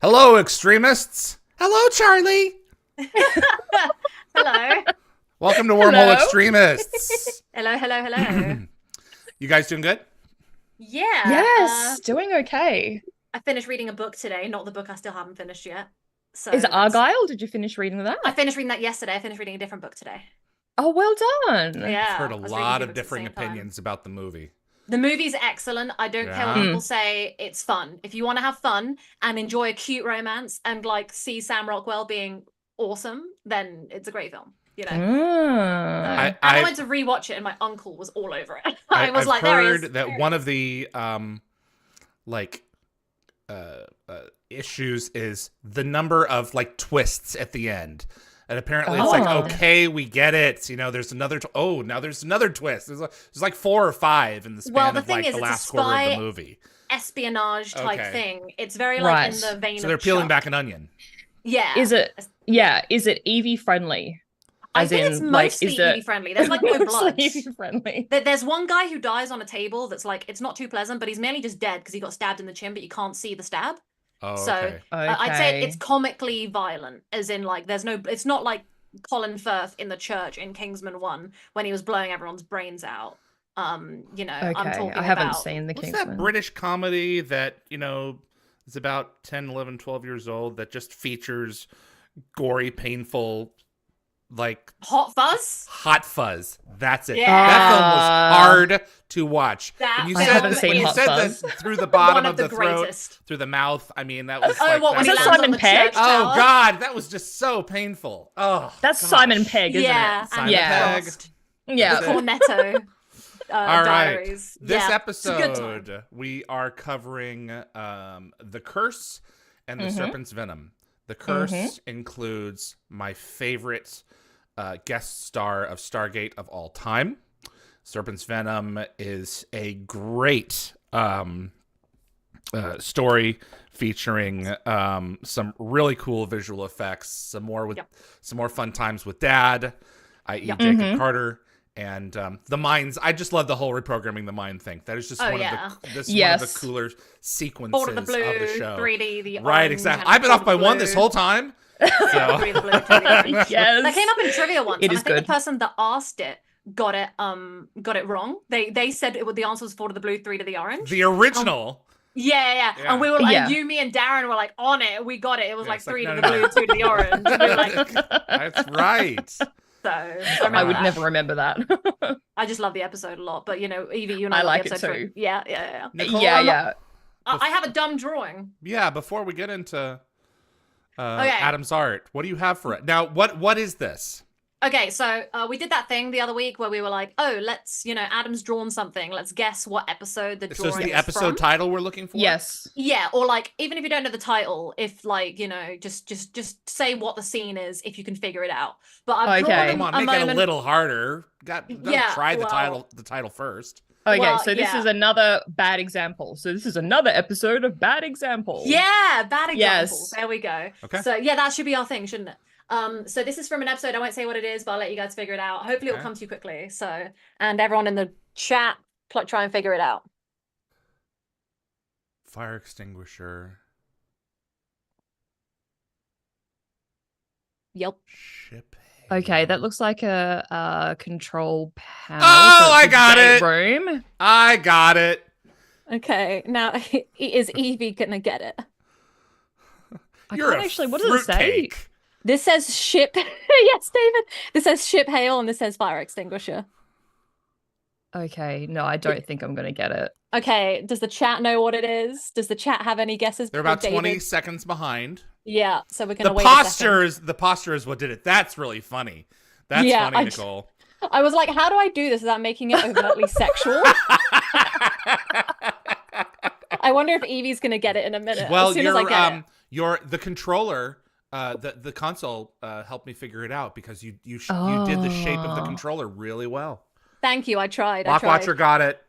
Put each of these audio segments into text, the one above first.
Hello, Extremists. Hello, Charlie. Hello. Welcome to Wormhole Extremists. Hello. You guys doing good? Yeah. Yes, doing okay. I finished reading a book today, not the book I still haven't finished yet. So Is it Argyle? Did you finish reading that? I finished reading that yesterday. I finished reading a different book today. Oh, well done. Yeah. I've heard a I was lot reading of two books at the differing same time. opinions about the movie. The movie's excellent. I don't care what Yeah. people say. It's fun. If you want to have fun and enjoy a cute romance and like see Sam Rockwell being awesome, then it's a great film. You know. Mm. I wanted to rewatch it, and my uncle was all over it. I was like, I've there he is. heard that one of the issues is the number of like twists at the end. And apparently it's like, okay, we get it. You know, there's another. Now there's another twist. There's like 4 or 5 in the span of like the last quarter of the movie. Espionage type thing. It's very Right. like in the vein of So they're peeling Chuck. back an onion. Yeah. Is it? Yeah. Is it Evie friendly? I think it's mostly Evie friendly. There's like no blood. Evie friendly. There's one guy who dies on a table that's like, it's not too pleasant, but he's mainly just dead because he got stabbed in the chin, but you can't see the stab. Oh, So okay. I'd say it's comically violent, as in like it's not like Colin Firth in the church in Kingsman 1 when he was blowing everyone's brains out. I'm talking I haven't about seen the What's Kingsman. that British comedy that, is about 10, 11, 12 years old that just features gory, painful, like Hot Fuzz. Hot Fuzz. That's it. Yeah. That film was hard to watch. That And you film said haven't that, seen when you Hot said Fuzz. that through the bottom One of of the the throat, greatest. through the mouth. I mean, that was Oh, like, what, when Was he that lands Simon on the Pegg? church oh tower? God, that was just so painful. Oh, That's gosh. Simon Pegg, isn't Yeah, it? Simon yeah. Pegg. Frost. Yeah. The Cornetto All right. diaries. This Yeah, it's a good time. episode, we are covering The Curse and the Serpent's Venom. The Curse includes my favorite guest star of Stargate of all time. Serpent's Venom is a great story featuring some really cool visual effects, some more fun times with Dad, i.e. Jacob Carter. And the mines, I just love the whole reprogramming the mind thing. That is just one of the cooler sequences Forward of the blue, of the show. 3D, the Right, orange, exactly. and I've been off by blue. one this whole time. So. 3D, the blue, 3D, the orange. Yes. That came up in trivia once, It and is I think good. the person that asked it got it wrong. They said the answer was 4 to the blue, 3 to the orange. The original. Yeah. Yeah. And we were like, Yeah. you, me, and Darren were like on it. We got it. It was Yeah, like it's like, 3 no, to no, the no. blue, 2 to the orange. And we were like, That's right. so I remember would that. never remember that. I just love the episode a lot. But Evie, you and I I love like the it episode too. Yeah. Nicole, yeah. I have a dumb drawing. Yeah, before we get into Okay. Adam's art, what do you have for it? Now, what is this? Okay, so we did that thing the other week where we were like, oh, let's, Adam's drawn something. Let's guess what episode the So drawing it's the is episode from. title we're looking for? Yes. Yeah, or like, even if you don't know the title, if like, just say what the scene is if you can figure it out. But I've Okay. drawn Come on, a make moment. it a little harder. Yeah, Try the well- title first. Okay, Well, so this yeah. is another bad example. So this is another episode of bad example. Yeah, bad example. Yes. There we go. Okay. So yeah, that should be our thing, shouldn't it? So this is from an episode. I won't say what it is, but I'll let you guys figure it out. Hopefully, it'll Okay. come to you quickly. So, and everyone in the chat, try and figure it out. Fire extinguisher. Yep. Ship. Okay, that looks like a control panel. Oh, so I it's a got gate it. Room. I got it. Okay. Now, is Evie gonna get it? You're can't a actually. What does it say? fruitcake. This says ship. Yes, David. This says ship hail, and this says fire extinguisher. Okay, no, I don't think I'm gonna get it. Okay. Does the chat know what it is? Does the chat have any guesses? They're before about 20 David? seconds behind. Yeah. So we're The gonna wait a second. posture is what did it. That's really funny. That's Yeah, funny, Nicole. I was like, how do I do this without making it overtly sexual? I wonder if Evie's gonna get it in a minute. Well, as soon as I get it. the controller, the console helped me figure it out because you did the shape of the Oh. controller really well. Thank you. I tried. Lockwatcher got it.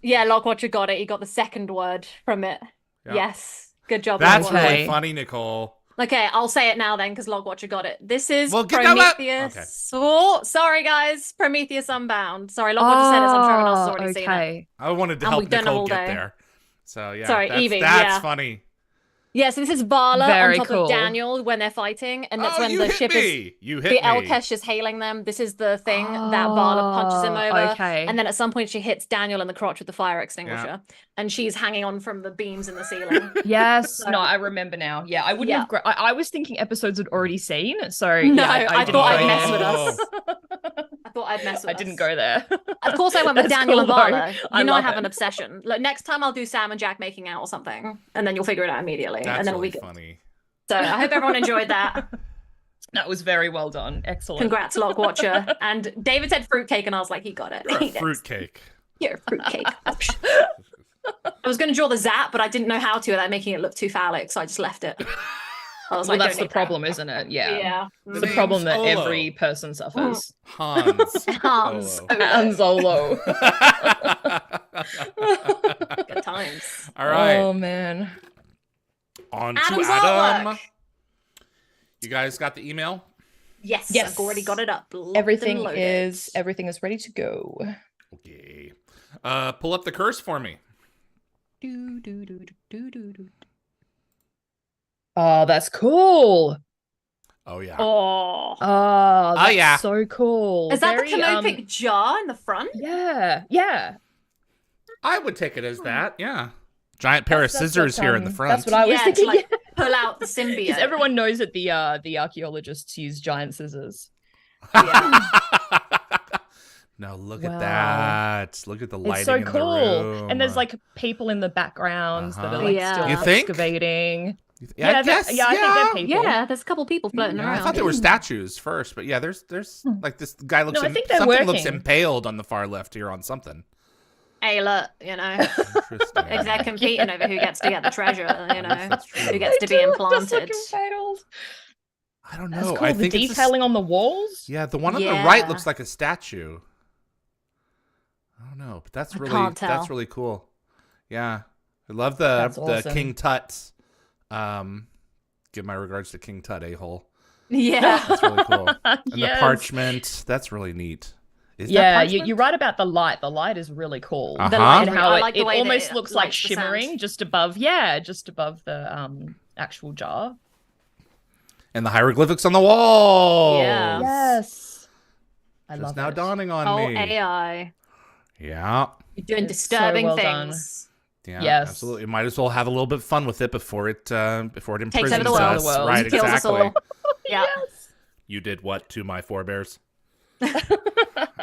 Yeah, Lockwatcher got it. He got the second word from it. Yep. Yes. Good job. That's Lockwatcher. really Okay. funny, Nicole. Okay, I'll say it now then, because Logwatcher got it. This is Well, get that up. Prometheus. Oh, sorry, guys. Prometheus Unbound. Sorry, Logwatcher said it, so I'm sure everyone else has already seen it. okay. I wanted to And help we've done it Nicole all get day. there. So yeah, Sorry, that's Yvie, that's yeah. funny. Yeah, so this is Vala Very on top cool. of Daniel when they're fighting, and that's when you the hit ship me. is You hit the me. Elkesh is hailing them. This is the thing that Vala punches him over. Okay. And then at some point she hits Daniel in the crotch with the fire extinguisher, and she's hanging on from the beams in the ceiling. Yes. So- No, I remember now. Yeah, I wouldn't Yeah. have. I was thinking episodes had already seen. So No, yeah, I didn't thought go I'd mess there. with us. I thought I'd mess with I us. didn't go there. Of course I went with That's Daniel cool, and though. Vala. I You know I love have it. an obsession. Like, next time I'll do Sam and Jack making out or something, and then you'll figure it out immediately. That's and then really it'll be good. funny. So I hope everyone enjoyed that. That was very well done. Excellent. Congrats, Lock Watcher. And David said fruitcake, and I was like, he got it. You're He a knows. fruitcake. You're a fruitcake. I was going to draw the zap, but I didn't know how to without making it look too phallic, so I just left it. I was Well, like, that's the don't need problem, isn't it? Yeah. that. Yeah. It's the name's problem that Olo. every person suffers. Hans. Hans. Olo. Han Solo. Good times. All right. Oh man. On to Adam's Adam. artwork. You guys got the email? Yes, Yes. I've already got it up. locked and Everything loaded. is ready to go. Okay. Pull up the curse for me. Do, do, do, do, do, do. Oh, that's cool. Oh yeah. Oh. Oh, that's yeah. so cool. Is that Very, the canopic jar in the front? Yeah, yeah. I would take it as that. Yeah. Giant pair of That's scissors what, here in the front. That's what I was Yeah, to, thinking. like, pull out the symbiote. Because everyone knows that the archaeologists use giant scissors. Yeah. No, look Wow. at that. Look at the lighting It's so in the cool. room. And there's like people in the backgrounds that are like Yeah. still You think? excavating. yeah, I guess. I think they're people. Yeah, there's a couple people floating Yeah, around. I thought they were statues first, but yeah, there's like this guy looks No, I think they're something looks working. impaled on the far left here on something. Hey, look, you know, Interesting. they're competing over who gets to get the treasure, you know, That's true. who gets to be They do look just implanted. impaled. I don't That's know. cool. I The think it's detailing on the walls. yeah, the one on the right Yeah. looks like a statue. I don't know, but that's I really can't tell. that's really cool. Yeah, I love the That's awesome. King Tut. Give my regards to King Tut, a-hole. Yeah. That's really cool. And Yes. the parchment, that's really neat. Is that Yeah, parchment? you're right about the light. The light is really cool. Uh-huh. The light, And how I it, like the it way that almost it looks like lights the sand. shimmering just above the actual jar. And the hieroglyphics on the wall. Yeah. Yes. I Just love now it. dawning on Oh, me. AI. Yeah. You're doing It's so disturbing well done. things. Yeah, Yes. absolutely. Might as well have a little bit of fun with it before it imprisons Takes over the us. world. Right, Kills us exactly. all. Yeah. You did what to my forebears?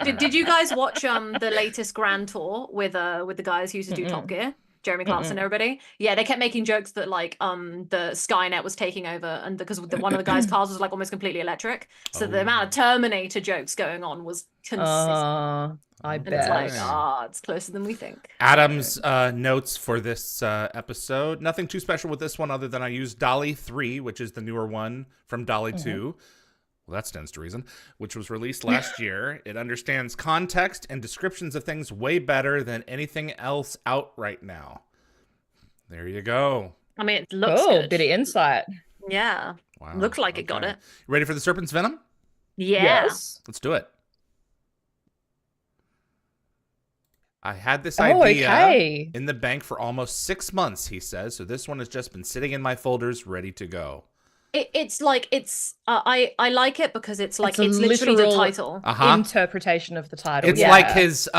Did you guys watch the latest Grand Tour with the guys who used to do Top Gear? Jeremy Clarkson, everybody. Yeah, they kept making jokes that like the Skynet was taking over, and because one of the guys' cars was like almost completely electric, so the amount of Terminator jokes going on was consistent. I And bet. it's like, Yeah. it's closer than we think. Adam's notes for this episode. Nothing too special with this one other than I used Dolly 3, which is the newer one from Dolly 2. Well, that stands to reason, which was released last year. It understands context and descriptions of things way better than anything else out right now. There you go. I mean, it looks Cool, good. bit of insight. Yeah, Wow. looks like it got Okay. it. You ready for the Serpent's Venom? Yeah. Yes. Let's do it. I had this Oh, idea okay. in the bank for almost 6 months, he says. So this one has just been sitting in my folders, ready to go. It's like I like it because it's like It's a it's literally the literal- title. Interpretation of the title. It's yeah. like his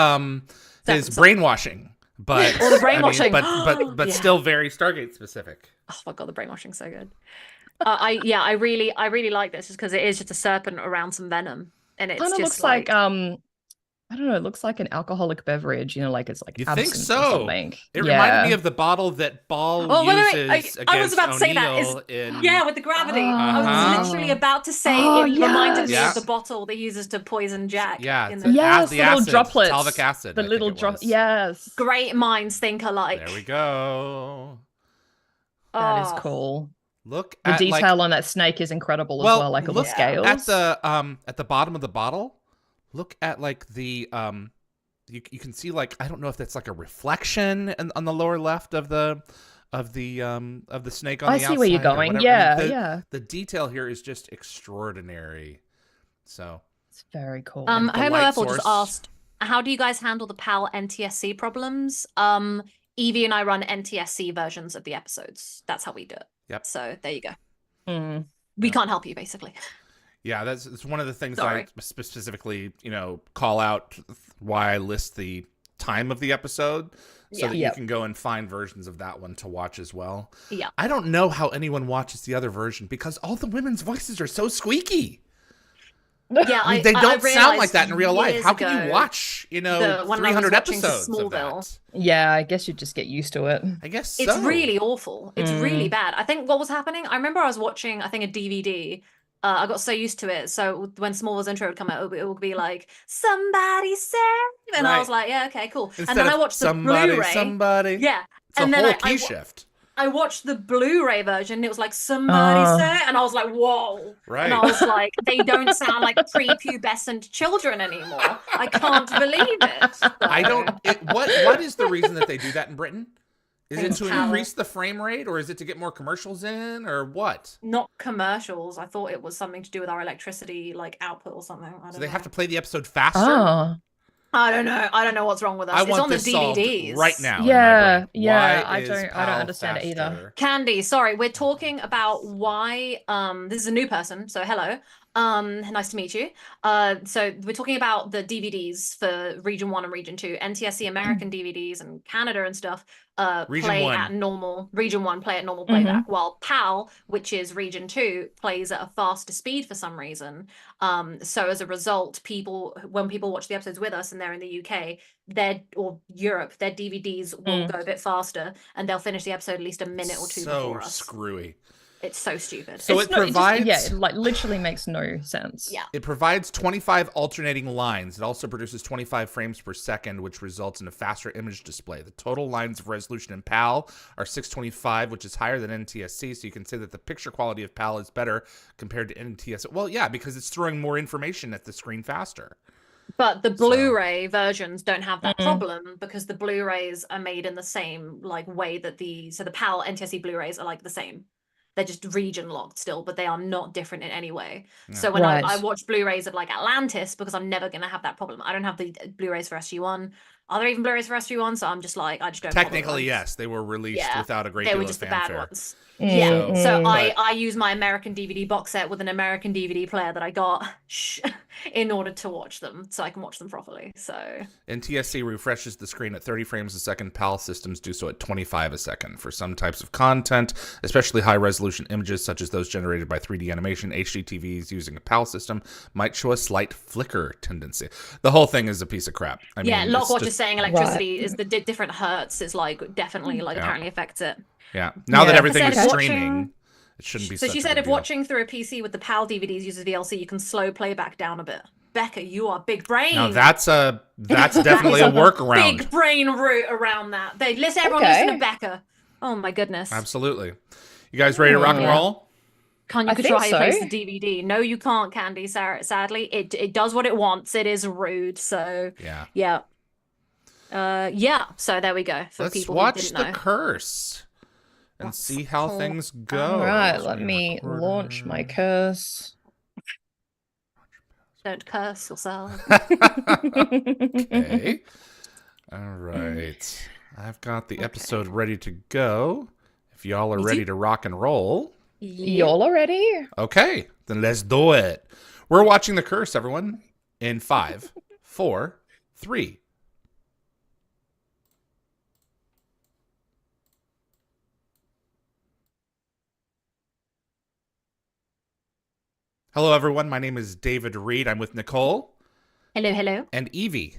brainwashing, but Or the brainwashing. but Yeah. still very Stargate specific. Oh my god, the brainwashing's so good. I really like this just because it is just a serpent around some venom, and it's Kind of just looks like I don't know. It looks like an alcoholic beverage. You know, like it's like You think absinthe so? or something. It Yeah. reminded me of the bottle that Ball Oh, wait, uses wait, against I was about to say that. O'Neill in... yeah, with the gravity. I Uh-huh. was literally about to say Oh, it reminded me yes. of the bottle that he uses to poison Jack. Yeah, in it's the... Yes, the the little acid, droplets. Talvic acid. The I think little it drop. was. Yes. Great minds think alike. There we go. That is Oh. cool. Look The at detail like, on that snake is incredible well, as well. Like all the look scales. at the bottom of the bottle. Look at like the you can see like I don't know if that's like a reflection on the lower left of the snake on I the see where you're outside or going. whatever. Yeah, I mean, yeah. The detail here is just extraordinary. So It's very cool. the Homo light Apple just source. asked, how do you guys handle the PAL NTSC problems? Evie and I run NTSC versions of the episodes. That's how we do it. Yep. So there you go. Mm. We can't help you, basically. Yeah, it's one of the things that I specifically, call out why I list the time of the episode so that you can go and find versions of that one to watch as well. Yeah. I don't know how anyone watches the other version because all the women's voices are so squeaky. Yeah, I mean, they don't sound like that in real life. How can you watch, 300 episodes of that? Yeah, I guess you just get used to it. I guess so. It's really awful. It's really bad. I think what was happening, I remember I was watching, I think, a DVD. I got so used to it. So when Smallville's intro would come out, it would be like, somebody save. And I was like, yeah, okay, cool. Instead and then I watched the Blu-ray. Somebody. Yeah. It's a whole key shift. I watched the Blu-ray version. And it was like, somebody say. And I was like, whoa. Right. And I was like, they don't sound like prepubescent children anymore. I can't believe it. So. I don't. What is the reason that they do that in Britain? Is it to increase the frame rate, or is it to get more commercials in, or what? Not commercials. I thought it was something to do with our electricity, like output or something. So they have to play the episode faster? Oh. I don't know. I don't know what's wrong with us. It's on the DVDs right now. Yeah, I don't understand it either. Candy, sorry, we're talking about why. This is a new person, so hello. Nice to meet you. So we're talking about the DVDs for Region 1 and Region 2. NTSC American DVDs and Canada and stuff play at normal. Region 1 play at normal playback, while PAL, which is Region 2, plays at a faster speed for some reason. So as a result, when people watch the episodes with us and they're in the UK, or Europe, their DVDs will go a bit faster and they'll finish the episode at least a minute or two before us. So screwy. It's so stupid. So it provides... it literally makes no sense. Yeah. It provides 25 alternating lines. It also produces 25 frames per second, which results in a faster image display. The total lines of resolution in PAL are 625, which is higher than NTSC, so you can say that the picture quality of PAL is better compared to NTSC. Well, yeah, because it's throwing more information at the screen faster. But the Blu-ray versions don't have that problem because the Blu-rays are made in the same way that the PAL NTSC Blu-rays are the same. They're just region locked still, but they are not different in any way. Yeah. So when I watch Blu-rays of Atlantis, because I'm never going to have that problem. I don't have the Blu-rays for SG-1. Are there even Blu-rays for SG-1? So I'm just I just don't. Technically, yes, they were released without a great deal of fanfare. They were just the bad ones. Yeah, so I use my American DVD box set with an American DVD player that I got in order to watch them, so I can watch them properly. So NTSC refreshes the screen at 30 frames a second. PAL systems do so at 25 a second. For some types of content, especially high-resolution images such as those generated by 3D animation, HD TVs using a PAL system might show a slight flicker tendency. The whole thing is a piece of crap. I mean, Lockwatch is saying electricity is the different hertz is definitely apparently affects it. Yeah. Now that everything is streaming, it shouldn't be. So she said if watching through a PC with the PAL DVDs uses VLC, you can slow playback down a bit. Becca, you are big brain. Now that's definitely a workaround. Big brain route around that. Everyone listen to Becca. Oh my goodness. Absolutely. You guys ready to rock and roll? Can't you control how you place the DVD? No, you can't, Candy. Sadly, it does what it wants. It is rude. So yeah. So there we go. Let's watch The Curse. And see how things go. All right, let me launch my curse. Don't curse yourself. Okay. All right. I've got the episode ready to go. If y'all are ready to rock and roll. Y'all are ready? Okay, then let's do it. We're watching The Curse, everyone. In 5, 4, 3. Hello, everyone. My name is David Reed. I'm with Nicole. Hello. And Yvie.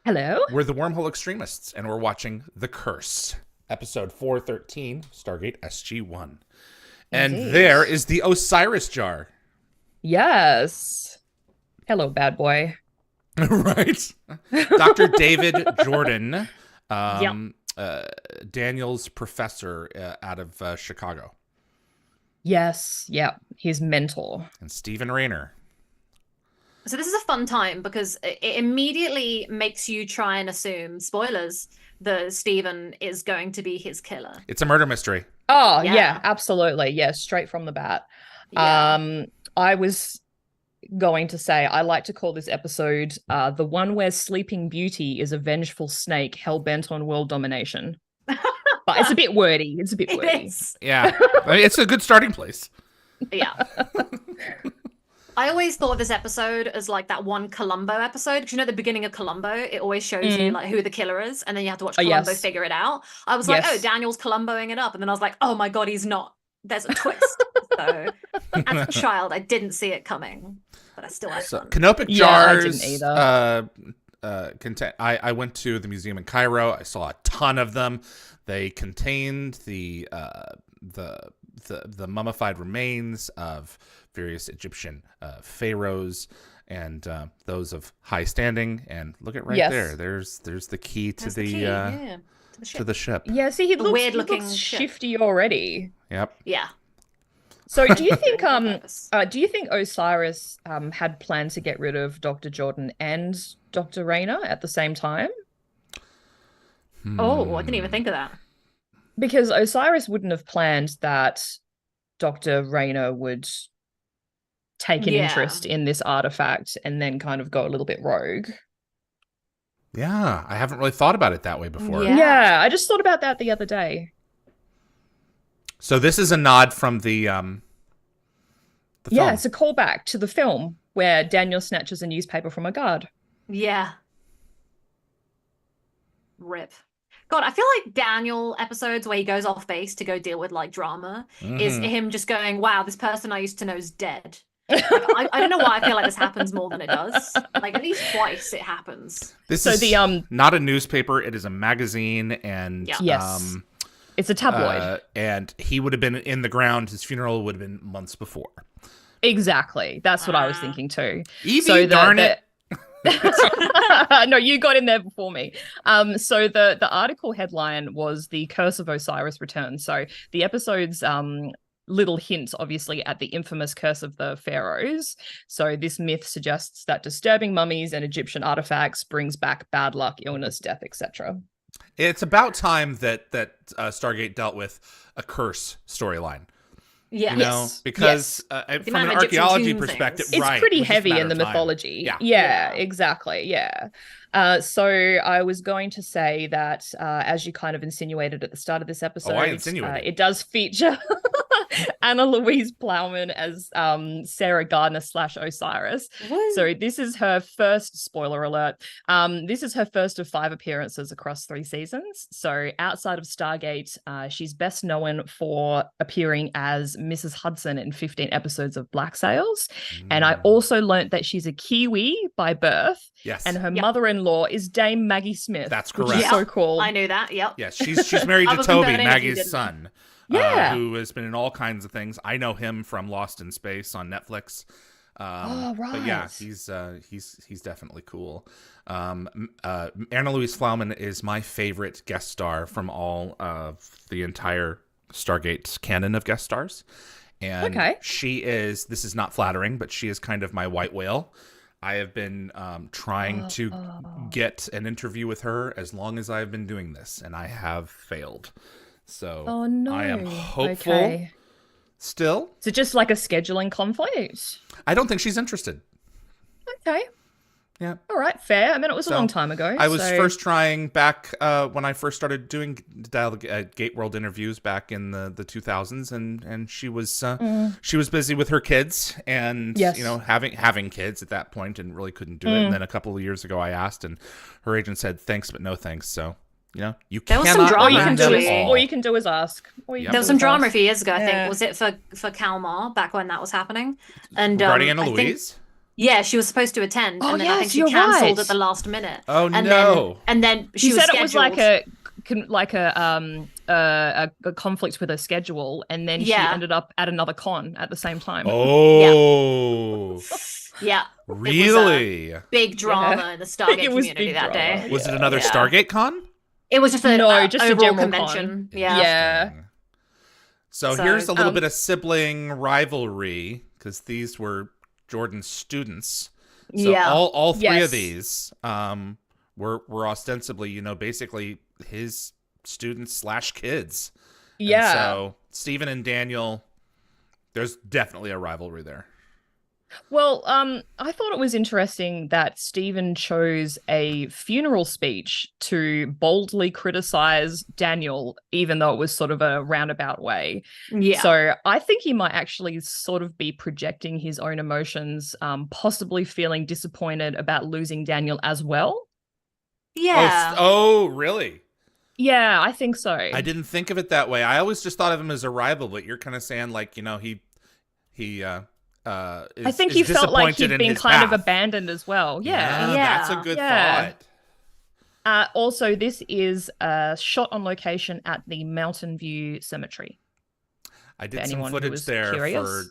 Hello. We're the Wormhole Extremists, and we're watching The Curse, episode 413, Stargate SG-1. And there is the Osiris jar. Yes. Hello, bad boy. Right. Dr. David Jordan, Daniel's professor out of Chicago. Yes, his mentor. And Stephen Rayner. So this is a fun time because it immediately makes you try and assume, spoilers, that Stephen is going to be his killer. It's a murder mystery. Oh, yeah absolutely. Yeah, straight from the bat. Yeah. I was going to say, I like to call this episode the one where Sleeping Beauty is a vengeful snake hell-bent on world domination. But it's a bit wordy. It's a bit wordy. It is. Yeah. I mean, it's a good starting place. Yeah. I always thought of this episode as like that one Columbo episode, because you know at the beginning of Columbo it always shows you like who the killer is, and then you have to watch Columbo figure it out. I was like, oh, Daniel's Columboing it up, and then I was like, oh my god, he's not. There's a twist. So as a child, I didn't see it coming, but I still had fun. Canopic jars. I didn't either. I went to the museum in Cairo. I saw a ton of them. They contained the mummified remains of various Egyptian pharaohs and those of high standing. And look at there. There's the key to the ship. Yeah, see, he weird looking shifty already. Yep. Yeah. So do you think Osiris had planned to get rid of Dr. Jordan and Dr. Rayner at the same time? Oh, I didn't even think of that. Because Osiris wouldn't have planned that Dr. Rayner would take an interest in this artifact and then kind of go a little bit rogue. Yeah, I haven't really thought about it that way before. Yeah, I just thought about that the other day. So this is a nod from the film. It's a callback to the film where Daniel snatches a newspaper from a guard. Yeah. Rip. God, I feel like Daniel episodes where he goes off base to go deal with like drama is him just going, wow, this person I used to know is dead. Like, I don't know why I feel like this happens more than it does. Like at least twice it happens. This is not a newspaper. It is a magazine, and it's a tabloid. And he would have been in the ground. His funeral would have been months before. Exactly. That's what I was thinking too. Yvie, darn it. No, you got in there before me. So the article headline was "The Curse of Osiris Returns." So the episode's little hint, obviously, at the infamous curse of the pharaohs. So this myth suggests that disturbing mummies and Egyptian artifacts brings back bad luck, illness, death, etc. It's about time that Stargate dealt with a curse storyline. Yeah, you know, because from an archaeology perspective, it's pretty heavy in the mythology. Yeah, exactly. Yeah. So I was going to say that, as you kind of insinuated at the start of this episode, it does feature Anna Louise Plowman as Sarah Gardner / Osiris. What? So this is her first, spoiler alert, this is her first of 5 appearances across 3 seasons. So outside of Stargate, she's best known for appearing as Mrs. Hudson in 15 episodes of Black Sails. And I also learnt that she's a Kiwi by birth. Yes. And her mother-in-law is Dame Maggie Smith. That's correct. Which is so cool. I knew that. Yep. Yes, she's married to Toby, Maggie's son. Yeah. Who has been in all kinds of things. I know him from Lost in Space on Netflix. Right. But yeah, he's definitely cool. Anna Louise Plowman is my favorite guest star from all of the entire Stargate canon of guest stars. And she is, this is not flattering, but she is kind of my white whale. I have been trying to get an interview with her as long as I've been doing this, and I have failed. So I am hopeful still. Is it just like a scheduling conflict? I don't think she's interested. Okay. Yeah. All right, fair. I mean, it was a long time ago. I was first trying back when I first started doing Gate World interviews back in the 2000s, and she was busy with her kids and you know having kids at that point and really couldn't do it. And then a couple of years ago, I asked, and her agent said thanks but no thanks. So you know you there cannot. Was some drama, all you can do is ask. There was some drama a few years ago. I think was it for Kalmar back when that was happening, and regarding Anna Louise. Yeah, she was supposed to attend, and then I think she cancelled at the last minute. Oh and no! Then she said scheduled. It was like a conflict with her schedule, and then she ended up at another con at the same time. Oh, yeah. Really? It was big drama in the Stargate community that day. Was it another Stargate con? It was just just a general convention. Con. Yeah. So here's a little bit of sibling rivalry because these were Jordan's students. So all 3 of these were ostensibly, you know, basically his students / kids. Yeah. And so Stephen and Daniel, there's definitely a rivalry there. Well, I thought it was interesting that Stephen chose a funeral speech to boldly criticize Daniel, even though it was sort of a roundabout way. Yeah. So I think he might actually sort of be projecting his own emotions, possibly feeling disappointed about losing Daniel as well. Yeah. Oh, really? Yeah, I think so. I didn't think of it that way. I always just thought of him as a rival, but you're kind of saying like, I think he felt like he'd been kind of abandoned as well. Yeah. That's a good thought. Also, this is shot on location at the Mountain View Cemetery. I did some footage there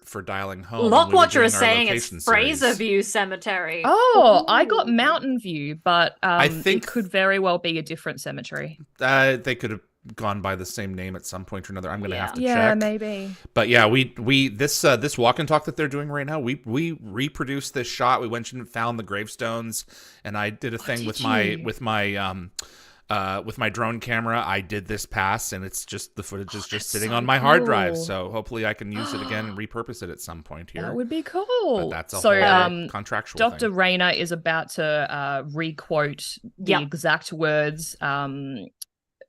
for dialing home. Lockwatcher is saying it's Fraser View Cemetery. Oh, I got Mountain View, but I think it could very well be a different cemetery. They could have gone by the same name at some point or another. I'm going to have to check. Yeah, maybe. But yeah, this walk and talk that they're doing right now, we reproduced this shot. We went and found the gravestones, and I did a thing with my drone camera. I did this pass, and it's just the footage is just sitting on my hard drive. So hopefully I can use it again and repurpose it at some point here. That would be cool. But that's a whole contractual Dr. thing. Rayner is about to requote the exact words.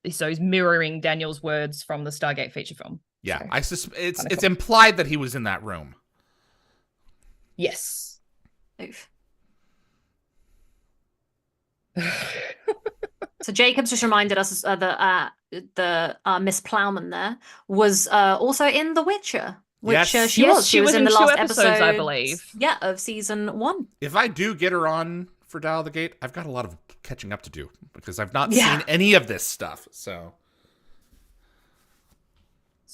So he's mirroring Daniel's words from the Stargate feature film. Yeah, so, it's implied that he was in that room. Yes. Oof. So Jacob's just reminded us that the Miss Plowman there was also in The Witcher, which she was in the last episodes, I believe. Yeah, of season 1. If I do get her on for Dial the Gate, I've got a lot of catching up to do because I've not seen any of this stuff. So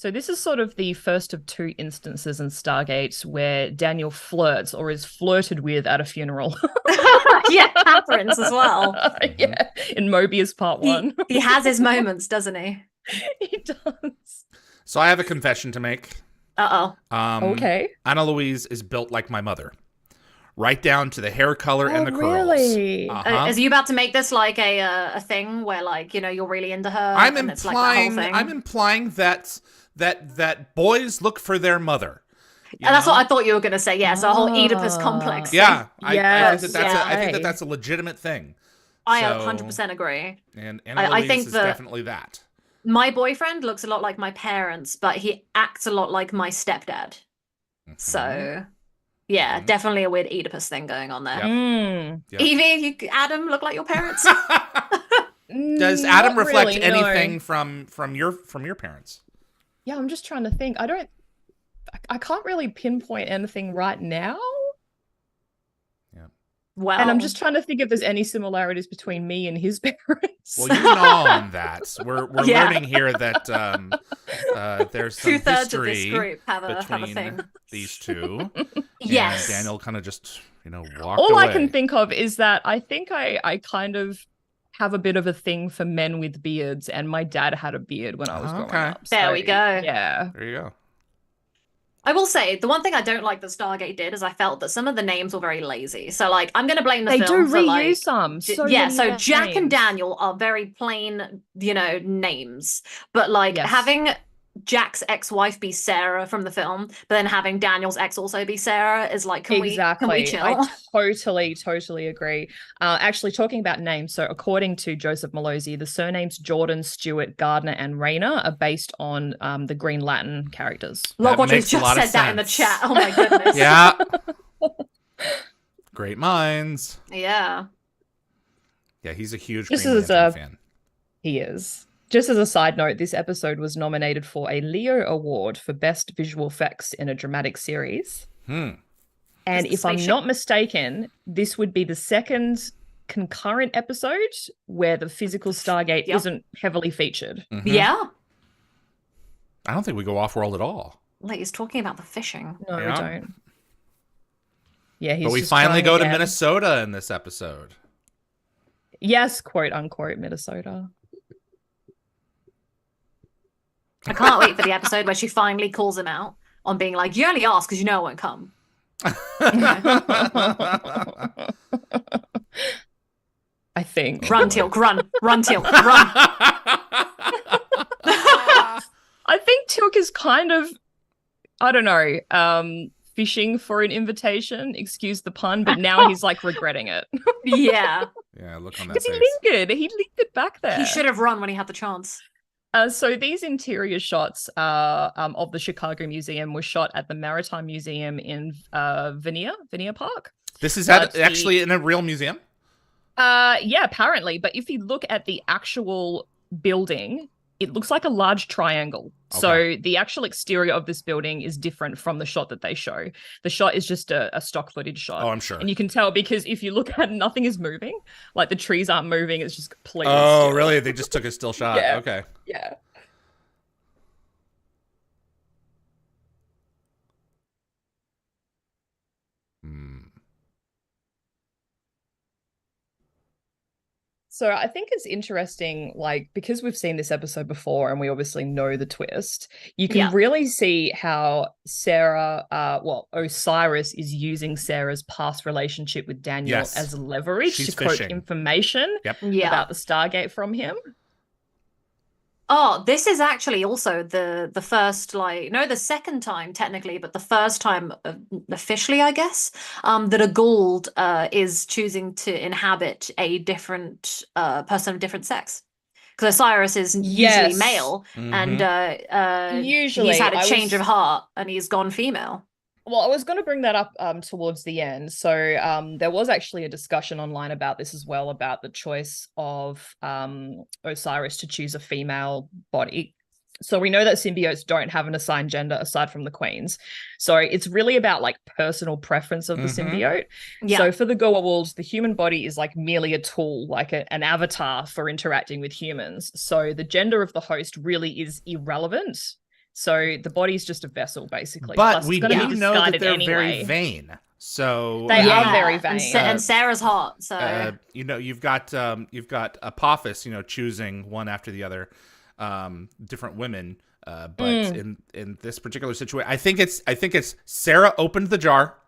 this is sort of the first of 2 instances in Stargate where Daniel flirts or is flirted with at a funeral. Yeah, happens as well. Yeah, in Mobius Part 1. He has his moments, doesn't he? He does. So I have a confession to make. Okay. Ana Louise is built like my mother. Right down to the hair color and the curls. Really? Is you about to make this like a thing where like, you're really into her? I'm implying that boys look for their mother. And that's what I thought you were going to say. Yeah, so a whole Oedipus complex thing. Yeah, I think that's a legitimate thing. I 100% agree. And Ana Louise is definitely that. My boyfriend looks a lot like my parents, but he acts a lot like my stepdad. Mm-hmm. So... yeah, definitely a weird Oedipus thing going on there. Yep. Yvie, Adam look like your parents? Does Adam reflect anything from your parents? Yeah, I'm just trying to think. I can't really pinpoint anything right now. Yeah. Well, and I'm just trying to think if there's any similarities between me and his parents. Well, you know on that. We're learning here that there's some 2/3 history of this group have a between thing. These two. Yes. And Daniel kind of just, walked All away. I can think of is that I think I kind of have a bit of a thing for men with beards, and my dad had a beard when I was growing up. There we go. Yeah. There you go. I will say, the one thing I don't like that Stargate did is I felt that some of the names were very lazy. So, like, I'm going to blame the film for... They do reuse some. So Jack names. And Daniel are very plain, names. But, like, having Jack's ex-wife be Sarah from the film, but then having Daniel's ex also be Sarah is like, can we chill? I totally agree. Actually, talking about names, so according to Joseph Malozzi, the surnames Jordan, Stewart, Gardner, and Rayner are based on the Green Lantern characters. Lockwatcher just said that in the chat. Oh my goodness. Yeah. Great minds. Yeah. Yeah, he's a huge Green Lantern fan. He is. Just as a side note, this episode was nominated for a Leo Award for Best Visual Effects in a Dramatic Series. And if I'm not mistaken, this would be the second concurrent episode where the physical Stargate isn't heavily featured. Mm-hmm. Yeah. I don't think we go off-world at all. Like, he's talking about the fishing. No, we don't. Yeah, but we finally go to Minnesota in this episode. Yes, quote-unquote Minnesota. I can't wait for the episode where she finally calls him out on being like, you only ask because you know I won't come. I think. Run, Teal'c, run, Teal'c, run. I think Teal'c is kind of, I don't know, fishing for an invitation, excuse the pun, but now he's like regretting it. Yeah. Yeah, look on that Because face. he lingered back there. He should have run when he had the chance. So these interior shots of the Chicago Museum were shot at the Maritime Museum in Vanier Park. This is actually in a real museum? Yeah, apparently. But if you look at the actual building, it looks like a large triangle. Okay. So the actual exterior of this building is different from the shot that they show. The shot is just a stock footage shot. Oh, I'm sure. And you can tell because if you look at it, nothing is moving. Like the trees aren't moving. It's just completely still. still. Really? They just took a still shot? Yeah. Okay. Yeah. So I think it's interesting, like, because we've seen this episode before and we obviously know the twist, you can really see how Osiris is using Sarah's past relationship with Daniel as leverage to quote information about the Stargate from him. Oh, this is actually also the first, the second time technically, but the first time officially, I guess, that a Gould is choosing to inhabit a different person of different sex. Because Osiris is usually male, and usually he's had a change of heart and he's gone female. Well, I was going to bring that up towards the end. So there was actually a discussion online about this as well, about the choice of Osiris to choose a female body. So we know that symbiotes don't have an assigned gender aside from the queens. So it's really about like personal preference of the symbiote. Yeah. So for the Goa'uld, the human body is like merely a tool, like an avatar for interacting with humans. So the gender of the host really is irrelevant. So the body's just a vessel, basically. But we do know that they're very vain. So they are very vain, and Sarah's hot. So you've got Apophis, choosing one after the other, different women. But in this particular situation, I think it's Sarah opened the jar,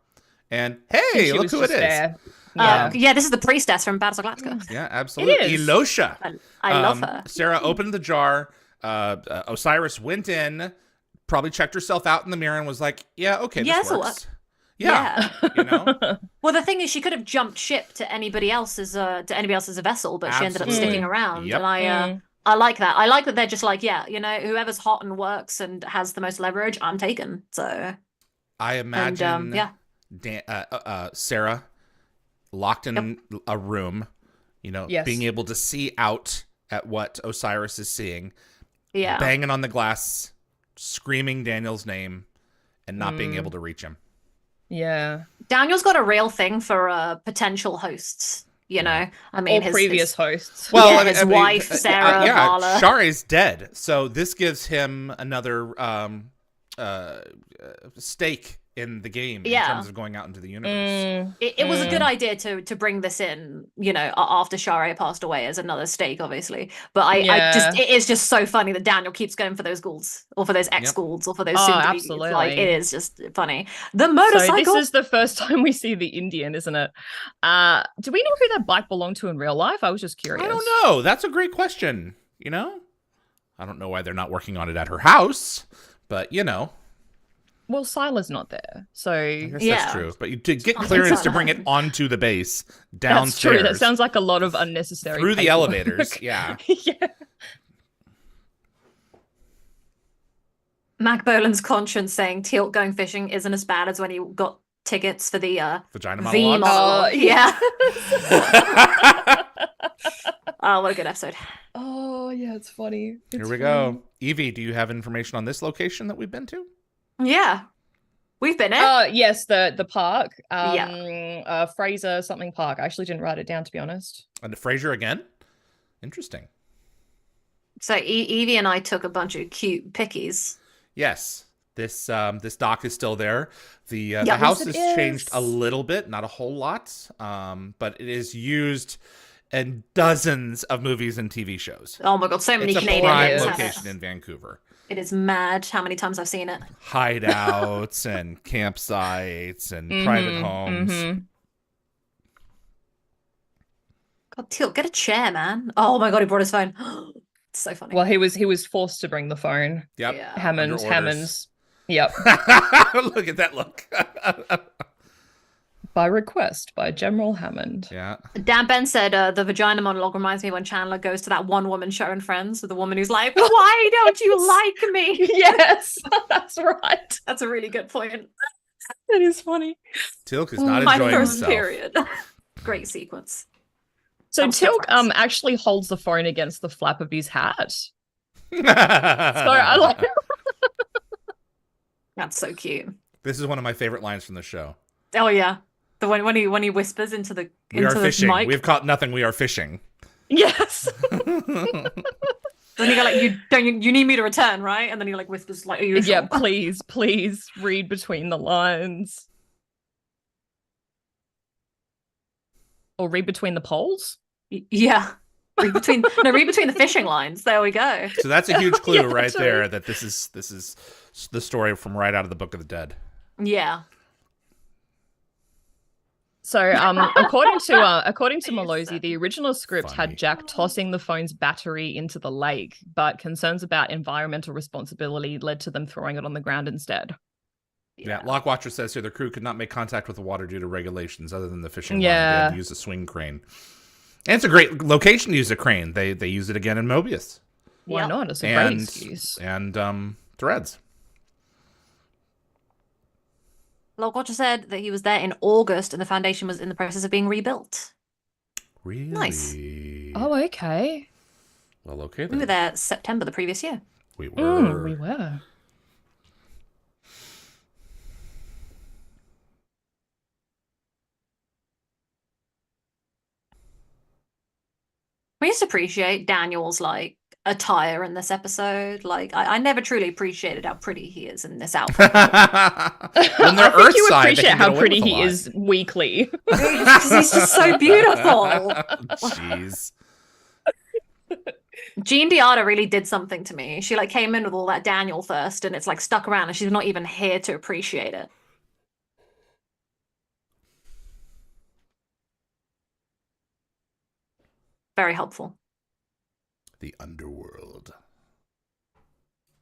and hey, look who it is. There. This is the priestess from Battlestar Galactica. Yeah, absolutely. Elosha. I love her. Sarah opened the jar. Osiris went in, probably checked herself out in the mirror and was like, yeah, okay, this works. Yeah. Well, the thing is, she could have jumped ship to anybody else's vessel, but she ended up sticking around. Yep. And I like that. I like that they're just like, whoever's hot and works and has the most leverage, I'm taken. So I imagine Sarah locked in a room, being able to see out at what Osiris is seeing. Yeah. Banging on the glass, screaming Daniel's name, and not being able to reach him. Yeah. Daniel's got a real thing for potential hosts, I mean, his previous hosts. Well, his wife, Sarah, Marla. Shari's dead, so this gives him another stake in the game in terms of going out into the universe. It was a good idea to bring this in, after Shari passed away as another stake, obviously. But it is just so funny that Daniel keeps going for those Goulds or for those ex-Goulds or for those absolutely. Like, it is just funny. The motorcycle. So this is the first time we see the Indian, isn't it? Do we know who that bike belonged to in real life? I was just curious. I don't know. That's a great question. I don't know why they're not working on it at her house, but Well, Sila's not there, so I guess that's true. But you did get clearance to bring it onto the base downstairs. That's true. That sounds like a lot of unnecessary through the elevators. Yeah. Mac Bolan's conscience saying Teal'c going fishing isn't as bad as when he got tickets for the vagina monologue. monologue. Yeah. Oh, what a good episode. Oh yeah, it's funny. Here we go. Yvie, do you have information on this location that we've been to? Yeah, we've been in. Yes, the park. Fraser something park. I actually didn't write it down, to be honest. And Fraser again? Interesting. So Yvie and I took a bunch of cute pickies. Yes, this dock is still there. The house has changed a little bit, not a whole lot, but it is used in dozens of movies and TV shows. Oh my god, so many Canadian prime location in Vancouver. It is mad how many times I've seen it. Hideouts and campsites and private homes. God, Teal'c, get a chair, man. Oh my god, he brought his phone. It's so funny. Well, he was forced to bring the phone. Yep. Yeah. Hammonds. Yep. Look at that look. By request, by General Hammond. Yeah. Dan Ben said the vagina monologue reminds me when Chandler goes to that one woman show in Friends with the woman who's like, why don't you like me? Yes, that's right. That's a really good point. That is funny. Tilk is not enjoying himself. Period. Great sequence. So Tilk actually holds the phone against the flap of his hat. So I like it. That's so cute. This is one of my favorite lines from the show. Oh yeah. The one when he whispers into the We are fishing. Mic. We've caught nothing. We are fishing. Yes. Then you go like, you need me to return, right? And then he like whispers like usual. Yeah, please read between the lines. Or read between the poles? Yeah. Read between the fishing lines. There we go. So that's a huge clue right there that this is the story from right out of the Book of the Dead. Yeah. So, according to Malozzi, the original script had Jack tossing the phone's battery into the lake, but concerns about environmental responsibility led to them throwing it on the ground instead. Yeah, Lockwatcher says here the crew could not make contact with the water due to regulations other than the fishing line. They had to use a swing crane. And it's a great location to use a crane. They use it again in Mobius. Why not? It's a great excuse. And Threads. Lockwatcher said that he was there in August and the foundation was in the process of being rebuilt. Really? Nice. Oh, okay. Well, okay then. We were there September the previous year. We were. We were. We just appreciate Daniel's like attire in this episode. Like I never truly appreciated how pretty he is in this outfit. On their I think you appreciate how pretty he is weekly. He's just so beautiful. Jeez. Jean Diada really did something to me. She like came in with all that Daniel thirst and it's like stuck around and she's not even here to appreciate it. Very helpful. The underworld.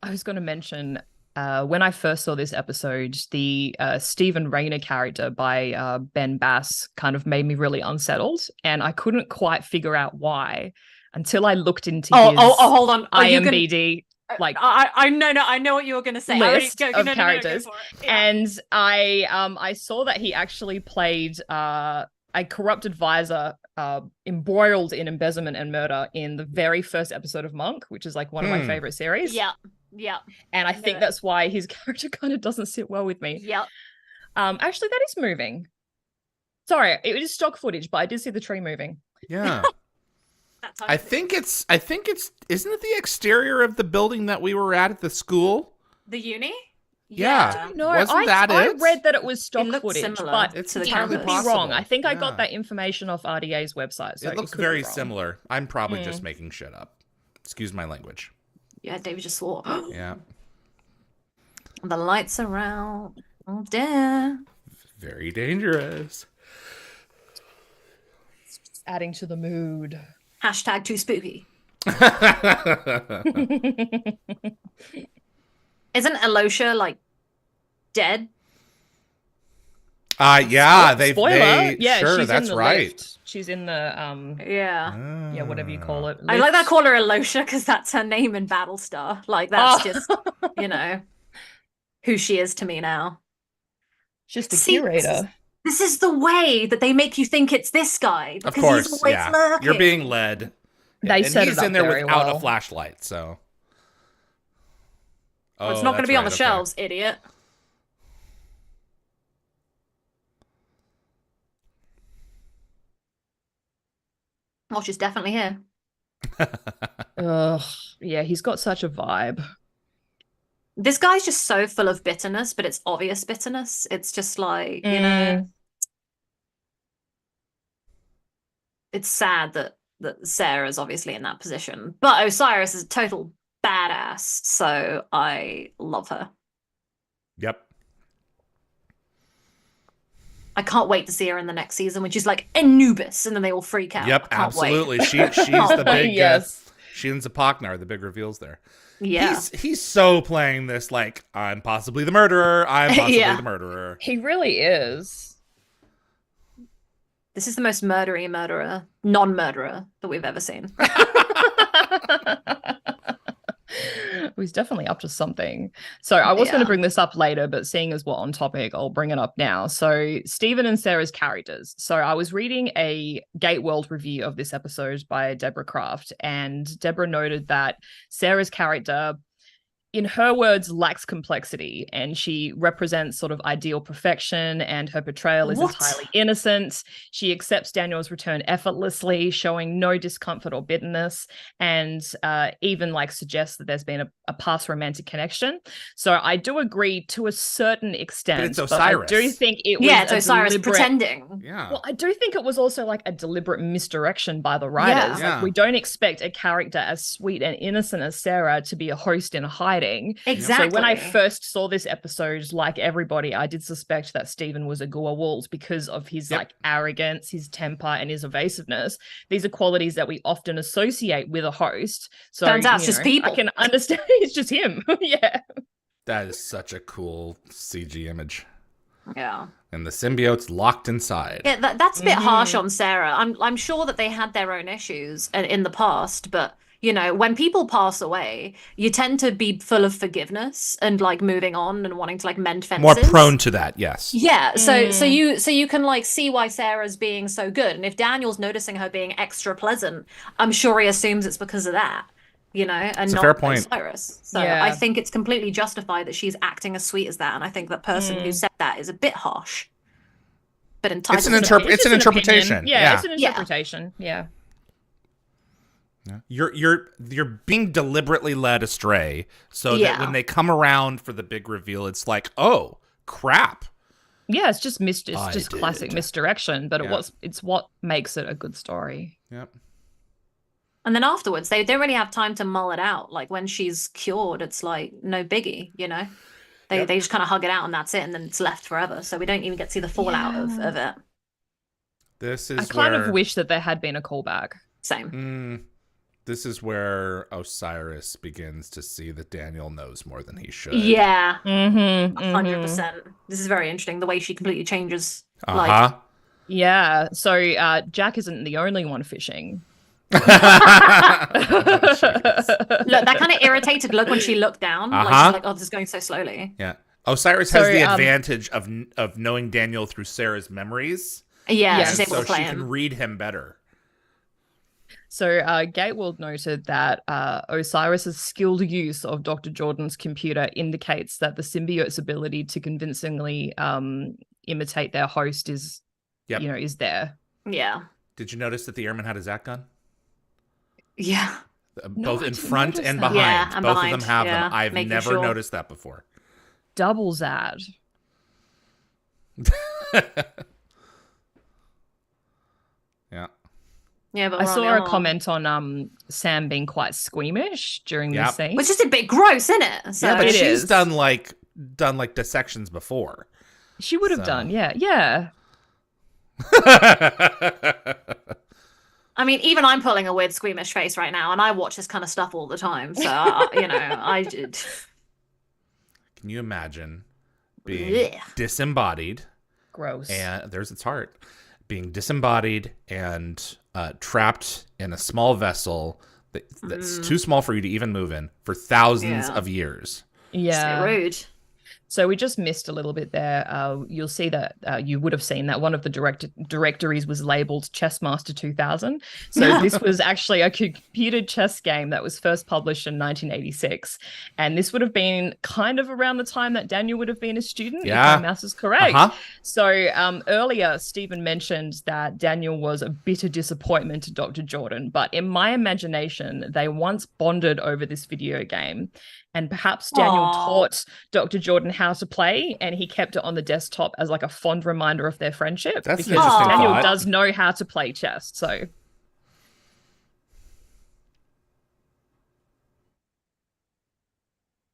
I was going to mention when I first saw this episode, the Stephen Rayner character by Ben Bass kind of made me really unsettled, and I couldn't quite figure out why until I looked into his hold on. IMDb. Like I know what you were going to say. List of characters, and I saw that he actually played a corrupt advisor embroiled in embezzlement and murder in the very first episode of Monk, which is like one of my favorite series. Yeah. And I think that's why his character kind of doesn't sit well with me. Yeah. Actually, that is moving. Sorry, it is stock footage, but I did see the tree moving. Yeah. I think it's isn't it the exterior of the building that we were at the school? The uni? Yeah. No, I read that it was stock footage, similar but it's it could be wrong. I think I got that information off RDA's website. So it looks very similar. I'm probably just making shit up. Excuse my language. Yeah, David just swore. Yeah. The lights are out. Oh, dear. Very dangerous. Adding to the mood. Hashtag too spooky. Isn't Alosha like dead? Yeah, Spoiler. Yeah, sure, she's that's in the right. lift. She's in the yeah, whatever you call it. I like that I call her Alosha because that's her name in Battlestar. Like that's just who she is to me now. Just a curator. This is the way that they make you think it's this guy. Of course, he's always lurking. You're being led. They and set he's it up in there very without well. a flashlight, so. Well, it's not going to be on the shelves, idiot. Oh, she's definitely here. Ugh, yeah, he's got such a vibe. This guy's just so full of bitterness, but it's obvious bitterness. It's just like, you know, it's sad that Sarah's obviously in that position. But Osiris is a total badass, so I love her. Yep. I can't wait to see her in the next season when she's like Anubis, and then they all freak out. Yep, absolutely. Wait. She's the big Shin Zapoknar, the big reveals there. Yeah. He's so playing this like, I'm possibly the murderer. I'm possibly the murderer. He really is. This is the most non-murderer that we've ever seen. He's definitely up to something. So I was going to bring this up later, but seeing as we're on topic, I'll bring it up now. So Stephen and Sarah's characters. So I was reading a Gate World review of this episode by Deborah Kraft, and Deborah noted that Sarah's character, in her words, lacks complexity, and she represents sort of ideal perfection, and her portrayal is entirely innocent. She accepts Daniel's return effortlessly, showing no discomfort or bitterness, and even like suggests that there's been a past romantic connection. So I do agree to a certain extent. But it's Osiris. But I do think it was it's Osiris pretending. Yeah. Well, I do think it was also like a deliberate misdirection by the writers. Yeah. Like, we don't expect a character as sweet and innocent as Sarah to be a host in hiding. Exactly. So when I first saw this episode, like everybody, I did suspect that Stephen was a Goa'uld because of his like arrogance, his temper, and his evasiveness. These are qualities that we often associate with a host. So turns out it's just people. I can understand it's just him. Yeah. That is such a cool CG image. Yeah. And the symbiote's locked inside. Yeah, that's a bit harsh on Sarah. I'm sure that they had their own issues in the past, but you know, when people pass away, you tend to be full of forgiveness and like moving on and wanting to like mend fences. More prone to that, yes. Yeah, so you can like see why Sarah's being so good, and if Daniel's noticing her being extra pleasant, I'm sure he assumes it's because of that, you know, and it's not a fair point. Osiris. So I think it's completely justified that she's acting as sweet as that, and I think the person who said that is a bit harsh. But entitled. It's an interpretation. Yeah, it's an interpretation. Yeah. You're being deliberately led astray so that when they come around for the big reveal, it's like, oh crap. Yeah, it's just classic misdirection, but it's what makes it a good story. Yep. And then afterwards, they don't really have time to mull it out. Like when she's cured, it's like no biggie, you know. They just kind of hug it out and that's it, and then it's left forever. So we don't even get to see the fallout of it. I kind of wish that there had been a callback. Same. This is where Osiris begins to see that Daniel knows more than he should. Yeah. 100%. This is very interesting, the way she completely changes. Yeah. So Jack isn't the only one fishing. Look, that kind of irritated look when she looked down. Like, she's like, oh, this is going so slowly. Yeah. Osiris has the advantage of knowing Daniel through Sarah's memories. Yeah, she's able so to play she him. can read him better. So Gateworld noted that Osiris's skilled use of Dr. Jordan's computer indicates that the symbiote's ability to convincingly imitate their host is there. Yeah. Did you notice that the airman had a Zat gun? Yeah. Both in front and behind. Yeah, and both behind. of them have them. I've Making never sure. noticed that before. Double Zad. Yeah. Yeah, but I saw a comment on Sam being quite squeamish during the scene, which is a bit gross, isn't it? So yeah, but she's done like dissections before. She would have done, yeah. I mean, even I'm pulling a weird squeamish face right now, and I watch this kind of stuff all the time. So I did. Can you imagine being disembodied? Gross. And there's its heart. Being disembodied and trapped in a small vessel that's too small for you to even move in for thousands of years. Yeah. Rude. So we just missed a little bit there. You'll see that you would have seen that one of the directories was labeled Chessmaster 2000. So this was actually a computer chess game that was first published in 1986. And this would have been kind of around the time that Daniel would have been a student, if my math is correct. So earlier, Stephen mentioned that Daniel was a bitter disappointment to Dr. Jordan. But in my imagination, they once bonded over this video game. And perhaps Daniel taught Dr. Jordan how to play, and he kept it on the desktop as like a fond reminder of their friendship. That's because Daniel does know how to play chess. So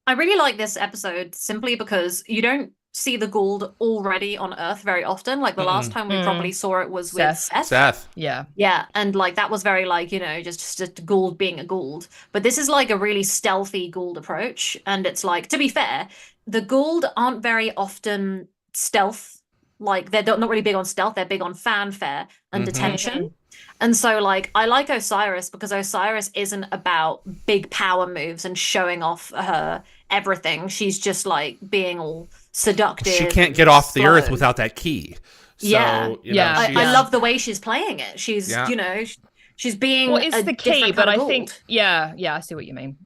I really like this episode simply because you don't see the Gould already on Earth very often. Like the last time we probably saw it was with Seth. Yeah, and like that was very like, just a Gould being a Gould. But this is like a really stealthy Gould approach, and it's like, to be fair, the Gould aren't very often stealth. Like they're not really big on stealth. They're big on fanfare and detention. And so like I like Osiris because Osiris isn't about big power moves and showing off her everything. She's just like being all seductive. She can't get off the Earth without that key. So, I love the way she's playing it. She's she's being it's the key, but I think I see what you mean.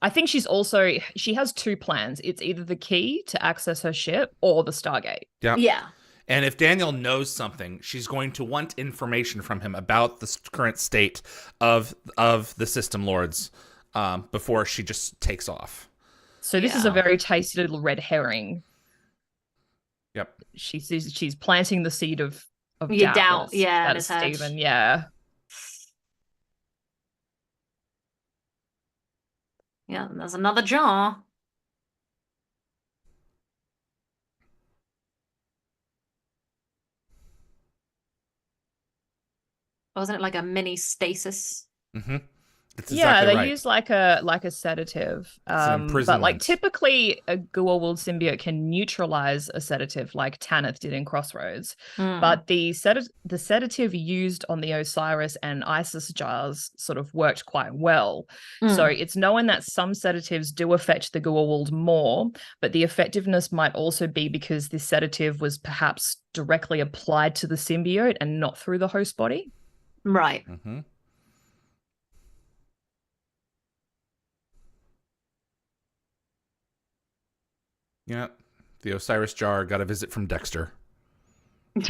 I think she has two plans. It's either the key to access her ship or the Stargate. Yeah. And if Daniel knows something, she's going to want information from him about the current state of the System Lords before she just takes off. So this is a very tasty little red herring. Yep. She's planting the seed of doubt. Yeah, that is Stephen. Yeah. Yeah, and there's another jar. Wasn't it like a mini stasis? Mm-hmm. They use like a sedative. But like typically a Goa'uld symbiote can neutralize a sedative like Tanith did in Crossroads. But the sedative used on the Osiris and Isis jars sort of worked quite well. So it's known that some sedatives do affect the Goa'uld more, but the effectiveness might also be because the sedative was perhaps directly applied to the symbiote and not through the host body. Right. Mm-hmm. Yeah, the Osiris jar got a visit from Dexter. I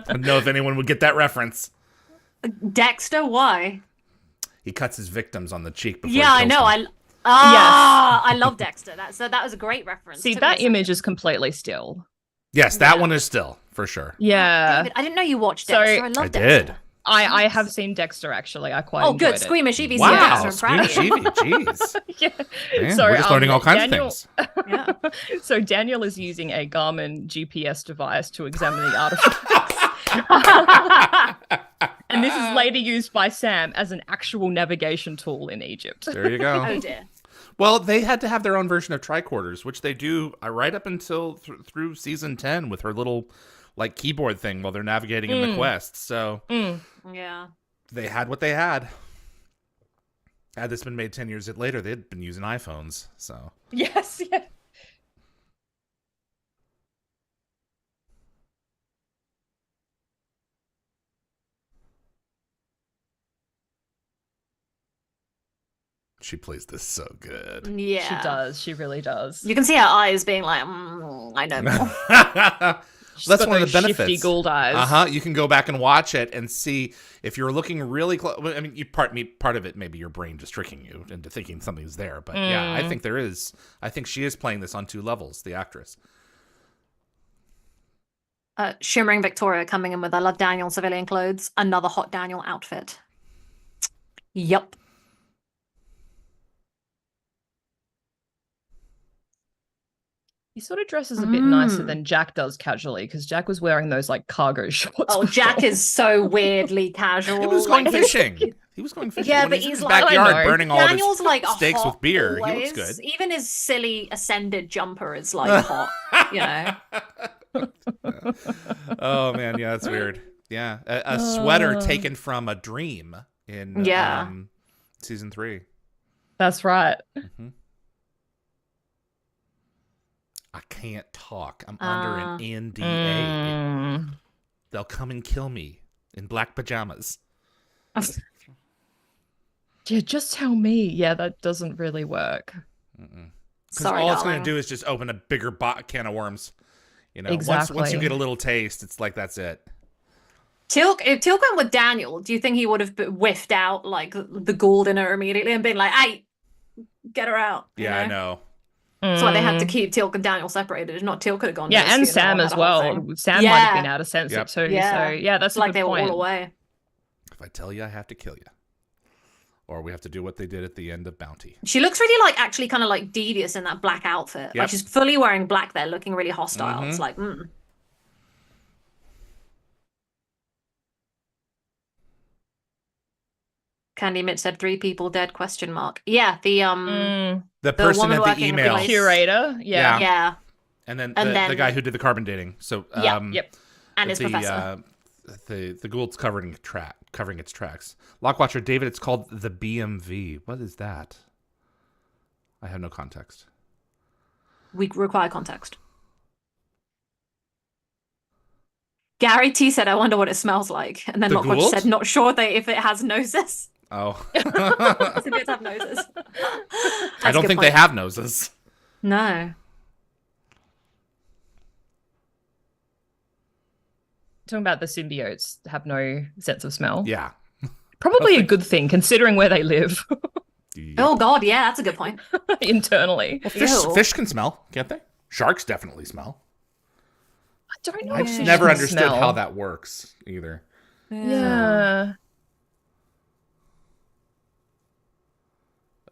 don't know if anyone would get that reference. Dexter, why? He cuts his victims on the cheek before. Yeah, I know. I love Dexter. That was a great reference. See, that image is completely still. Yes, that one is still for sure. Yeah, David, I didn't know you watched Dexter. I love Dexter. Did. I have seen Dexter actually. I quite enjoyed good. it. Squeamish Yvie's wow, Dexter. I'm proud of you. Jeez. Yeah. Man, So we're just learning all kinds Daniel, of things. Yeah. So Daniel is using a Garmin GPS device to examine the artifacts. And this is later used by Sam as an actual navigation tool in Egypt. There you go. Oh dear. Well, they had to have their own version of tricorders, which they do right up until through season 10 with her little like keyboard thing while they're navigating in the quest. So yeah, they had what they had. Had this been made 10 years later, they'd been using iPhones. So Yes, yeah. she plays this so good. yeah. She does. She really does. You can see her eyes being like, I know more. That's one of the benefits. Shifty Gould eyes. You can go back and watch it and see if you're looking really close. I mean, part of it, maybe your brain just tricking you into thinking something's there. But yeah, I think there is. I think she is playing this on two levels, the actress. Shimmering Victoria coming in with I love Daniel civilian clothes. Another hot Daniel outfit. Yup. He sort of dresses a bit nicer than Jack does casually, because Jack was wearing those like cargo shorts. Oh, before. Jack is so weirdly casual. He was going fishing. He was going fishing. Yeah, when but he's in he's his like backyard burning all Daniel's his like steaks hot with beer. Always. He looks good. Even his silly ascended jumper is like hot. Oh man, yeah, that's weird. Yeah, a sweater taken from a dream in season 3. That's right. Mm-hmm. I can't talk. I'm under an NDA. They'll come and kill me in black pajamas. Yeah, just tell me. Yeah, that doesn't really work. Because all it's going to do is just open a bigger can of worms. You know, exactly. Once you get a little taste, it's like that's it. If Teal'c went with Daniel, do you think he would have whiffed out like the Gould in her immediately and been like, "Hey, get her out"? Yeah, I know. That's why they had to keep Teal'c and Daniel separated. If not, Teal'c could have gone. Yeah, and Sam as well. Sam might have been out of sense too. Yeah. So yeah, that's like a good they point. were all away. If I tell you, I have to kill you. or we have to do what they did at the end of Bounty. She looks really like actually kind of like devious in that black outfit. Like she's fully wearing black there, looking really hostile. It's like, Candy Mitch said 3 people dead, question mark. Yeah, the person at the email. Curator. Yeah. And then the guy who did the carbon dating. So and his professor. The Gould's covering its tracks. Lockwatcher David, it's called the BMV. What is that? I have no context. We require context. Gary T said, I wonder what it smells like. And then Lockwatcher said, not sure if it has noses. Oh. Symbiotes have noses. I don't think they have noses. No. Talking about the symbiotes have no sense of smell. Yeah. Probably a good thing considering where they live. Oh God, yeah, that's a good point. Internally. Well, fish can smell, can't they? Sharks definitely smell. I don't know. I've never understood how that works either. Yeah.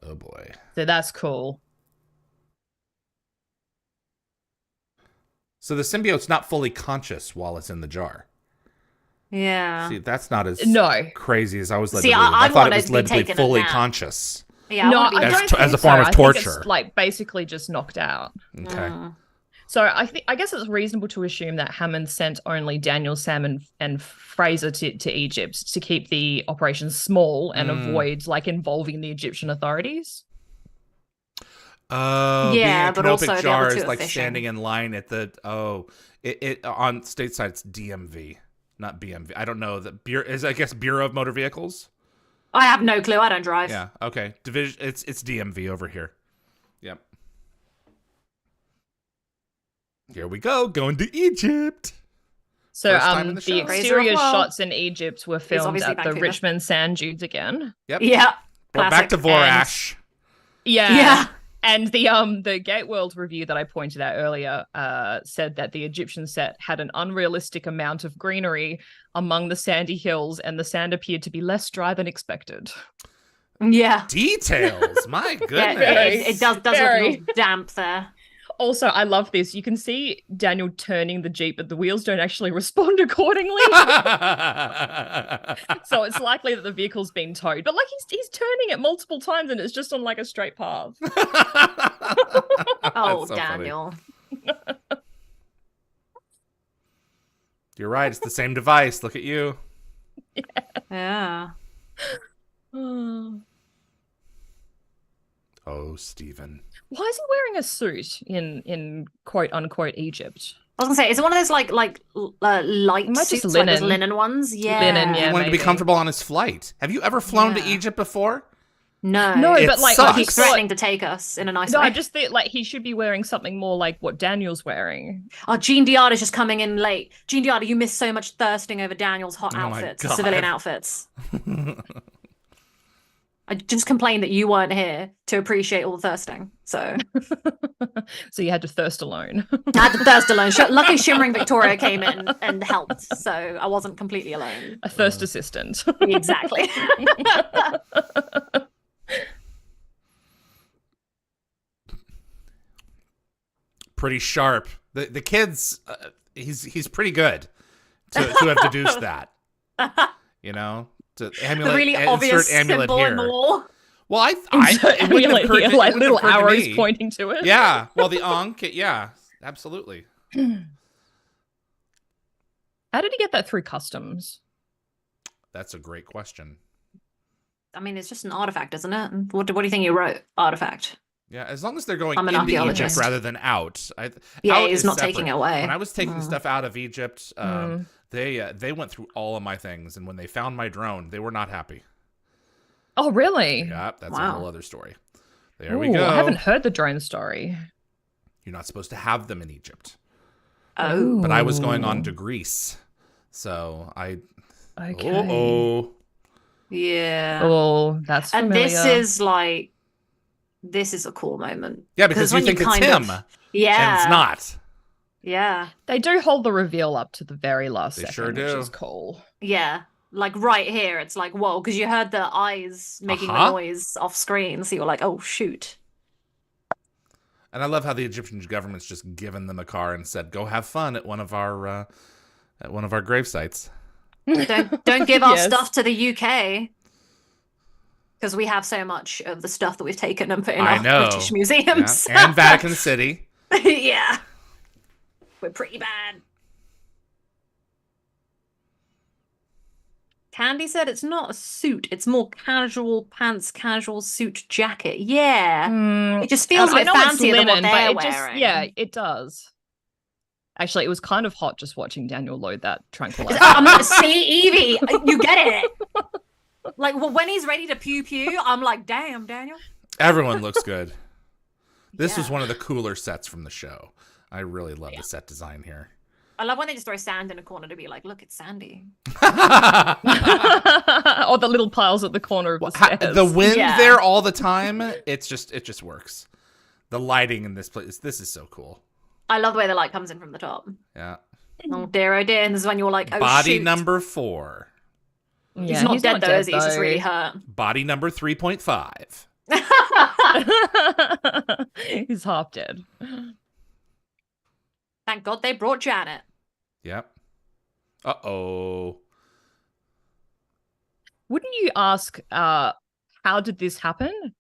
Oh boy. So that's cool. So the symbiote's not fully conscious while it's in the jar. Yeah. See, that's not as crazy as I was led to believe. I thought it was led to be fully conscious. Yeah, as a form of torture. I think it's like basically just knocked out. Okay. So I guess it's reasonable to assume that Hammond sent only Daniel, Sam, and Fraser to Egypt to keep the operation small and avoid like involving the Egyptian authorities. Yeah, but also jars like standing in line at the it on stateside it's DMV, not BMV. I don't know. I guess Bureau of Motor Vehicles. I have no clue. I don't drive. Yeah. Okay. Division. It's DMV over here. Yep. Here we go. Going to Egypt. So the exterior shots in Egypt were filmed at the Richmond Sand Dunes again. Yep. Yeah. We're back to Vorash. Yeah. And the Gate World review that I pointed out earlier said that the Egyptian set had an unrealistic amount of greenery among the sandy hills, and the sand appeared to be less dry than expected. Yeah. Details. My goodness. Yeah, it does look a little damp there. Also, I love this. You can see Daniel turning the Jeep, but the wheels don't actually respond accordingly. So it's likely that the vehicle's been towed. But like he's turning it multiple times and it's just on like a straight path. Oh, so Daniel. You're right. It's the same device. Look at you. Yeah. Oh, Stephen. Why is he wearing a suit in quote unquote Egypt? I was gonna say, is it one of those like light suits, like those linen ones? Yeah, linen. Yeah, he wanted to be comfortable on his flight. Have you ever flown to Egypt before? No, but like he's threatening to take us in a nice way. I just think like he should be wearing something more like what Daniel's wearing. Oh, Jean Diarda's just coming in late. Jean Diarda, you missed so much thirsting over Daniel's hot outfits, civilian outfits. I just complained that you weren't here to appreciate all the thirsting, so so you had to thirst alone. I had to thirst alone. Luckily, Shimmering Victoria came in and helped, so I wasn't completely alone. A thirst assistant. Exactly. Pretty sharp. The kids, he's pretty good to have deduced that. You know. To amulet, the really obvious symbol here. in the wall. Well, it wouldn't occur to, like little arrows pointing to it. Yeah. Well, the Ankh, yeah, absolutely. How did he get that through customs? That's a great question. I mean, it's just an artifact, isn't it? What do you think you wrote? Artifact. Yeah, as long as they're going into Egypt rather than out. He's not taking it away. When I was taking stuff out of Egypt, they went through all of my things, and when they found my drone, they were not happy. Oh, really? Yeah, that's a whole other story. There we go. I haven't heard the drone story. You're not supposed to have them in Egypt. Oh. But I was going on to Greece, so I... Okay. Uh-oh. Yeah. Oh, that's familiar. And this is a cool moment. Yeah, because you think it's him. Yeah. And it's not. Yeah. They do hold the reveal up to the very last second, sure do. which is cool. Yeah. like right here, it's like, whoa, because you heard the eyes making the noise off screen, so you're like, oh shoot. And I love how the Egyptian government's just given them a car and said, "Go have fun at one of our grave sites." Don't give our stuff to the UK, because we have so much of the stuff that we've taken and put in our British museums. Yeah. And Vatican City. Yeah, we're pretty bad. Candy said it's not a suit, it's more casual pants, casual suit jacket. Yeah. It just feels a bit fancier than what they're wearing. Yeah, it does. Actually, it was kind of hot just watching Daniel load that tranquilizer. See, Yvie, you get it. Like, well, when he's ready to pew, I'm like, damn, Daniel. Everyone looks good. This was one of the cooler sets from the show. I really love the set design here. I love when they just throw sand in a corner to be like, look, it's sandy. Or the little piles at the corner of the stairs. The wind there all the time, it just works. The lighting in this place, this is so cool. I love the way the light comes in from the top. Yeah. Oh dear, oh dear. And this is when you're like, oh Body shoot. number 4. Yeah, he's not dead though, is he? He's just really hurt. Body number 3.5. He's half dead. Thank God they brought Janet. Yep. Uh-oh. Wouldn't you ask, how did this happen?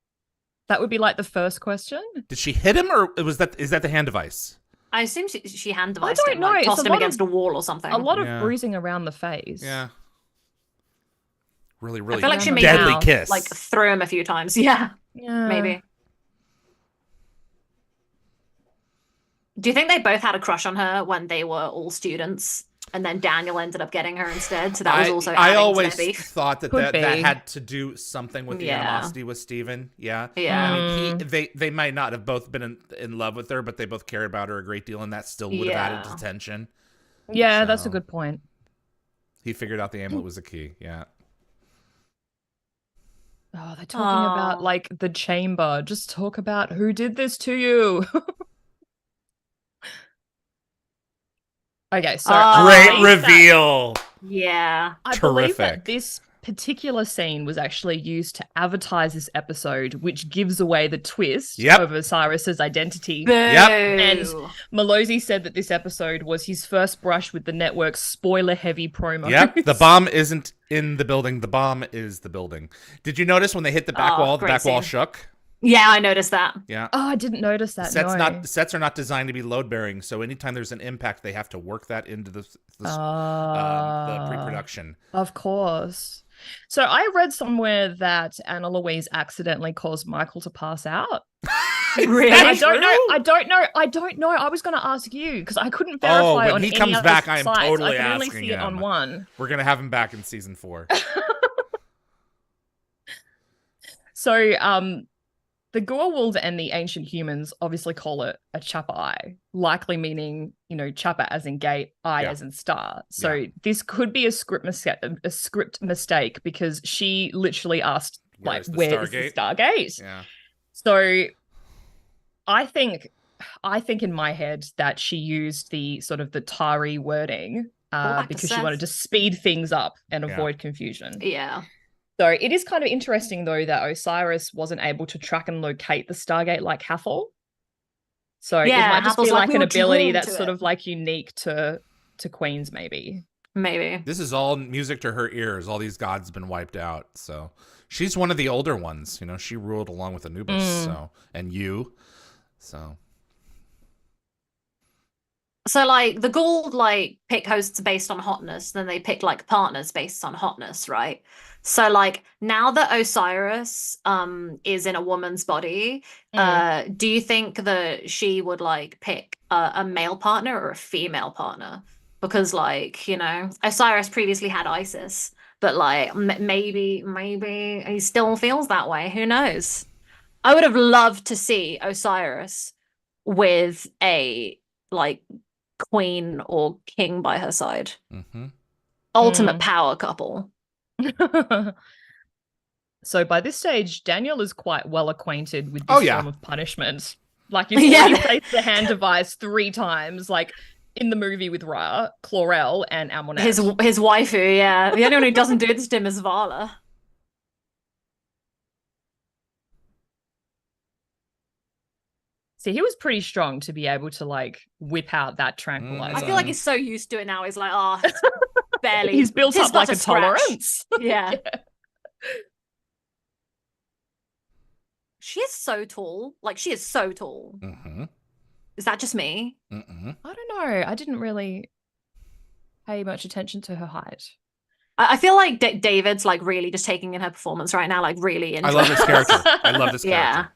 That would be like the first question. Did she hit him, or is that the hand device? I assume she hand devised him, like, tossed him against a wall or something. A lot of bruising around the face. Yeah. Really, I feel like she made deadly kiss. Like threw him a few times. Yeah. Maybe. Do you think they both had a crush on her when they were all students, and then Daniel ended up getting her instead? So that was also. I always thought that had to do something with the animosity with Steven. Yeah. I mean, they might not have both been in love with her, but they both cared about her a great deal, and that still would have added to tension. Yeah, so, that's a good point. He figured out the amulet was the key. Yeah. Oh, they're talking about like the chamber. Just talk about who did this to you. Okay, so great reveal. I believe that this particular scene was actually used to advertise this episode, which gives away the twist of Osiris's identity. And Malozzi said that this episode was his first brush with the network's spoiler-heavy promo. Yep, the bomb isn't in the building. The bomb is the building. Did you notice when they hit the back wall, the back wall shook? Yeah, I noticed that. Yeah. Oh, I didn't notice that. Sets are not designed to be load bearing, so anytime there's an impact, they have to work that into the pre-production. Of course. So I read somewhere that Anna Louise accidentally caused Michael to pass out. Really? I don't know. I was going to ask you because I couldn't verify on any other sites. When he comes back, I am totally I can asking only see it on one. We're going to have him back in season 4. So, the Goa'uld and the ancient humans obviously call it a Chappa Eye, likely meaning, Chappa as in gate, eye as in star. So this could be a script mistake because she literally asked, where's the Stargate? Yeah. So I think in my head that she used the sort of the Tari wording because she wanted to speed things up and avoid confusion. Yeah. So it is kind of interesting, though, that Osiris wasn't able to track and locate the Stargate like Hathor. So it might just be like an ability that's sort of like unique to Queens, maybe. Maybe. This is all music to her ears. All these gods have been wiped out. So she's one of the older ones. She ruled along with Anubis and you. So like the Goa'uld like pick hosts based on hotness, then they pick like partners based on hotness, right? So like now that Osiris is in a woman's body, do you think that she would like pick a male partner or a female partner? Because like, Osiris previously had Isis, but like maybe he still feels that way. Who knows? I would have loved to see Osiris with a like queen or king by her side. Ultimate power couple. So by this stage, Daniel is quite well acquainted with this form of punishment. Like you place the hand device 3 times, like in the movie with Ra, Chlorel, and Amonette. His waifu, yeah. The only one who doesn't do this to him is Vala. See, he was pretty strong to be able to like whip out that tranquilizer. I feel like he's so used to it now. He's like, oh, barely. He's built up like a tolerance. Yeah. She is so tall. Like, she is so tall. Mm-hmm. Is that just me? Mm-mm. I don't know. I didn't really pay much attention to her height. I feel like David's like really just taking in her performance right now, like really into I love this character. I love this character. Yeah.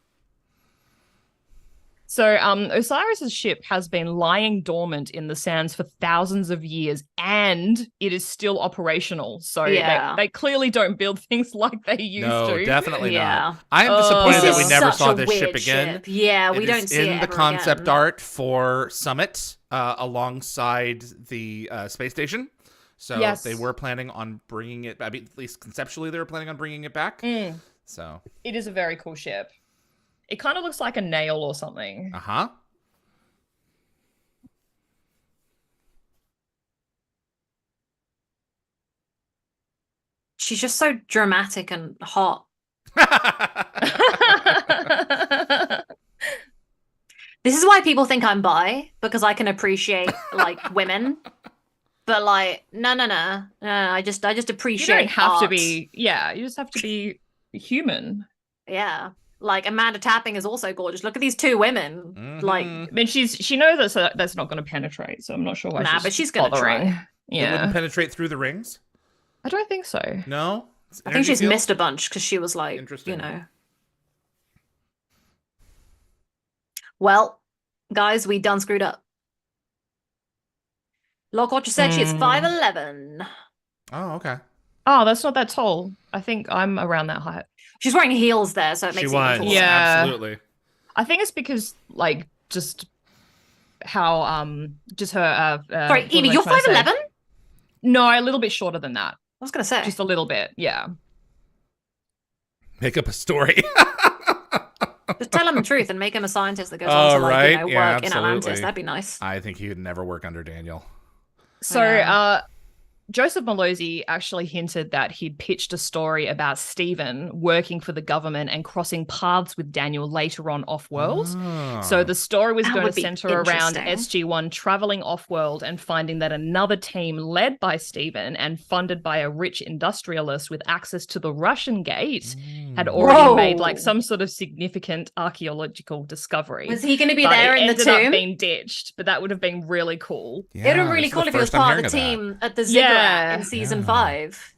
So Osiris's ship has been lying dormant in the sands for thousands of years, and it is still operational. So they clearly don't build things like they used to. No, definitely not. I am disappointed that we never saw this ship again. Yeah, we don't see it in the concept art for Summit alongside the space station. So they were planning on bringing it. I mean, at least conceptually, they were planning on bringing it back. So it is a very cool ship. It kind of looks like a nail or something. Uh-huh. She's just so dramatic and hot. This is why people think I'm bi, because I can appreciate like women. But like, no. I just appreciate. You don't have art. to be. Yeah, you just have to be human. Yeah. Like, Amanda Tapping is also gorgeous. Look at these two women. Mm-hmm. Like, I mean, she knows that's not going to penetrate, so I'm not sure why. But she's going to try. Yeah, it wouldn't penetrate through the rings. I don't think so. No, I think she's missed a bunch because she was like, interesting. You know. Well, guys, we done screwed up. Lockwatcher said she is 5'11". Oh, okay. Oh, that's not that tall. I think I'm around that height. She's wearing heels there, so it makes it even taller. Yeah, absolutely. I think it's because, like, just how, just her. Sorry, Yvie, you're 5'11"? No, a little bit shorter than that. I was gonna say just a little bit. Yeah. Make up a story. Just tell him the truth and make him a scientist that goes on to like, work in Atlantis. That'd be nice. I think he would never work under Daniel. So, Joseph Malozzi actually hinted that he'd pitched a story about Stephen working for the government and crossing paths with Daniel later on off-world. So the story was going to center around SG-1 traveling off-world and finding that another team led by Stephen and funded by a rich industrialist with access to the Russian gate had already made like some sort of significant archaeological discovery. Was he going to be there in the tomb? It ended up being ditched, but that would have been really cool. Yeah, it would have been really cool if he was part of the team at the Ziggurat in season 5.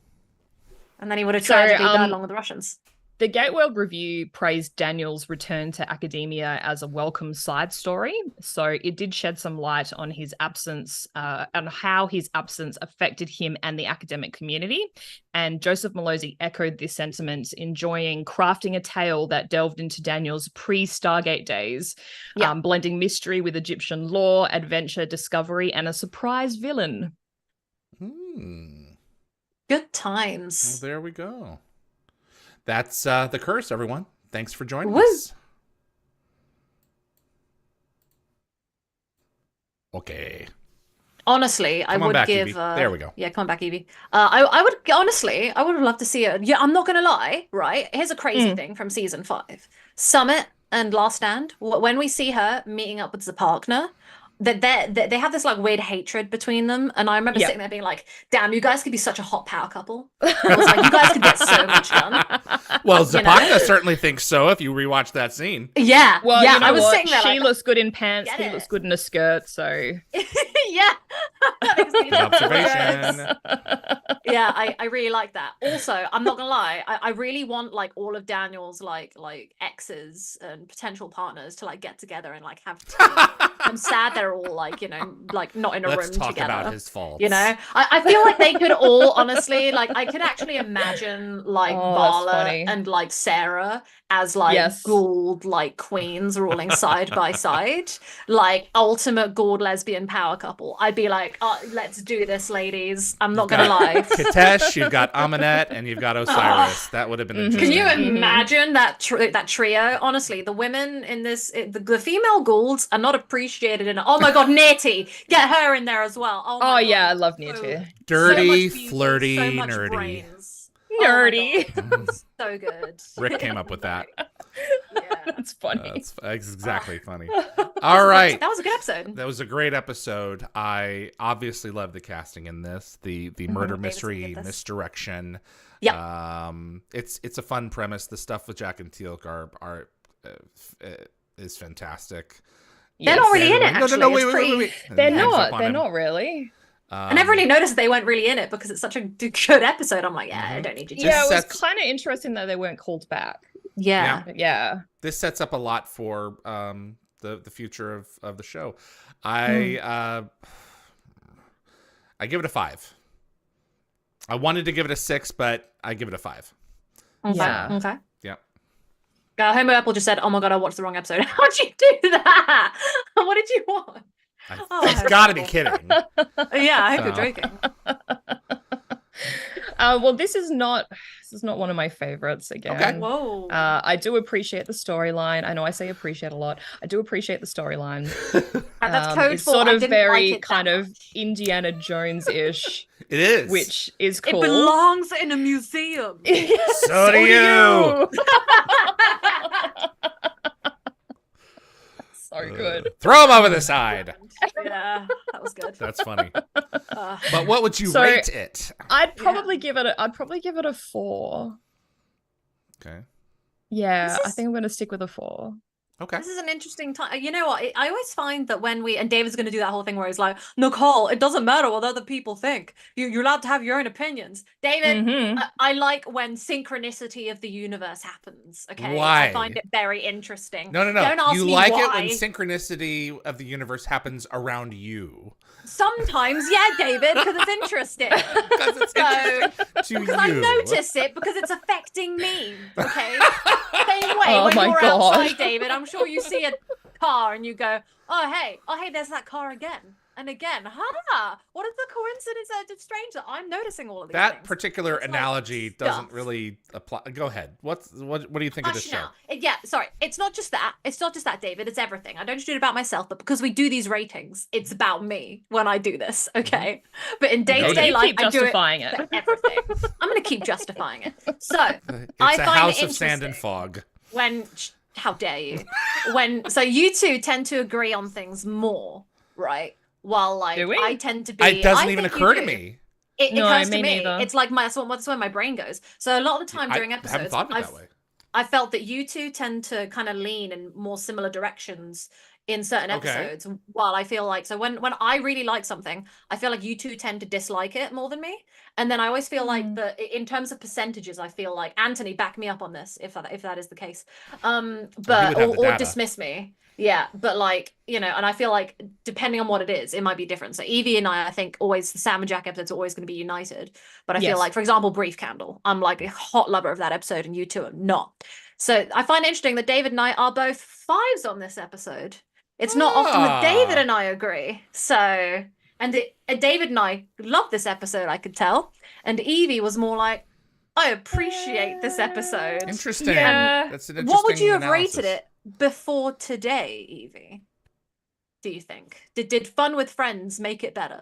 And then he would have tragically died along with the Russians. The Gateworld Review praised Daniel's return to academia as a welcome side story. So it did shed some light on his absence and how his absence affected him and the academic community. And Joseph Malozzi echoed this sentiment, enjoying crafting a tale that delved into Daniel's pre-Stargate days, blending mystery with Egyptian lore, adventure, discovery, and a surprise villain. Good times. Well, there we go. That's The Curse, everyone. Thanks for joining us. Okay. Honestly, I would give. There we go. Yeah, come on back, Yvie. I would honestly, I would have loved to see it. Yeah, I'm not gonna lie. Right, here's a crazy thing from season 5: Summit and Last Stand. When we see her meeting up with the partner, that they have this like weird hatred between them, and I remember sitting there being like, "Damn, you guys could be such a hot power couple." I was like, "You guys could get so much done." Well, Zapata certainly thinks so. If you rewatch that scene, yeah, well, yeah, you know I was what? sitting there. She looks good in pants. He looks good in a skirt. So yeah, good observation. Yeah, I really like that. Also, I'm not gonna lie, I really want like all of Daniel's like exes and potential partners to like get together and like have tea. I'm sad they're all like, you know, like not in a room together. Let's talk about his faults. You know, I feel like they could all honestly, like I could actually imagine like Vala and like Sarah as like Gould like queens ruling side by side, like ultimate Gould lesbian power couple. I'd be like, oh, let's do this, ladies. I'm not gonna lie. Katesh, you've got Amunet, and you've got Osiris. That would have been interesting. Can you imagine that trio? Honestly, the women in this, the female Goulds are not appreciated enough. Oh my god, Nitty, get her in there as well. Oh god. Yeah, I love Nitty. Dirty, flirty, nerdy. Brains. Nerdy. Oh so good. Rick came up with that. Yeah, that's funny. That's exactly funny. All right, that was a good episode. That was a great episode. I obviously love the casting in this. The murder mystery misdirection. Yeah. It's a fun premise. The stuff with Jack and Teal'c is fantastic. They're not really in it. Actually, no, wait. They're not really. I never really noticed they weren't really in it because it's such a good episode. I'm like, yeah, I don't need to do it was kind of interesting that they weren't called back. Yeah. This sets up a lot for the future of the show. I give it a 5. I wanted to give it a 6, but I give it a 5. Okay. Yeah. Homo Apple just said, "Oh my god, I watched the wrong episode." How'd you do that? What did you watch? He's got to be kidding. Yeah, I hope you're joking. Well, this is not one of my favorites again. Okay. Whoa. I do appreciate the storyline. I know I say appreciate a lot. I do appreciate the storyline. That's code it's for sort I of didn't very like it kind of much. Indiana Jones-ish. It is. Which is cool. It belongs in a museum. So do you. So good. Throw him over the side. Yeah, that was good. That's funny. But what would you rate it? I'd probably give it a 4. Okay. Yeah, I think I'm going to stick with a 4. Okay. This is an interesting time. You know what? I always find that and David's going to do that whole thing where he's like, Nicole, it doesn't matter what other people think. You're allowed to have your own opinions. David, I like when synchronicity of the universe happens. Okay. Why? I find it very interesting. No. Don't ask you me like why. it when synchronicity of the universe happens around you. Sometimes, yeah, David, because it's interesting. Because it's interesting to you. Because I notice it because it's affecting me. Okay. Same way when you're God. outside, David. I'm sure you see a car and you go, oh hey, there's that car again and again. What is the coincidence of strange that I'm noticing all of these that things? particular analogy doesn't really apply. Go ahead. What do you think of this show? Yeah, sorry. It's not just that. It's not just that, David. It's everything. I don't just do it about myself, but because we do these ratings, it's about me when I do this. Okay. But in day-to-day life, I do it for everything. I'm going to keep justifying it. So it's a house of sand and fog. How dare you? So you two tend to agree on things more, right? While I tend to be. It doesn't even occur to me. It occurs to me. Neither. It's like that's where my brain goes. So a lot of the time during episodes, I haven't thought of it that way. I felt that you two tend to kind of lean in more similar directions in certain episodes. While I feel like when I really like something, I feel like you two tend to dislike it more than me. And then I always feel like that in terms of percentages, I feel like Anthony, back me up on this if that is the case. Or dismiss me. Yeah, but and I feel like depending on what it is, it might be different. So Yvie and I think always the Sam and Jack episodes are always going to be united. But I feel like, for example, Brief Candle, I'm like a hot lover of that episode, and you two are not. So I find it interesting that David and I are both 5s on this episode. It's not often that David and I agree. So, David and I love this episode, I could tell. And Yvie was more like, I appreciate this episode. Interesting. Yeah. That's an interesting What would you have analysis. rated it before today, Yvie? Do you think? Did Fun with Friends make it better?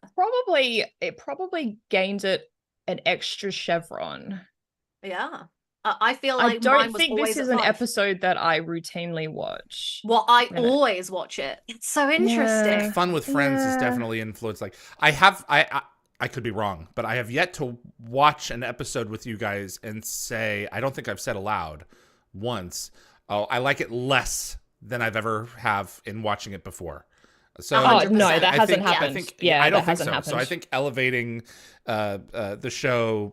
It probably gained it an extra chevron. Yeah. I feel like I don't think this is an episode that I routinely watch. Well, I always watch it. It's so interesting. Yeah. Fun with Friends is definitely influenced. Like I could be wrong, but I have yet to watch an episode with you guys and say, I don't think I've said aloud once, oh, I like it less than I've ever have in watching it before. So no, that hasn't happened. I don't think so. Happened. So I think elevating the show,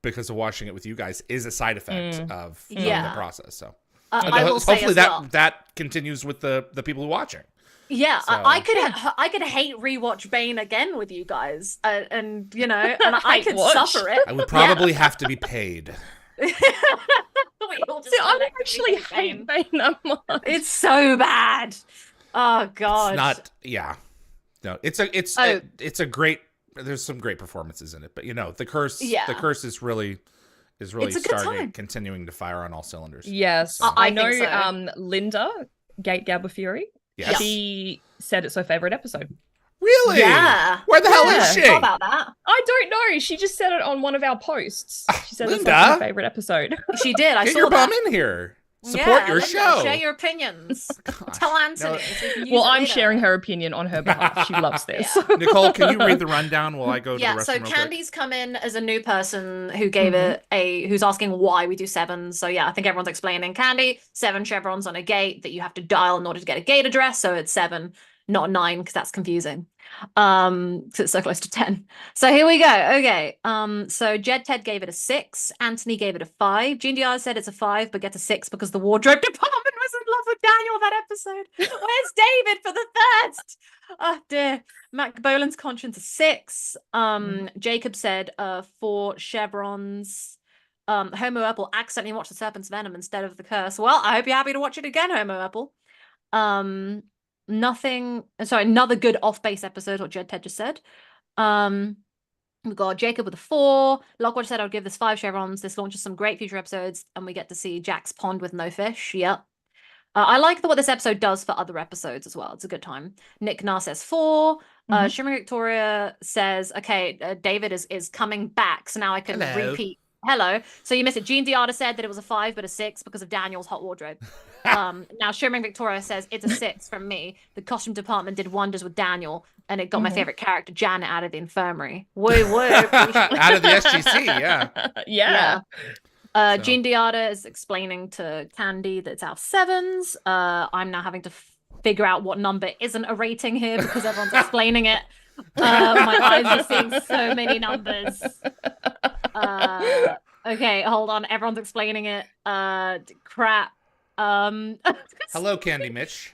because of watching it with you guys is a side effect of the process. So hopefully that continues with the people who are watching. Yeah, so. I could hate rewatch Bane again with you guys, and I could suffer it. I would probably have to be paid. I actually hate Venom. It's so bad. Oh God. It's not. Yeah. No. It's a great. There's some great performances in it, but the curse. Yeah. The curse is really Stargate continuing to fire on all cylinders. Yes, so. I know. So. Linda Gate Gabba Fury. Yes. She said it's her favorite episode. Really? Yeah. Where the hell is she? How about that? I don't know. She just said it on one of our posts. She said Linda? It's her favorite episode. She did. I Get saw your that. bum in here. Support your show. Share your opinions. Tell Anthony. So well, I'm sharing her opinion on her behalf. She loves this. Yeah. Nicole, can you read the rundown while I go to the rest so Candy's come in as a new person who gave who's asking why we do 7. So yeah, I think everyone's explaining. Candy, 7 chevrons on a gate that you have to dial in order to get a gate address. So it's 7, not 9, because that's confusing. So it's so close to 10. So here we go. Okay. So Jed Ted gave it a 6. Anthony gave it a 5. GDR said it's a 5, but gets a 6 because the wardrobe department was in love with Daniel that episode. Where's David for the thirst? Oh dear. Mac Boland's conscience a 6. Jacob said 4 chevrons. Homo Apple accidentally watched the Serpent's Venom instead of the curse. Well, I hope you're happy to watch it again, Homo Apple. Another good off-base episode, what Jed Ted just said. We got Jacob with a 4. Lockwatch said I would give this 5 chevrons. This launches some great future episodes, and we get to see Jack's pond with no fish. Yep. I like what this episode does for other episodes as well. It's a good time. Nick Nar says 4. Shimmering Victoria says, okay, David is coming back, so now I can repeat. Hello. So you missed it. Jean Diarda said that it was a 5 but a 6 because of Daniel's hot wardrobe. Now Shimmering Victoria says it's a 6 from me. The costume department did wonders with Daniel, and it got my favorite character Janet out of the infirmary. Woo woo. Out of the SGC, yeah. Yeah. Jean Diarda is explaining to Candy that it's out of 7s. I'm now having to figure out what number isn't a rating here because everyone's explaining it. My eyes are seeing so many numbers. Okay, hold on. Everyone's explaining it. Crap. Hello, Candy Mitch.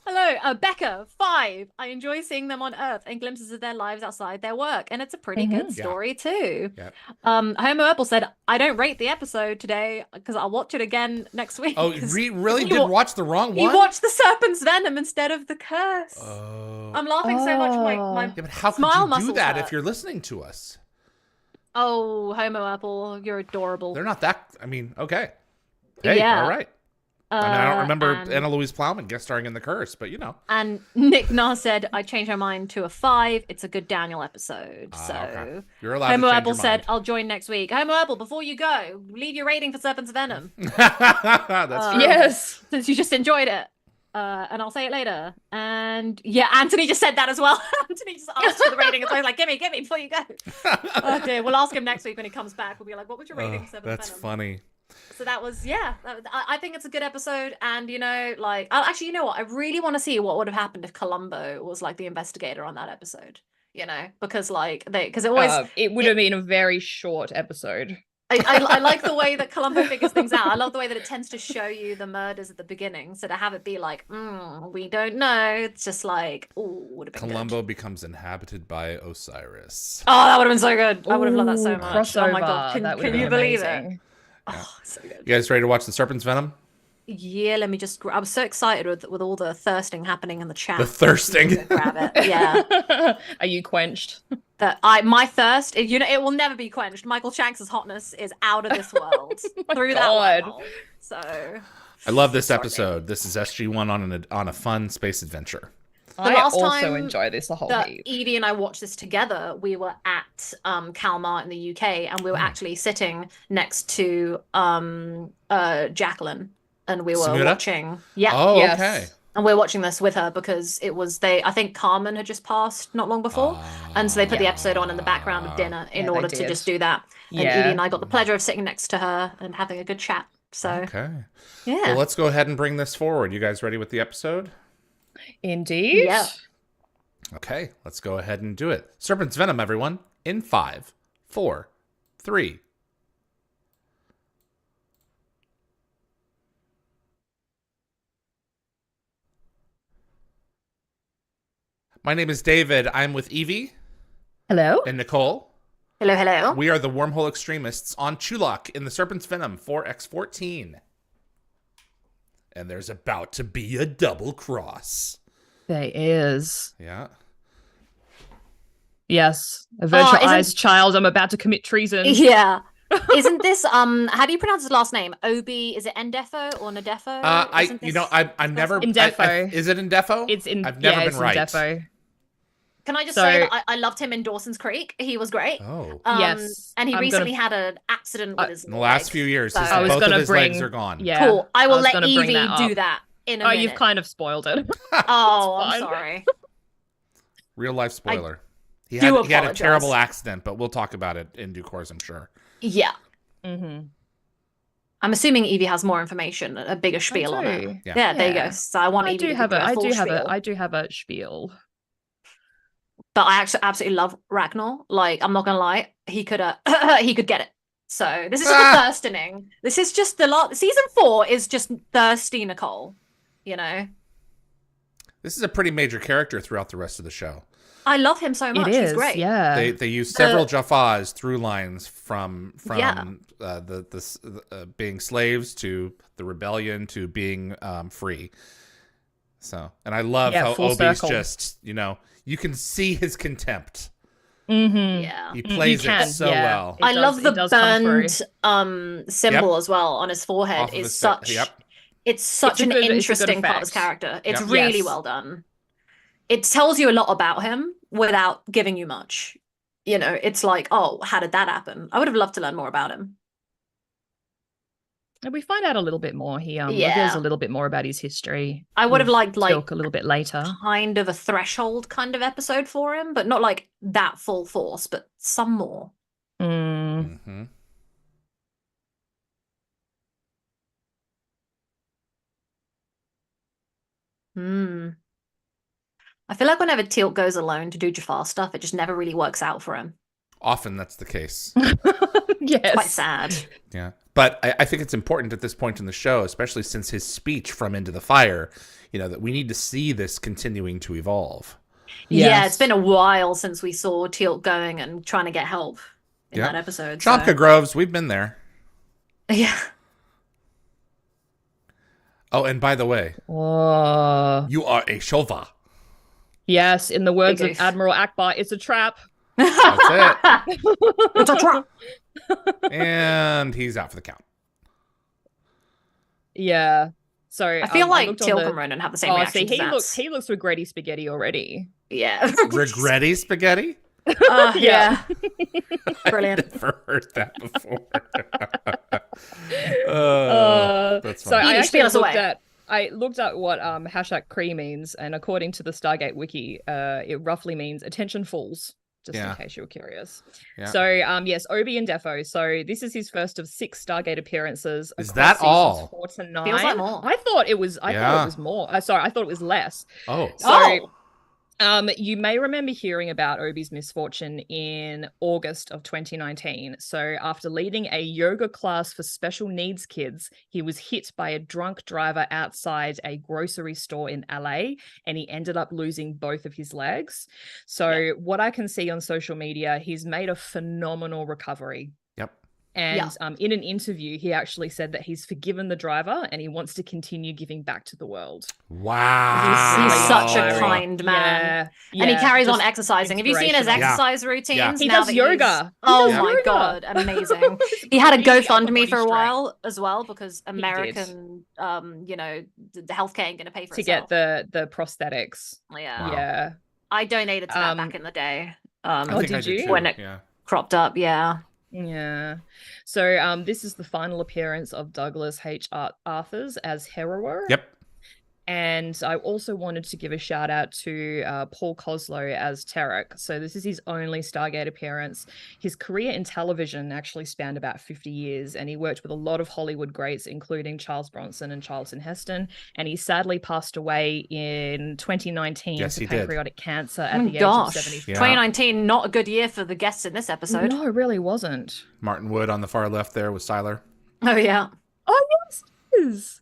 Hello, Becca, 5. I enjoy seeing them on Earth and glimpses of their lives outside their work, and it's a pretty good story too. Yeah. Homo Apple said, I don't rate the episode today because I'll watch it again next week. Oh, really did watch the wrong one? You watched the Serpent's Venom instead of the curse. Oh. I'm laughing so much. My but how could you do that if you're listening to us? Oh, Homo Apple, you're adorable. They're not that. I mean, okay. Hey, all right. I don't remember Anna Louise Plowman guest starring in The Curse, but And Nick Nar said, I changed my mind to a 5. It's a good Daniel episode. Okay. You're allowed Homo to change Apple your said, mind. I'll join next week. Homo Apple, before you go, leave your rating for Serpent's Venom. That's true. Yes. Since you just enjoyed it. And I'll say it later. And yeah, Anthony just said that as well. Anthony just asked for the rating. So I was like, give me before you go. Oh dear. We'll ask him next week when he comes back. We'll be like, what was your rating for Serpent's Venom? That's funny. So that was, I think it's a good episode. And, actually, you know what? I really want to see what would have happened if Columbo was like the investigator on that episode, because it always... it would have been a very short episode. I like the way that Columbo figures things out. I love the way that it tends to show you the murders at the beginning. So to have it be like, we don't know. It's just like, would have been Columbo becomes inhabited by Osiris. Oh, that would have been so good. I would have loved that so much. Crossover. Oh my God. Can you believe it? Oh, so good. You guys ready to watch The Serpent's Venom? Yeah, let me just... I was so excited with all the thirsting happening in the chat. The thirsting? Grab it. Yeah. Are you quenched? My thirst, it will never be quenched. Michael Shanks' hotness is out of this world. Through that world. So... I love this episode. This is SG-1 on a fun space adventure. I also enjoy this a whole heap. Edie and I watched this together. We were at Kalmar in the UK, and we were actually sitting next to Jacqueline, and we were watching. Yeah. Oh, yes. Okay. And we're watching this with her because it was I think Carmen had just passed not long before, and so they put the episode on in the background of dinner in order to just do that. And Edie and I got the pleasure of sitting next to her and having a good chat. So okay. Yeah. Well, let's go ahead and bring this forward. You guys ready with the episode? Indeed. Yeah. Okay, let's go ahead and do it. Serpent's Venom, everyone, in 5, 4, 3. My name is David. I'm with Yvie. Hello. And Nicole. Hello, hello. We are the Wormhole Extremists on Chulak in the Serpent's Venom 4X14. And there's about to be a double cross. There is. Yeah. Yes. Avert your eyes, child. I'm about to commit treason. Yeah. Isn't this how do you pronounce his last name? Obi, is it Endefo or Nadefo? I've never Indefo. Is it Indefo? I've never been right. Indefo. Can I just say that I loved him in Dawson's Creek? He was great. Oh. Yes. And he recently had an accident with his in the last few years. So. Both of his legs are gone. Yeah. Cool. I will let Yvie do that in a minute. You've kind of spoiled it. Oh, I'm sorry. Real life spoiler. He had a terrible accident, but we'll talk about it in due course, I'm sure. Yeah. Mm-hmm. I'm assuming Yvie has more information, a bigger spiel on it. Yeah, there you go. So I want Yvie to have a full spiel. I do have a spiel. But I actually absolutely love Ragnar. Like, I'm not gonna lie, he could get it. So this is just the first inning. This is just the season 4 is just thirsty Nicole. You know. This is a pretty major character throughout the rest of the show. I love him so much. He's great. Yeah. They use several Jaffas through lines from being slaves to the rebellion to being free. So, and I love how Obi's just, you can see his contempt. Mm-hmm. Yeah, he plays it so well. I love the burned symbol as well on his forehead. It's such an interesting part of his character. It's really well done. It tells you a lot about him without giving you much. It's like, oh, how did that happen? I would have loved to learn more about him. And we find out a little bit more. He reveals a little bit more about his history. I would have liked a little bit later, kind of a threshold kind of episode for him, but not like that full force, but some more. Mm-hmm. I feel like whenever Teal'c goes alone to do Jafar stuff, it just never really works out for him. Often that's the case. Yes. It's quite sad. Yeah. But I think it's important at this point in the show, especially since his speech from Into the Fire, that we need to see this continuing to evolve. Yes. Yeah, it's been a while since we saw Teal'c going and trying to get help in that episode. Chomka Groves, we've been there. Yeah. Oh, and by the way, you are a Shova. Yes, in the words of Admiral Akbar, it's a trap. That's it. It's a trap. And he's out for the count. Yeah. So I feel like Teal'c and Ronan have the same reaction. He looks regretty spaghetti already. Yeah. Regretty spaghetti? Yeah. Brilliant. I've never heard that before. That's so I actually looked at what #Cree means, and according to the Stargate wiki, it roughly means attention fools. Just in case you were curious. Yeah. So, yes, Obi and Defo. So this is his first of 6 Stargate appearances. Is that all? 4 to 9. Feels like more. I thought it was more. Sorry, I thought it was less. Oh. So, you may remember hearing about Obi's misfortune in August of 2019. So after leading a yoga class for special needs kids, he was hit by a drunk driver outside a grocery store in LA, and he ended up losing both of his legs. So what I can see on social media, he's made a phenomenal recovery. Yep. And in an interview, he actually said that he's forgiven the driver and he wants to continue giving back to the world. Wow. He's such a kind man. Yeah. And he carries on exercising. Have you seen his exercise routines? Yeah. He does yoga. Oh my God. Amazing. He had a GoFundMe for a while as well, because American, the healthcare ain't going to pay for itself. Get the prosthetics. Yeah. Wow. Yeah. I donated to that back in the day. Did you? When it cropped up, yeah. Yeah. So this is the final appearance of Douglas H. Arthurs as Herrower. Yep. And I also wanted to give a shout out to Paul Koslow as Tarek. So this is his only Stargate appearance. His career in television actually spanned about 50 years, and he worked with a lot of Hollywood greats, including Charles Bronson and Charlton Heston. And he sadly passed away in 2019 to pancreatic cancer at the age of 74. 2019, not a good year for the guests in this episode. No, it really wasn't. Martin Wood on the far left there with Siler. Oh, yeah. Oh, yes, it is.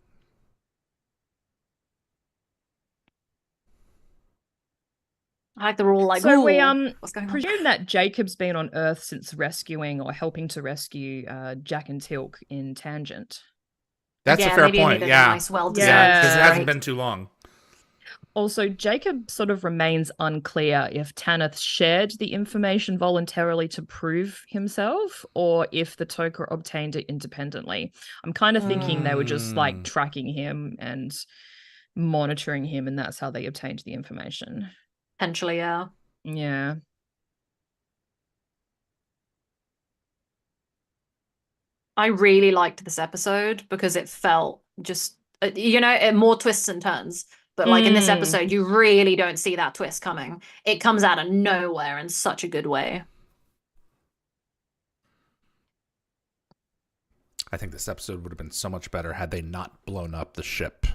I like they're all like, so we what's going presume that Jacob's been on Earth since rescuing or helping to rescue Jack and Teal'c in Tangent. That's a fair point. Yeah, nice, because it hasn't been too long. Also, Jacob sort of remains unclear if Tanith shared the information voluntarily to prove himself, or if the Toker obtained it independently. I'm kind of thinking they were just like tracking him and monitoring him, and that's how they obtained the information. Potentially, yeah. Yeah. I really liked this episode because it felt just, more twists and turns. But like in this episode, you really don't see that twist coming. It comes out of nowhere in such a good way. I think this episode would have been so much better had they not blown up the ship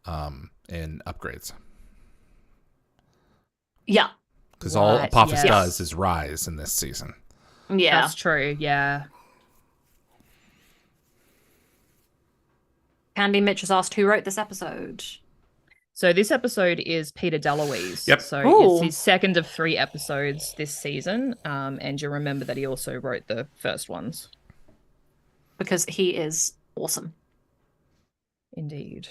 in Upgrades. Yeah. Because all Apophis does is rise in this season. Yeah. That's true, yeah. Candy Mitch has asked who wrote this episode. So this episode is Peter DeLuise. Yep. So it's his second of 3 episodes this season. And you remember that he also wrote the first ones. Because he is awesome. Indeed.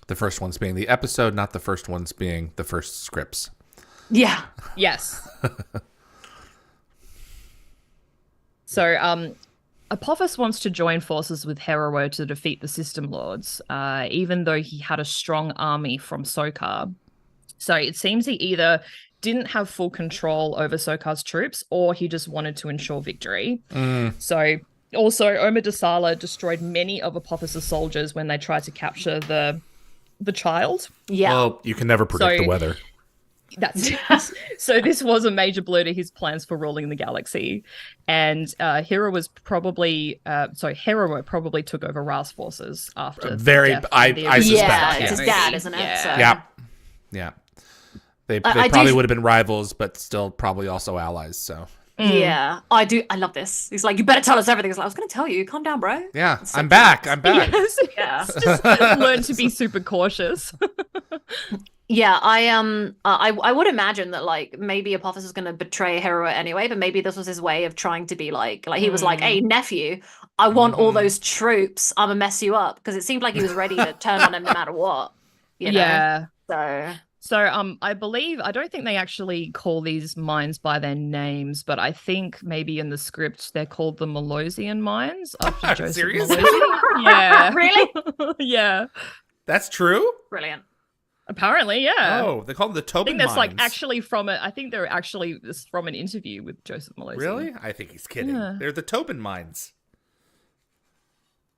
The first ones being the episode, not the first ones being the first scripts. Yeah. Yes. So, Apophis wants to join forces with Hero to defeat the System Lords, even though he had a strong army from Sokar. So it seems he either didn't have full control over Sokar's troops, or he just wanted to ensure victory. So also, Omar Dasala destroyed many of Apophis's soldiers when they tried to capture the child. Yeah. Well, you can never predict the weather. So this was a major blow to his plans for ruling the galaxy, and Hero probably took over Ra's forces after I suspect. Yeah, it's his dad, isn't it? Yeah. So. Yeah. They probably would have been rivals, but still probably also allies. So yeah, I love this. He's like, you better tell us everything. He's like, I was going to tell you. Calm down, bro. Yeah, I'm back. Yes. Yeah. Just learn to be super cautious. Yeah, I would imagine that like maybe Apophis is going to betray Hero anyway, but maybe this was his way of trying to be like he was like, hey nephew, I want all those troops. I'm gonna mess you up, because it seemed like he was ready to turn on him no matter what. You know? Yeah. So I don't think they actually call these mines by their names, but I think maybe in the script they're called the Malosian mines after Joseph Seriously? Malosi. Yeah. Really? Yeah. That's true? Brilliant. Apparently, yeah. Oh, they call them the Tobin mines. I think mines. I think they're actually from an interview with Joseph Malosi. Really? I think he's kidding. Yeah. They're the Tobin mines.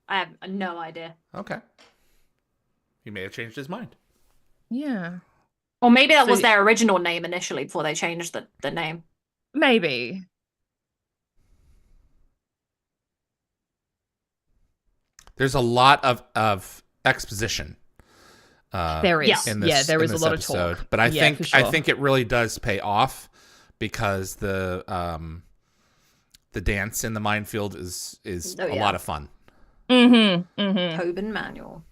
I have no idea. Okay. He may have changed his mind. Yeah. Or maybe that was their original name initially before they changed the name. Maybe. There's a lot of exposition. There is. There is a lot episode. of talk. But I sure. think it really does pay off, because the dance in the minefield is a lot of fun. Tobin Manual.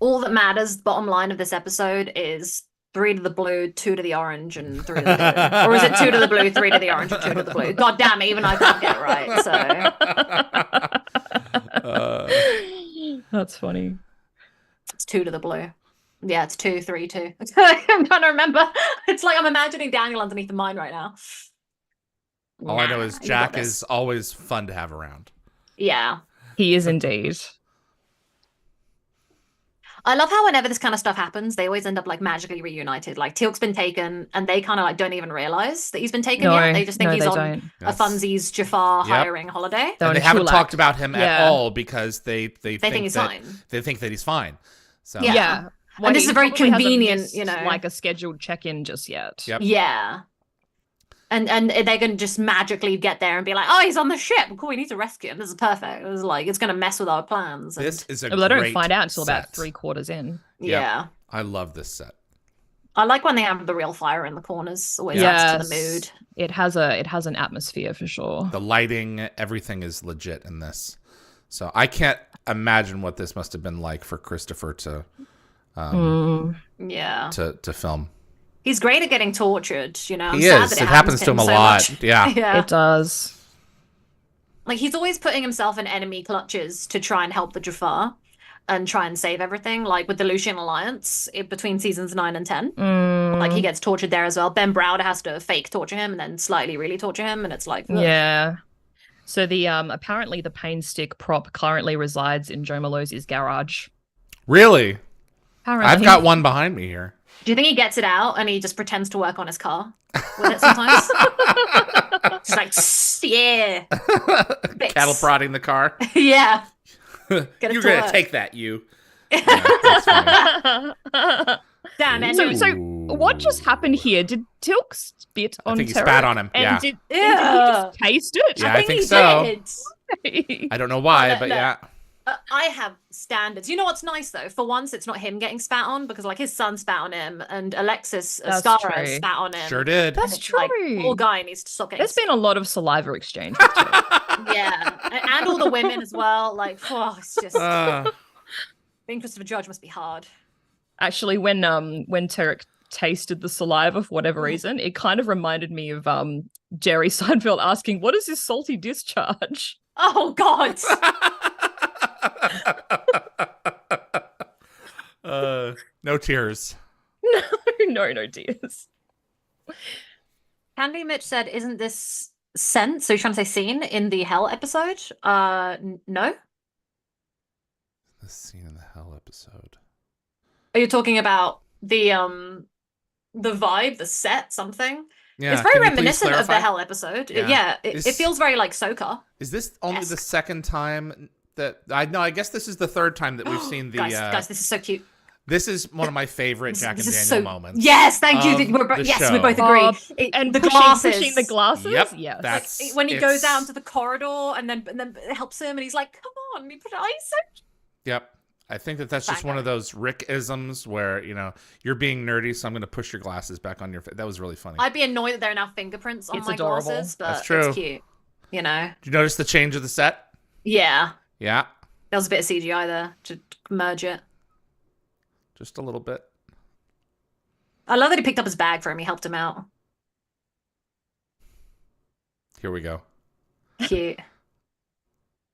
All that matters, bottom line of this episode, is 3 to the blue, 2 to the orange, and 3 to the blue. Or is it 2 to the blue, 3 to the orange, and 2 to the blue? God damn it, even I can't get it right. So that's funny. It's 2 to the blue. Yeah, it's 2, 3, 2. I'm trying to remember. It's like I'm imagining Daniel underneath the mine right now. All I know is Jack is always fun to have around. Yeah. He is indeed. I love how whenever this kind of stuff happens, they always end up like magically reunited. Like Teal'c's been taken, and they kind of like don't even realize that he's been taken yet. They just think he's on a funsies Jafar hiring holiday. And they haven't talked about him at all, because they think he's fine. They think that he's fine. So yeah. Well, and this is very convenient, like a scheduled check-in just yet. Yep. Yeah. And they're going to just magically get there and be like, oh, he's on the ship. Cool, we need to rescue him. This is perfect. It was like, it's going to mess with our plans. And... This is a Well, they don't find out until about 3/4 in. Yeah. I love this set. I like when they have the real fire in the corners. Always adds to the mood. It has an atmosphere for sure. The lighting, everything is legit in this. So I can't imagine what this must have been like for Christopher to Yeah. To film. He's great at getting tortured, you know. He is. It happens to him a lot. Yeah. It does. Like, he's always putting himself in enemy clutches to try and help the Jafar and try and save everything. Like, with the Lucian Alliance between seasons 9 and 10. Like, he gets tortured there as well. Ben Browder has to fake torture him and then slightly really torture him. And it's like... Ugh. Yeah. So the apparently the pain stick prop currently resides in Joe Malozzi's garage. Really? Apparently. I've got one behind me here. Do you think he gets it out and he just pretends to work on his car with it sometimes? It's like, yeah. Cattle prodding the car. Yeah. You're going to take that, you. Yeah, damn it. So what just happened here? Did Teal'c spit on Tarek? I think he spat on him, and did he just taste it? Yeah, I think so. Did. I don't know why, but yeah. I have standards. You know what's nice though? For once, it's not him getting spat on because, like, his son spat on him and Alexis Ascara spat on him. Sure did. That's true. Like, poor guy needs to stop getting. There's been a lot of saliva exchange. Yeah, and all the women as well. Like, it's just being Christopher Judge must be hard. Actually, when Tarek tasted the saliva for whatever reason, it kind of reminded me of Jerry Seinfeld asking, "What is this salty discharge?" Oh God. No tears. No tears. Candy Mitch said, "Isn't this scent?" So you're trying to say scene in the Hell episode? No. The scene in the Hell episode. Are you talking about the vibe, the set, something? Yeah, it's very reminiscent of the Hell episode. Yeah, it feels very like Soka. Is this only the second time that I guess this is the third time that we've seen the guys, this is so cute. This is one of my favorite Jack and Daniel moments. Yes, thank you. We both agree. And the pushing the glasses. Yep. Yes. That's like, when he goes out into the corridor and then it helps him and he's like, "Come on, he put ice." Yep. I think that's just one of those Rick-isms where, you know, you're being nerdy, so I'm going to push your glasses back on your face. That was really funny. I'd be annoyed that there are now fingerprints on my glasses, but that's true. It's cute. You know. Did you notice the change of the set? Yeah. Yeah. There was a bit of CGI there to merge it. Just a little bit. I love that he picked up his bag for him. He helped him out. Here we go. Cute.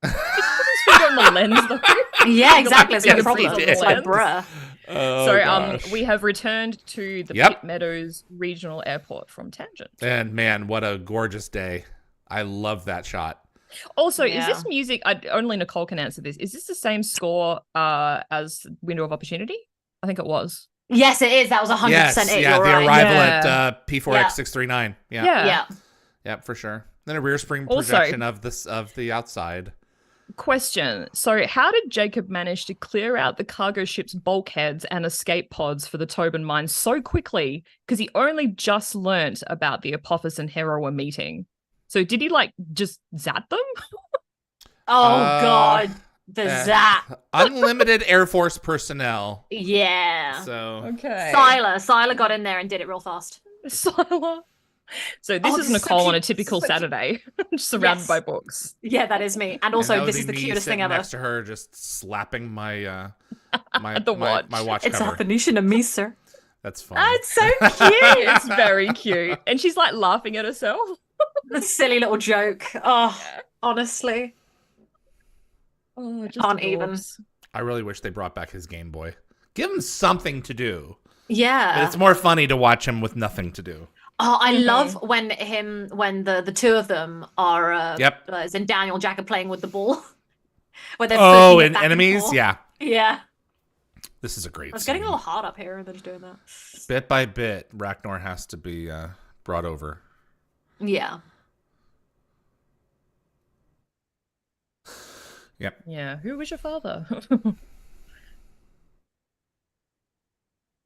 On the lens, though. Yeah, exactly. It's no problem. It's like, bruh. So we have returned to the Pitt Meadows Regional Airport from Tangent. And man, what a gorgeous day. I love that shot. Also, is this music, only Nicole can answer this, is this the same score as Window of Opportunity? I think it was. Yes, it is. That was 100% it. Yeah, arrival at P4X639. Yeah, for sure. Then a rear spring projection of the outside. Question. So how did Jacob manage to clear out the cargo ship's bulkheads and escape pods for the Tobin mine so quickly? Because he only just learnt about the Apophis and Hera were meeting. So did he just zap them? Oh God, the zap! Unlimited Air Force personnel. Yeah. So okay. Sylar got in there and did it real fast. Sylar. So this is Nicole on a typical Saturday, surrounded by books. Yeah, that is me. And also, this is the cutest thing ever. Next to her, just slapping my the watch. My watch it's cover. a Phoenician of me, sir. That's fun. It's so cute. It's very cute, and she's like laughing at herself. The silly little joke. Oh, honestly. Oh, just can't even. I really wish they brought back his Game Boy. Give him something to do. Yeah. But it's more funny to watch him with nothing to do. Oh, I love when the two of them are as in Daniel Jack are playing with the ball. Where they're and enemies, yeah. Yeah. This is a great I was scene. getting a little hard up here and they're just doing that. Bit by bit, Ragnar has to be brought over. Yeah. Yep. Yeah. Who was your father?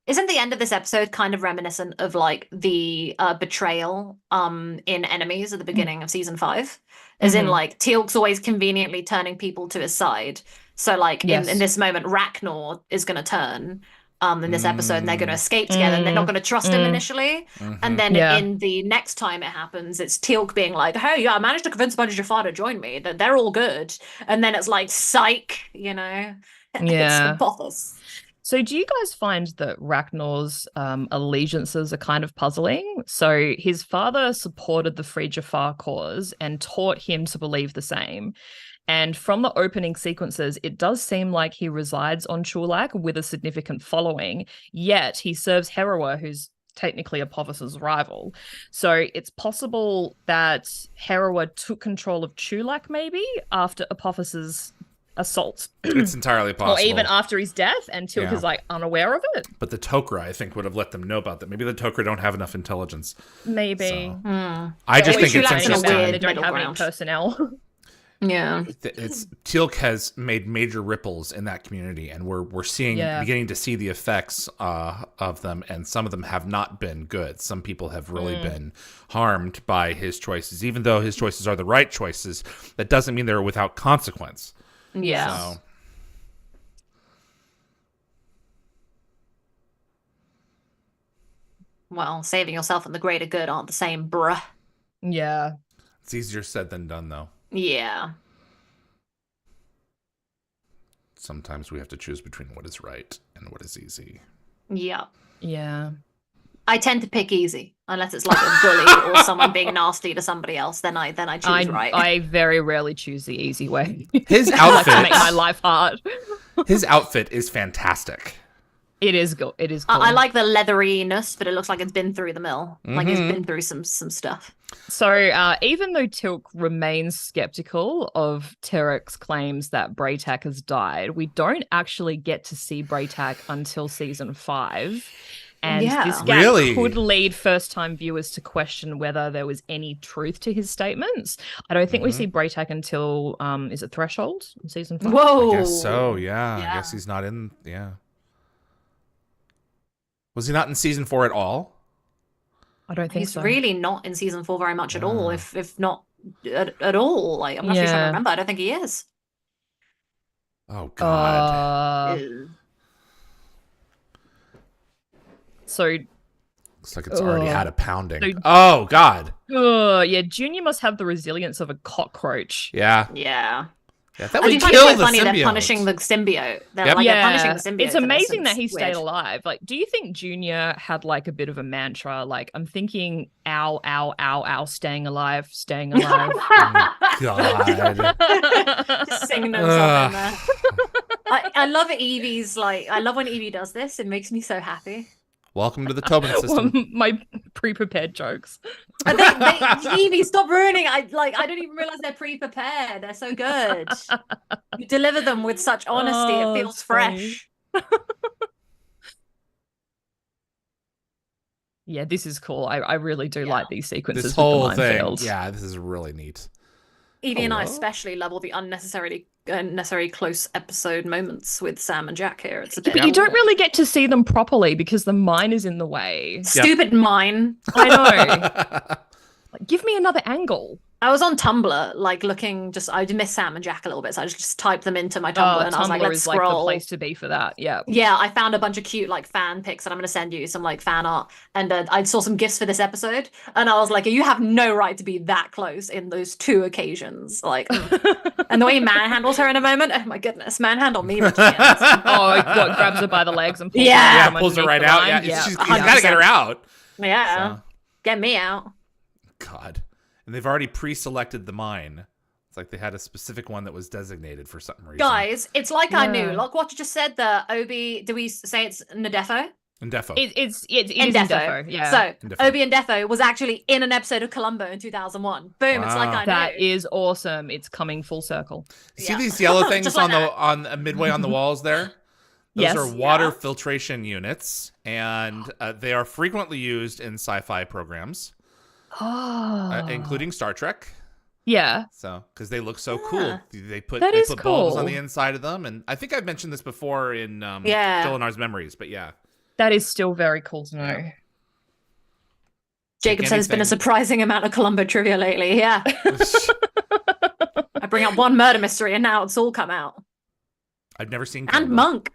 Isn't the end of this episode kind of reminiscent of like the betrayal in Enemies at the beginning of season 5? As in like Teal'c's always conveniently turning people to his side. So like in this moment, Ragnar is going to turn in this episode and they're going to escape together and they're not going to trust him initially. And then in the next time it happens, it's Teal'c being like, hey, I managed to convince Bungie Jafar to join me. That they're all good. And then it's like, psych, you know? Yeah. It's Apophis. So do you guys find that Ragnar's allegiances are kind of puzzling? So his father supported the Free Jafar cause and taught him to believe the same. And from the opening sequences, it does seem like he resides on Chulak with a significant following, yet he serves Herawa, who's technically Apophis's rival. So it's possible that Herawa took control of Chulak maybe after Apophis's assault. It's entirely possible. Or even after his death, and Teal'c is like unaware of it. But the Tok'ra, I think, would have let them know about that. Maybe the Tok'ra don't have enough intelligence. Maybe. So. I just think it's interesting. They don't have any personnel. Yeah, Teal'c has made major ripples in that community, and we're beginning to see the effects of them, and some of them have not been good. Some people have really been harmed by his choices, even though his choices are the right choices. That doesn't mean they're without consequence. Yeah. So. Well, saving yourself and the greater good aren't the same, bruh. Yeah. It's easier said than done, though. Yeah. Sometimes we have to choose between what is right and what is easy. Yeah. Yeah. I tend to pick easy, unless it's like a bully or someone being nasty to somebody else. Then I choose right. I very rarely choose the easy way. His outfit to make my life hard. His outfit is fantastic. It is good. It is cool. I like the leatheriness, but it looks like it's been through the mill. Like it's been through some stuff. So even though Teal'c remains skeptical of Terek's claims that Braytak has died, we don't actually get to see Braytak until season 5. And this gap could lead first-time viewers to question whether there was any truth to his statements. I don't think we see Braytak until, is it Threshold in season 5? Whoa! I guess so, yeah. I guess he's not in, Was he not in season 4 at all? I don't think so. He's really not in season 4 very much at all, if not at all. Like, I'm actually trying to remember. I don't think he is. Oh, God. So looks like it's already had a pounding. Oh, God. Yeah, Junior must have the resilience of a cockroach. Yeah. Yeah. That would kill the funny symbiote. They're punishing the symbiote. They're punishing the symbiote. It's amazing that he stayed alive. Like, do you think Junior had like a bit of a mantra? Like, I'm thinking, ow, ow, ow, ow, staying alive, staying alive. Oh, God. Just singing themselves in there. I love Yvie's I love when Yvie does this. It makes me so happy. Welcome to the Tobin system. My pre-prepared jokes. Yvie, stop ruining. I don't even realize they're pre-prepared. They're so good. You deliver them with such honesty. It feels fresh. Yeah, this is cool. I really do like these sequences. This whole with the thing. minefields. Yeah, this is really neat. Yvie and I especially love all the unnecessary close episode moments with Sam and Jack here. It's a bit. But you don't really get to see them properly because the mine is in the way. Stupid mine. I know. Like, give me another angle. I was on Tumblr, looking. I missed Sam and Jack a little bit, so I just typed them into my Tumblr, and I was like, "Let's scroll." Like the place to be for that. Yeah. Yeah, I found a bunch of cute fan pics, and I'm gonna send you some fan art. And I saw some gifs for this episode, and I was like, "You have no right to be that close in those 2 occasions." And the way he manhandles her in a moment, oh my goodness, manhandle me, Virginia. What, grabs her by the legs and pulls her right out. Yeah, he's gotta get her out. Yeah, so. Get me out. God. And they've already pre-selected the mine. It's like they had a specific one that was designated for some reason. Guys, it's like I knew. Like what you just said, the Obi, do we say it's Ndefo? Ndefo. It is Ndefo. Yeah. So Ndefo. Obi Ndefo was actually in an episode of Columbo in 2001. Boom! Wow. It's like I knew. That is awesome. It's coming full circle. See these yellow things on midway on the walls there? Those are water filtration units, and they are frequently used in sci-fi programs. Including Star Trek. Yeah. So, because they look so cool. They put cool. bulbs on the inside of them. And I think I've mentioned this before in Jolinar's Memories, but yeah. That is still very cool to know. Jacob said there's been a surprising amount of Columbo trivia lately. Yeah. I bring up one murder mystery and now it's all come out. I've never seen Columbo. And Monk.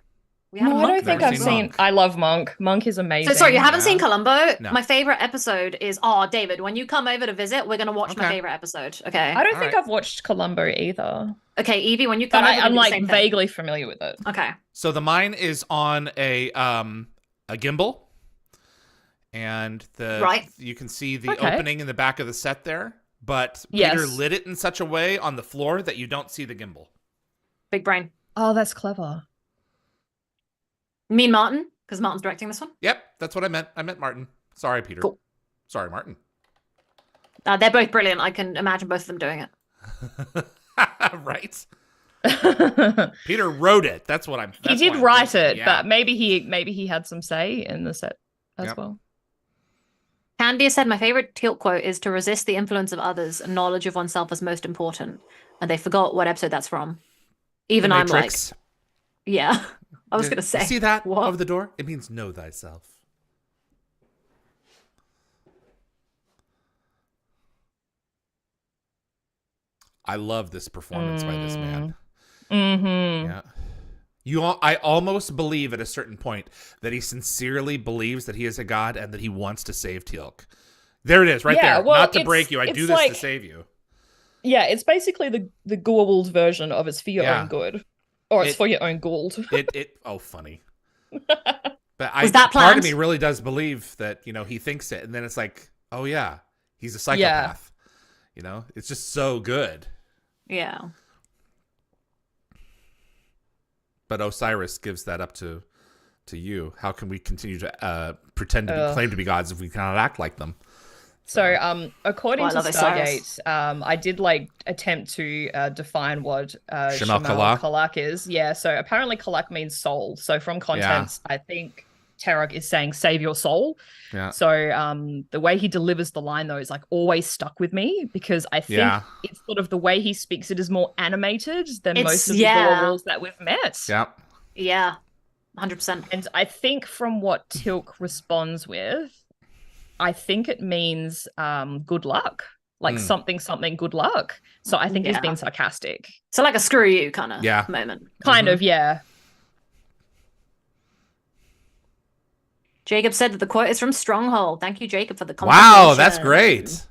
No, I don't think I've seen. I love Monk. Monk is amazing. So sorry, you haven't seen Columbo? No. My favorite episode is David. When you come over to visit, we're gonna watch my favorite episode. Okay. I don't think I've watched Columbo either. Okay, Yvie, when you come over, I'm like vaguely familiar with it. Okay. So the mine is on a gimbal, and you can see the opening in the back of the set there. But Peter lit it in such a way on the floor that you don't see the gimbal. Big brain. Oh, that's clever. You mean Martin? Because Martin's directing this one? Yep, that's what I meant. I meant Martin. Sorry, Peter. Cool. Sorry, Martin. They're both brilliant. I can imagine both of them doing it. Right. Peter wrote it. That's what I'm. He did write it, but maybe he had some say in the set as well. Candia said, my favorite Teal'c quote is to resist the influence of others and knowledge of oneself is most important. And they forgot what episode that's from. Even I'm like, yeah. I was going to say. You see that over the door? It means know thyself. I love this performance by this man. Yeah. I almost believe at a certain point that he sincerely believes that he is a god and that he wants to save Teal'c. There it is, right there. Well, not to break you. I do this to save you. Yeah, it's basically the Goa'uld version of it's for your own good. Or it's for your own Goa'uld. Funny. But part of me really does believe that, he thinks it. And then it's like, oh yeah, he's a psychopath. It's just so good. Yeah. But Osiris gives that up to you. How can we continue to pretend to claim to be gods if we cannot act like them? So, according to Stargate, I did attempt to define what Shemal Kalak is. Yeah. So apparently Kalak means soul. So from contents, I think Terok is saying save your soul. Yeah. So the way he delivers the line though is always stuck with me because I think it's sort of the way he speaks. It is more animated than most of the Goa'ulds that we've met. Yeah. Yeah. 100%. And I think from what Teal'c responds with, I think it means good luck, something good luck. So I think he's being sarcastic. So like a screw you kind of moment. Kind of, yeah. Jacob said that the quote is from Stronghold. Thank you, Jacob, for the confirmation. Wow, that's great.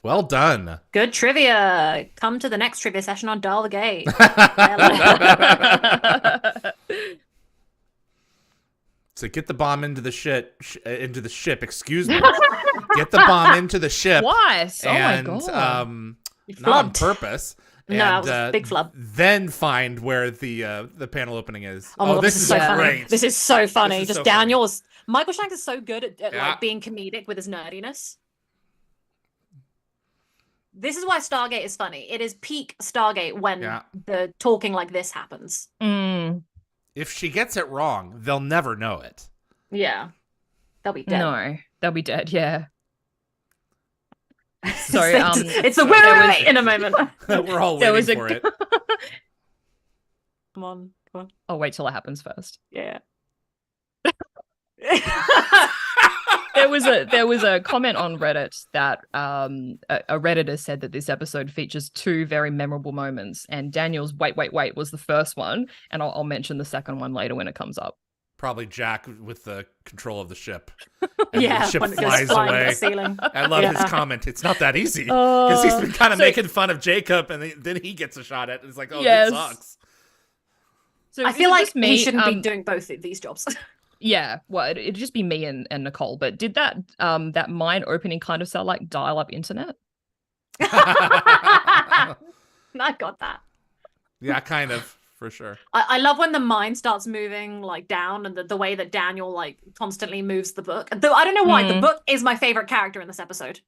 Well done. Good trivia. Come to the next trivia session on Dial the Gate. So get the bomb into the ship. Excuse me. Get the bomb into the ship. Why? And, my god! Not on purpose. No, it was a big flub. Then find where the panel opening is. Oh, this is so funny. This is so funny. Just so Daniel's funny. Michael Shanks is so good at being comedic with his nerdiness. This is why Stargate is funny. It is peak Stargate when the talking like this happens. If she gets it wrong, they'll never know it. Yeah. They'll be dead. No, they'll be dead, yeah. So, it's the wait in a moment. We're all waiting for it. Come on. I'll wait till it happens first. Yeah. There was a comment on Reddit that a Redditor said that this episode features two very memorable moments, and Daniel's wait was the first one, and I'll mention the second one later when it comes up. Probably Jack with the control of the ship. Yeah, the ship flies away. The ceiling. I love his comment. It's not that easy because he's been kind of making fun of Jacob, and then he gets a shot at it. It's like, this sucks. So I feel like he shouldn't be doing both of these jobs. Yeah, well, it'd just be me and Nicole. But did that mine opening kind of sound like dial-up internet? I got that. Yeah, kind of, for sure. I love when the mine starts moving down, and the way that Daniel constantly moves the book. Though I don't know why the book is my favorite character in this episode.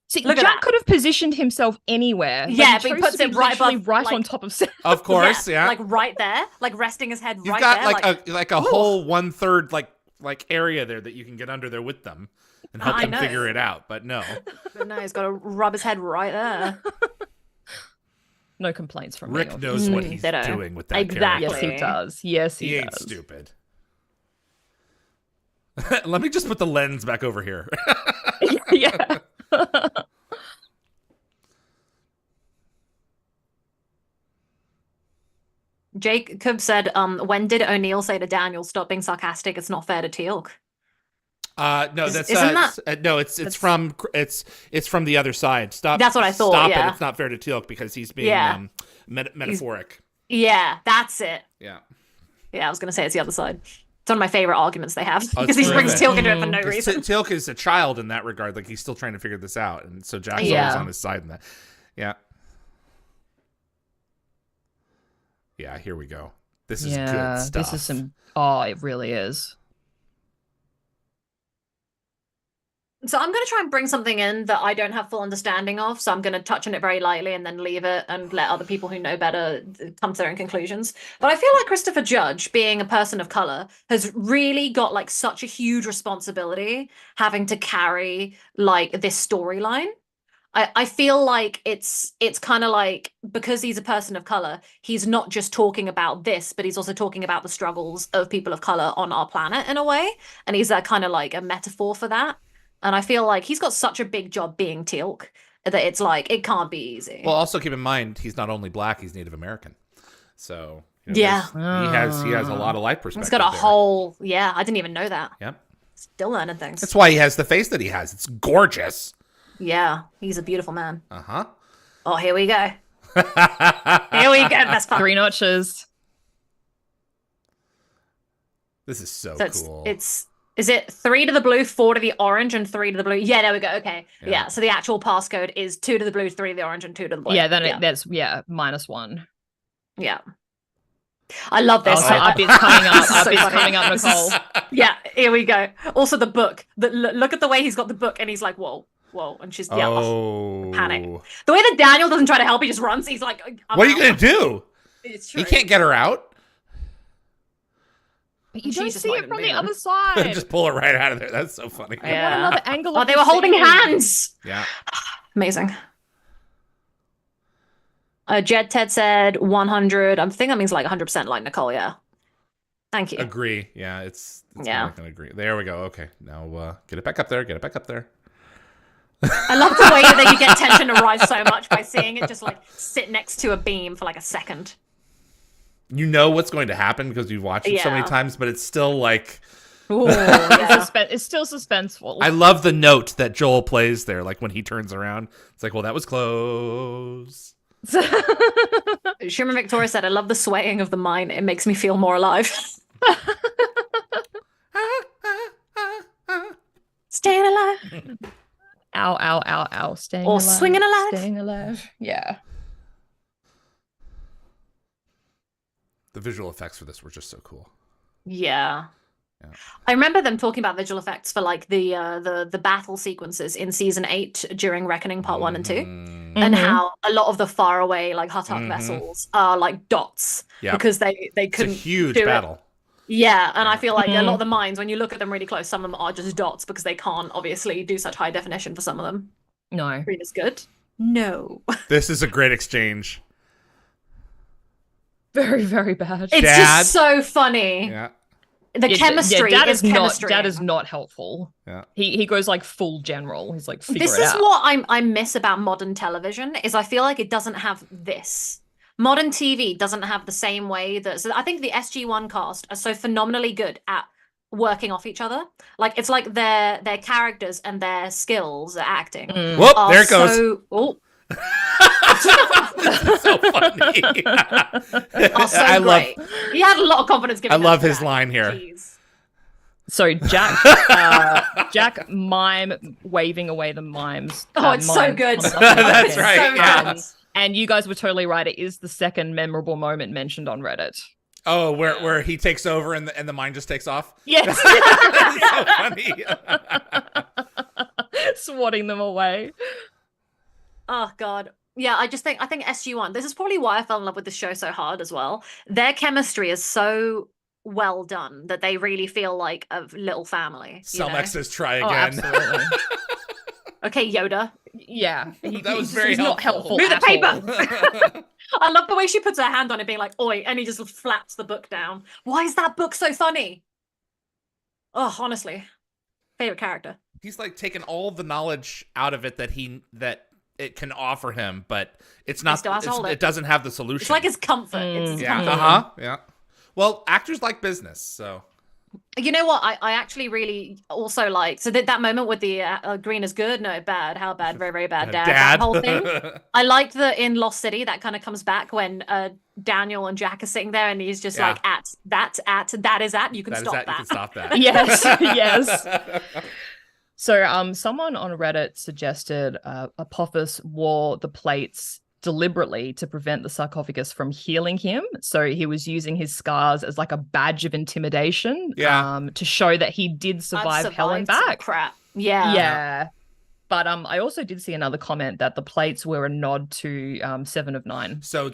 See, Jack could have positioned himself anywhere. Yeah, but he puts it right above, on top of. Of course, yeah. Right there, resting his head. You've got there, a whole 1/3 area there that you can get under there with them and help them figure it out. But no, he's got to rub his head right there. No complaints from Rick. Knows what he's doing with that character. Yes, he does. Yes, he ain't stupid. Let me just put the lens back over here. Yeah. Jacob said, when did O'Neill say to Daniel, "Stop being sarcastic. It's not fair to Teal'c"? No, it's from the other side. Stop. That's what I thought. Stop yeah. it. It's not fair to Teal'c because he's being metaphoric. Yeah, that's it. Yeah. Yeah, I was gonna say it's the other side. It's one of my favorite arguments they have because he brings Teal'c into it for no reason. Teal'c is a child in that regard. Like he's still trying to figure this out, and so Jack's always on his side in that. Yeah. Yeah, here we go. This is good stuff. This is some. Oh, it really is. So I'm going to try and bring something in that I don't have full understanding of. So I'm going to touch on it very lightly and then leave it and let other people who know better come to their own conclusions. But I feel like Christopher Judge, being a person of color, has really got like such a huge responsibility having to carry like this storyline. I feel like it's kind of like, because he's a person of color, he's not just talking about this, but he's also talking about the struggles of people of color on our planet in a way. And he's kind of like a metaphor for that. And I feel like he's got such a big job being Teal'c that it's like, it can't be easy. Well, also keep in mind, he's not only black, he's Native American. So he has a lot of life perspective. He's got a whole, I didn't even know that. Yep. Still learning things. That's why he has the face that he has. It's gorgeous. Yeah, he's a beautiful man. Uh-huh. Oh, here we go. Here we go. Best part. 3 notches. This is so cool. Is it 3 to the blue, 4 to the orange, and 3 to the blue? Yeah, there we go. Okay. Yeah. So the actual passcode is 2 to the blue, 3 to the orange, and 2 to the blue. Yeah, then that's -1. Yeah. I love this. It's coming up. It's coming up, Nicole. Yeah, here we go. Also the book. Look at the way he's got the book, and he's like, whoa. And she's, panic. The way that Daniel doesn't try to help, he just runs. He's like, what are you going to do? It's true. He can't get her out. But you don't see it from the other side. Just pull it right out of there. That's so funny. Yeah. What another angle. Oh, they were holding hands. Yeah. Amazing. Jed Ted said 100. I think that means like 100% like Nicole. Yeah. Thank you. Agree. Yeah. It's not gonna agree. There we go. Okay. Now get it back up there. Get it back up there. I love the way that you get tension to rise so much by seeing it just like sit next to a beam for like a second. You know what's going to happen because you've watched it so many times, but it's still like... Ooh, it's still suspenseful. I love the note that Joel plays there, like when he turns around. It's like, well, that was close. Sherman Victoria said, I love the swaying of the mine. It makes me feel more alive. Staying alive. Ow, ow, ow, ow. Staying or alive. Swinging alive. Staying alive. Yeah. The visual effects for this were just so cool. Yeah. I remember them talking about visual effects for like the battle sequences in season 8 during Reckoning Part 1 and 2, and how a lot of the far away like Huttok vessels are like dots because they couldn't. It's a huge battle. Yeah, and I feel like a lot of the mines, when you look at them really close, some of them are just dots because they can't obviously do such high definition for some of them. No. Green is good. No. This is a great exchange. Very, very bad. It's just so funny. Yeah. The chemistry is chemistry. That is not helpful. Yeah. He goes like full general. He's like, figure this it is out. what I miss about modern television is I feel like it doesn't have this. Modern TV doesn't have the same way that... So I think the SG-1 cast are so phenomenally good at working off each other. Like, it's like their characters and their skills at acting. Whoop, there it goes. So funny. I great. He had a lot of confidence giving I love his line here. Jeez. So Jack mime waving away the mimes. Oh, it's so good. That's right. And you guys were totally right. It is the second memorable moment mentioned on Reddit. Oh, where he takes over and the mine just takes off? Yes. So funny. Swatting them away. Oh, God. Yeah, I think SG-1, this is probably why I fell in love with the show so hard as well. Their chemistry is so well done that they really feel like a little family. Selmex says try again. Oh, absolutely. Okay, Yoda. Yeah. That was very not helpful. Move the paper! I love the way she puts her hand on it being like, oi, and he just flaps the book down. Why is that book so funny? Oh, honestly. Favorite character. He's like taken all the knowledge out of it that it can offer him, but it's not. It doesn't have the solution. It's like his comfort. It's comfort. Yeah. Well, actors like business, so. You know what? I actually really also like that moment with the green is good, no bad, how bad, very very bad, dad. That whole thing. I liked that in Lost City that kind of comes back when Daniel and Jack are sitting there and he's just like that is at you can stop that. You can stop that. Yes, yes. So someone on Reddit suggested Apophis wore the plates deliberately to prevent the sarcophagus from healing him. So he was using his scars as like a badge of intimidation to show that he did survive hell and back. Crap. Yeah. But I also did see another comment that the plates were a nod to 7 of 9. So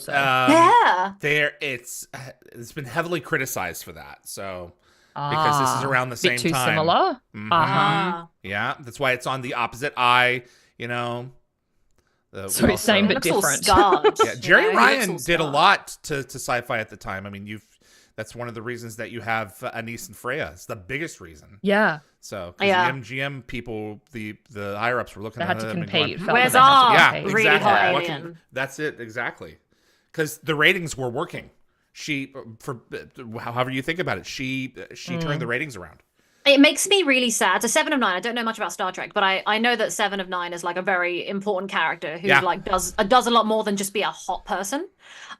it's been heavily criticized for that. So because this is around the same too time. Similar. Mm-hmm. Yeah, that's why it's on the opposite eye, you know. So same but different. Yeah, Jerry Ryan did a lot to sci-fi at the time. I mean, that's one of the reasons that you have Anise and Freya. It's the biggest reason. Yeah. So the MGM people, the higher ups were looking at them and going, "Where's our really hot alien?" That's it exactly, because the ratings were working. For however you think about it, she turned the ratings around. It makes me really sad. So 7 of 9, I don't know much about Star Trek, but I know that 7 of 9 is like a very important character who like does a lot more than just be a hot person.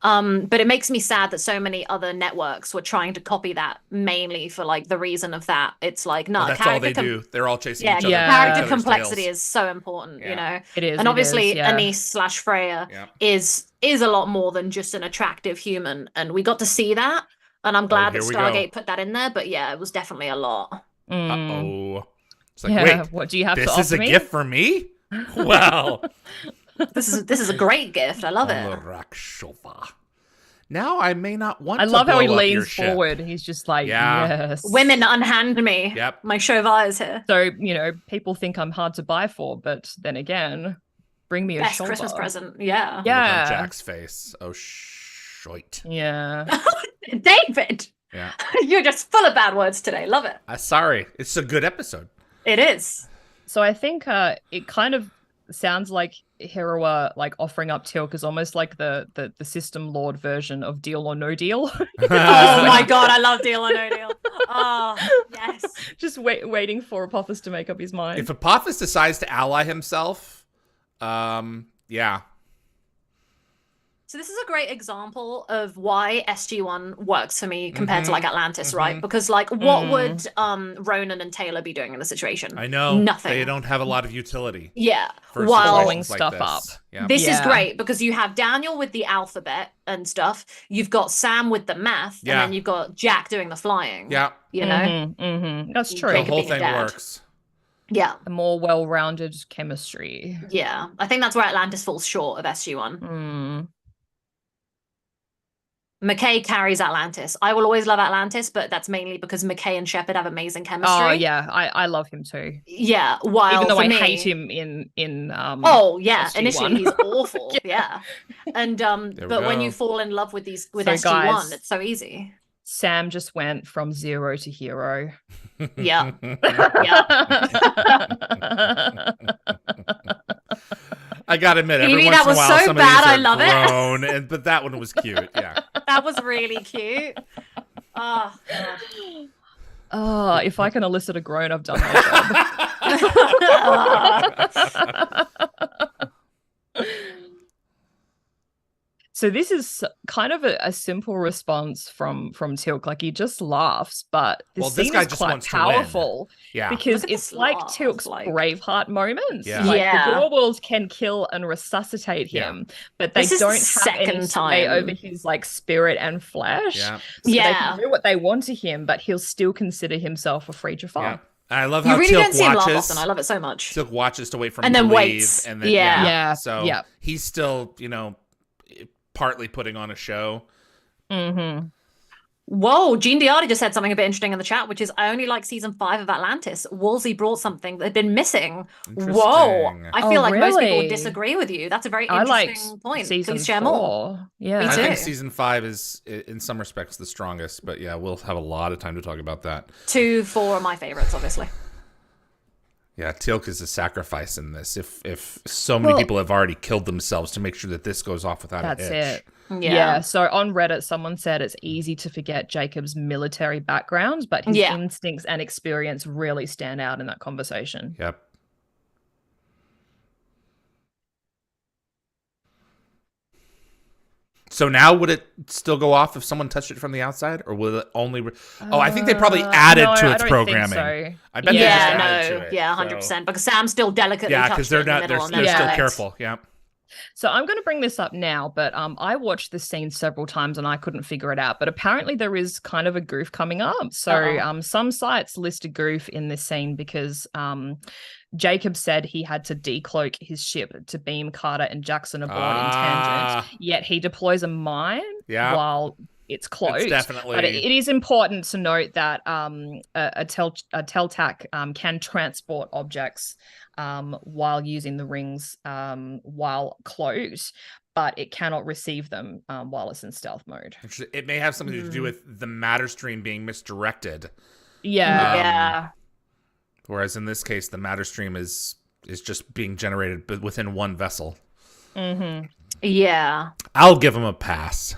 But it makes me sad that so many other networks were trying to copy that mainly for like the reason of that. It's like, no, that's all they do. They're all chasing each other. Character complexity is so important, you know. It is. And obviously Anise/Freya is a lot more than just an attractive human, and we got to see that. And I'm glad that Stargate put that in there, but yeah, it was definitely a lot. It's like, wait, what do you have to offer me? This is a gift for me? Wow. This is a great gift. I love it. Now I may not want to blow love how he up leans your ship. forward. He's just like, yes. Women unhand me. Yep. My Chauvin is here. So, you know, people think I'm hard to buy for, but then again, bring me a best shoulder. Christmas present. Yeah. Yeah. Look on Jack's face. Oh, shite. Yeah. David. Yeah. You're just full of bad words today. Love it. Sorry. It's a good episode. It is. So I think it kind of sounds like Herawa like offering up Teal'c is almost like the system lord version of Deal or No Deal. Oh my god, I love Deal or No Deal. Oh, yes. Just waiting for Apophis to make up his mind. If Apophis decides to ally himself, yeah. So this is a great example of why SG-1 works for me compared to like Atlantis, right? Because like what would Ronan and Taylor be doing in the situation? I know. Nothing. They don't have a lot of utility. Yeah. While blowing stuff up. Yeah. This is great because you have Daniel with the alphabet and stuff. You've got Sam with the math. And then you've got Jack doing the flying. Yeah. You know? That's true. The whole thing works. Yeah. A more well-rounded chemistry. Yeah. I think that's where Atlantis falls short of SG-1. McKay carries Atlantis. I will always love Atlantis, but that's mainly because McKay and Shepard have amazing chemistry. Oh yeah, I love him too. Yeah, while even though I hate him in SG-1. Initially he's awful. Yeah. And but when you fall in love with SG-1, guys, it's so easy. Sam just went from 0 to hero. Yeah. I gotta admit, every once in a while, some of these are grown, but that one was cute. Yeah, that was really cute. Oh, God. Oh, if I can elicit a groan, I've done my job. So this is kind of a simple response from Teal'c. Like he just laughs, but this scene is quite powerful. Yeah, because it's like Teal'c's Braveheart moments. Yeah. Like the Gorewolves can kill and resuscitate him, but they don't have any sway over his like spirit and flesh. Yeah. So they can do what they want to him, but he'll still consider himself a free Jafar. Yeah. I love how Teal'c watches. Him laugh often. I love it so much. Teal'c watches to wait for him and then to waits. leave, and then so yeah. he's still, you know, partly putting on a show. Whoa, Jean Diardi just said something a bit interesting in the chat, which is I only like season 5 of Atlantis. Wolsey brought something that had been missing. Whoa, I feel like most people would disagree with you. That's a very interesting point. Please share more. Yeah, I think season 5 is in some respects the strongest, but yeah, we'll have a lot of time to talk about that. 2, 4 are my favorites, obviously. Yeah, Teal'c is a sacrifice in this. If so many people have already killed themselves to make sure that this goes off without a hitch. That's it. Yeah. So on Reddit, someone said it's easy to forget Jacob's military background, but his instincts and experience really stand out in that conversation. Yep. So now would it still go off if someone touched it from the outside, or will it only? I think they probably added to its programming. So. I bet they just added to it. 100%. Because Sam's still delicately because they're not. They're still careful. Yeah. So I'm going to bring this up now, but I watched this scene several times and I couldn't figure it out. But apparently there is kind of a goof coming up. So some sites list a goof in this scene because Jacob said he had to decloak his ship to beam Carter and Jackson aboard in tangent, yet he deploys a mine while it's closed. It's definitely... But it is important to note that a Teltac can transport objects while using the rings while closed, but it cannot receive them while it's in stealth mode. It may have something to do with the matter stream being misdirected. Yeah. Whereas in this case, the matter stream is just being generated but within one vessel. Mm-hmm. Yeah. I'll give him a pass.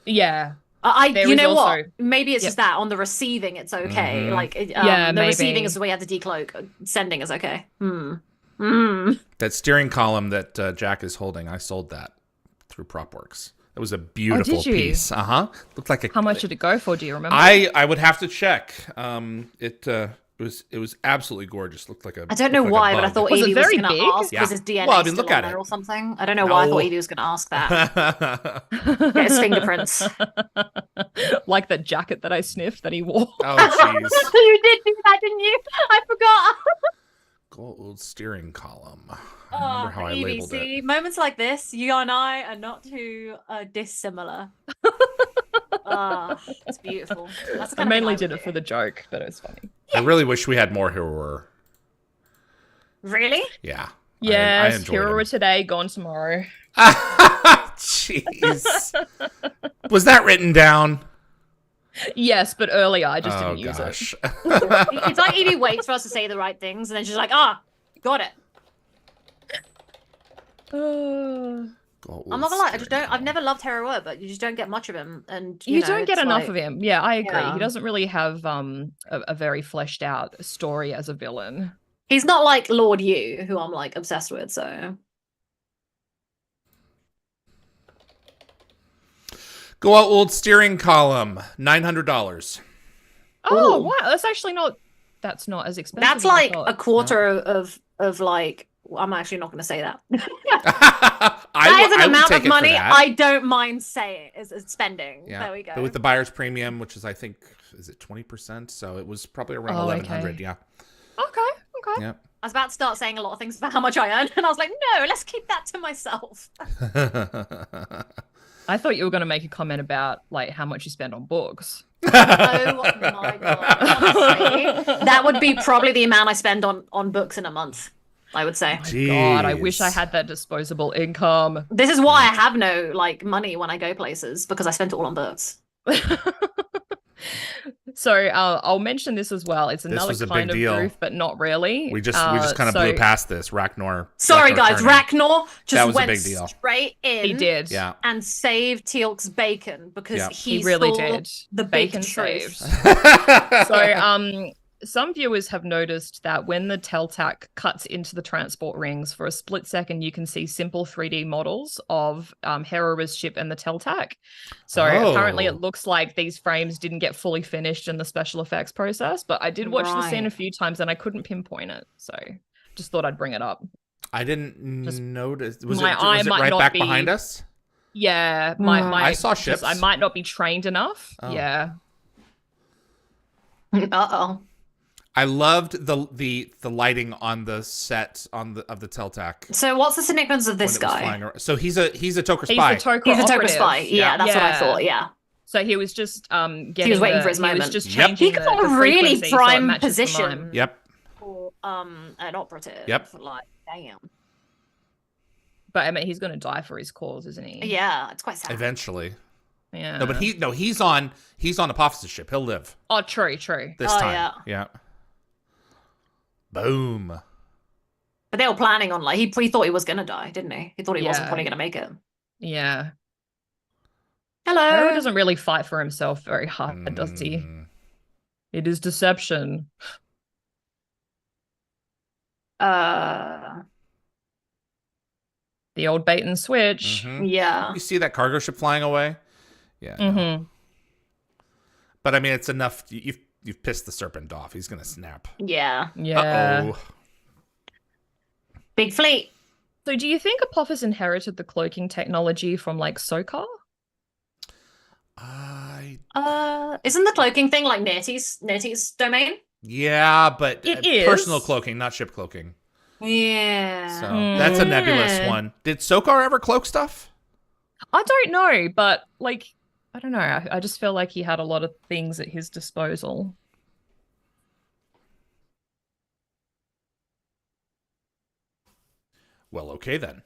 Yeah. You know what? Maybe it's just that on the receiving, it's okay. Mm-hmm. Like, the receiving is the way you have to decloak. Sending is okay. That steering column that Jack is holding, I sold that through PropWorks. It was a beautiful piece. Looked like a. How much did it go for? Do you remember? I would have to check. It was absolutely gorgeous. Looked like a. I don't know why, but I thought Yvie was going to ask yeah. was his DNA still on there or something. I don't know why I thought Yvie was going to ask that. Get his fingerprints. Like that jacket that I sniffed that he wore. Oh, jeez. You did do that, didn't you? I forgot. Gold steering column. I remember how I labeled it. Moments like this, you and I are not too dissimilar. It's beautiful. That's the kind I mainly did it for the joke, but it was funny. I really wish we had more Hero. Really? Yeah. Yes, I enjoyed Hero today, gone tomorrow. Jeez. Was that written down? Yes, but earlier I just didn't use it. It's like Yvie waits for us to say the right things, and then she's like, got it. I'm not gonna lie, I've never loved Hero, but you just don't get much of him, and you don't get enough of him. Yeah, I agree. He doesn't really have a very fleshed out story as a villain. He's not like Lord Yu, who I'm like obsessed with. So go out old steering column, $900. Oh wow, that's not as expensive. That's like a quarter of like. I'm actually not going to say that. That is an amount of money I don't mind spending. Yeah. There we go. But with the buyer's premium, which is, I think, is it 20%? So it was probably around $1,100. Yeah. Okay. Yeah. I was about to start saying a lot of things about how much I earn, and I was like, no, let's keep that to myself. I thought you were going to make a comment about like how much you spend on books. Oh my god! Honestly, that would be probably the amount I spend on books in a month. I would say. Oh God, I wish I had that disposable income. This is why I have no like money when I go places, because I spent it all on books. So I'll mention this as well. It's another kind of goof, but not really. We just kind of blew past this. Ragnar. Sorry, guys. Ragnar just went big deal. straight in. He did. Yeah. And saved Teal'c's bacon because he really did. The bacon saved. So some viewers have noticed that when the Teltac cuts into the transport rings for a split second, you can see simple 3D models of Hera's ship and the Teltac. So apparently it looks like these frames didn't get fully finished in the special effects process, but I did watch the scene a few times and I couldn't pinpoint it. So just thought I'd bring it up. I didn't notice. Was it right back behind us? Yeah. I saw ships. I might not be trained enough. Oh. Yeah. Uh-oh. I loved the lighting on the set of the Teltac. So what's the significance of this guy? So he's a Tok'ra spy. He's a Tok'ra spy. Yeah, that's what I thought. Yeah. So he was just he was waiting for his moment. He was just changing He got a really prime position. Yep. For an operative. Yep. Like, damn. But I mean, he's going to die for his cause, isn't he? Yeah, it's quite sad. Eventually. Yeah. No, but he's on Apophis' ship. He'll live. Oh, true. This time. Yeah. Boom. But they were planning on, like, he thought he was going to die, didn't he? He thought he wasn't probably going to make it. Yeah. Hello. Harrow doesn't really fight for himself very hard, does he? It is deception. The old bait and switch. Yeah. You see that cargo ship flying away? Yeah. No. But I mean, it's enough. You've pissed the Serpent off. He's gonna snap. Yeah. Yeah. Uh-oh. Big fleet. So do you think Apophis inherited the cloaking technology from like Sokar? Isn't the cloaking thing like Nerty's domain? Yeah, but it is personal cloaking, not ship cloaking. Yeah. So that's a nebulous one. Did Sokar ever cloak stuff? I don't know, but like, I don't know. I just feel like he had a lot of things at his disposal. Well, okay then.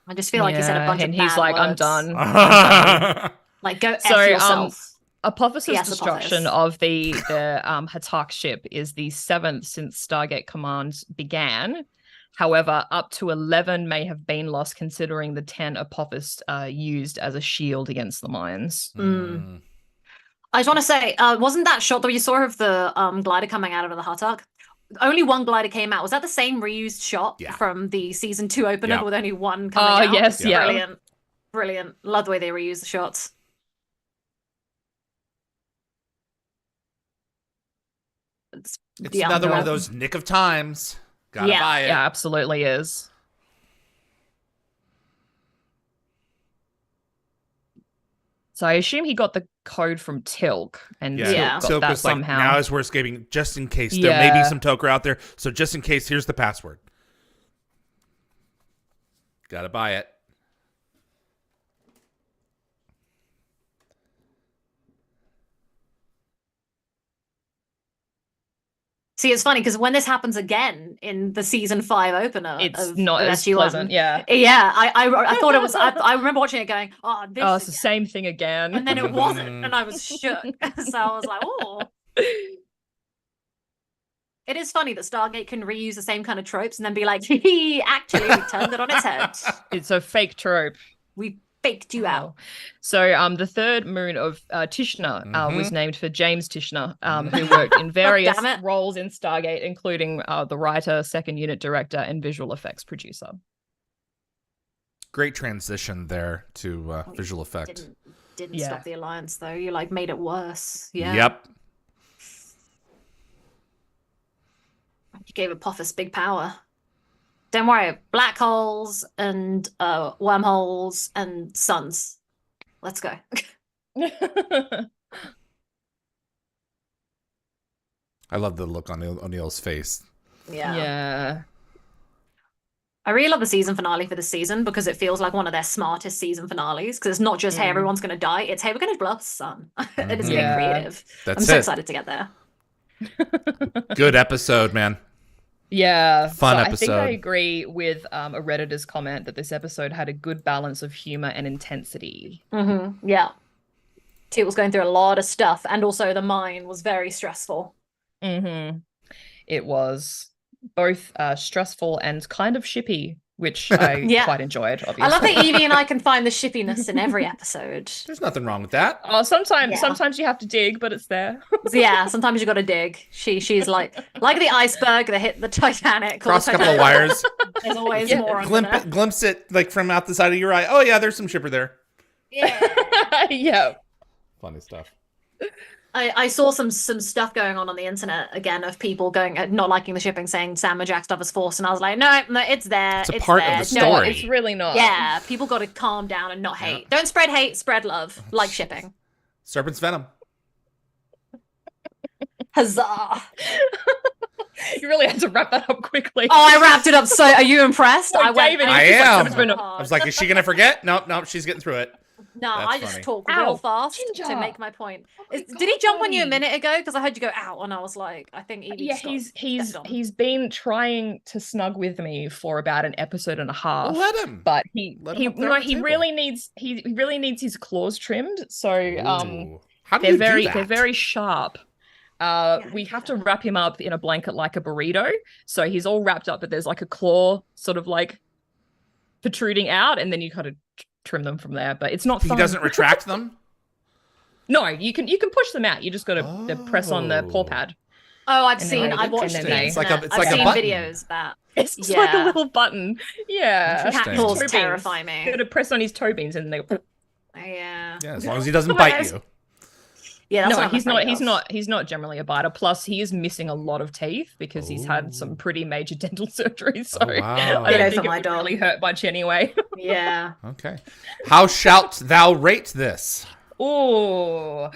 I just feel like he said a bunch of and he's bad like, words. I'm done. Like, go F yourself. Apophis's destruction of the Hatak ship is the 7th since Stargate Command began. However, up to 11 may have been lost, considering the 10 Apophis used as a shield against the mines. I just want to say, wasn't that shot that you saw of the glider coming out of the Hatak? Only one glider came out. Was that the same reused shot from the season 2 opener with only one coming out? Yes, Brilliant. Love the way they reuse the shots. It's another one of those nick of times. Gotta buy it. Yeah, absolutely is. So I assume he got the code from Tilk, and Tilk got that somehow. Like, now as we're escaping, just in case there may be some Toker out there. So just in case, here's the password. Gotta buy it. See, it's funny because when this happens again in the season 5 opener, it's not as SG-1, pleasant. Yeah, I thought it was. I remember watching it, going, it's the same thing again," and then it wasn't, and I was shook. So I was like, "Oh." It is funny that Stargate can reuse the same kind of tropes and then be like, actually, we turned it on its head. It's a fake trope. We faked you out. So the third moon of Tishna was named for James Tishner, who worked in various roles in Stargate, including the writer, second unit director, and visual effects producer. Great transition there to visual effect. Didn't stop the alliance, though. You like made it worse. Yeah. Yep. You gave Apophis big power. Don't worry, black holes and wormholes and suns. Let's go. I love the look on O'Neill's face. Yeah. I really love the season finale for this season because it feels like one of their smartest season finales, because it's not just, hey, everyone's going to die. It's, hey, we're going to blow up the sun. It is getting creative. I'm so excited to get there. Good episode, man. Yeah, fun episode. I think I agree with a Redditor's comment that this episode had a good balance of humor and intensity. Yeah. It was going through a lot of stuff, and also the mine was very stressful. It was both stressful and kind of shippy, which I quite enjoyed, obviously. I love that Yvie and I can find the shippiness in every episode. There's nothing wrong with that. Oh, sometimes you have to dig, but it's there. Sometimes you got to dig. She's like the iceberg that hit the Titanic. Cross a couple of wires. There's always more. Glimpse it like from out the side of your eye. Oh yeah, there's some shipper there. Yeah. Funny stuff. I saw some stuff going on the internet again of people going not liking the shipping, saying Sam and Jack stuff is forced, and I was like, no, it's there. It's a part of the story. No, it's really not. Yeah, people got to calm down and not hate. Don't spread hate, spread love, like shipping. Serpent's Venom. Huzzah! You really had to wrap that up quickly. Oh, I wrapped it up. So, are you impressed? I am. I was like, is she gonna forget? Nope, she's getting through it. No, I just talk real fast to make my point. Did he jump on you a minute ago? Because I heard you go out, and I was like, I think Yvie he's been trying to snug with me for about an episode and a half. Well, let him. But he really needs his claws trimmed. So they're very sharp. we have to wrap him up in a blanket like a burrito. So he's all wrapped up, but there's like a claw sort of like protruding out, and then you kind of trim them from there. But it's not fun. He doesn't retract them? No, you can push them out. You just got to press on the paw pad. Oh, I've watched it. It's like I've seen videos that. It's just like a little button. Yeah. Cat claws terrify me. You got to press on his toe beans and they Yeah. Yeah, as long as he doesn't bite you. Yeah, no, he's not generally a biter. Plus, he is missing a lot of teeth because he's had some pretty major dental surgery. So I don't think it would really hurt much anyway. Yeah. Okay. How shalt thou rate this? Oh,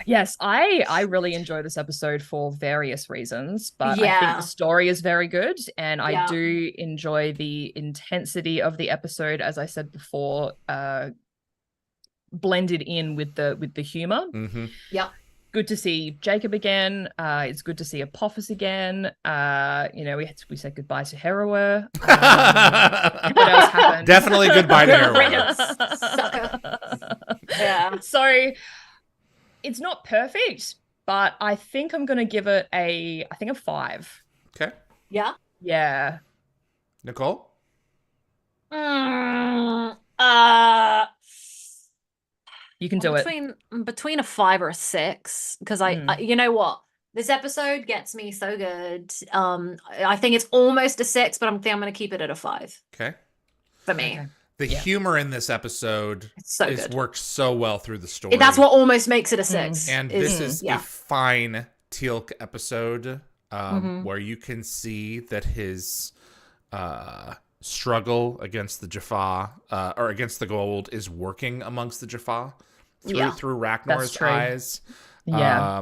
yes, I really enjoy this episode for various reasons, but I think the story is very good, and I do enjoy the intensity of the episode, as I said before, blended in with the humor. Mm-hmm. Yeah. Good to see Jacob again. It's good to see Apophis again. We said goodbye to Heroer. What else happened? Definitely goodbye to Heroer. Yeah. So it's not perfect, but I think I'm gonna give it a 5. Okay. Yeah. Yeah. Nicole? You can do it. Between a 5 or a 6, because I you know what? This episode gets me so good. I think it's almost a 6, but I'm going to keep it at a 5. Okay. For me. Okay. The humor in this episode is worked so well through the story. That's what almost makes it a 6. And this is a fine Teal'c episode where you can see that his struggle against the Jaffa or against the gold is working amongst the Jaffa through Ragnor's eyes. Yeah.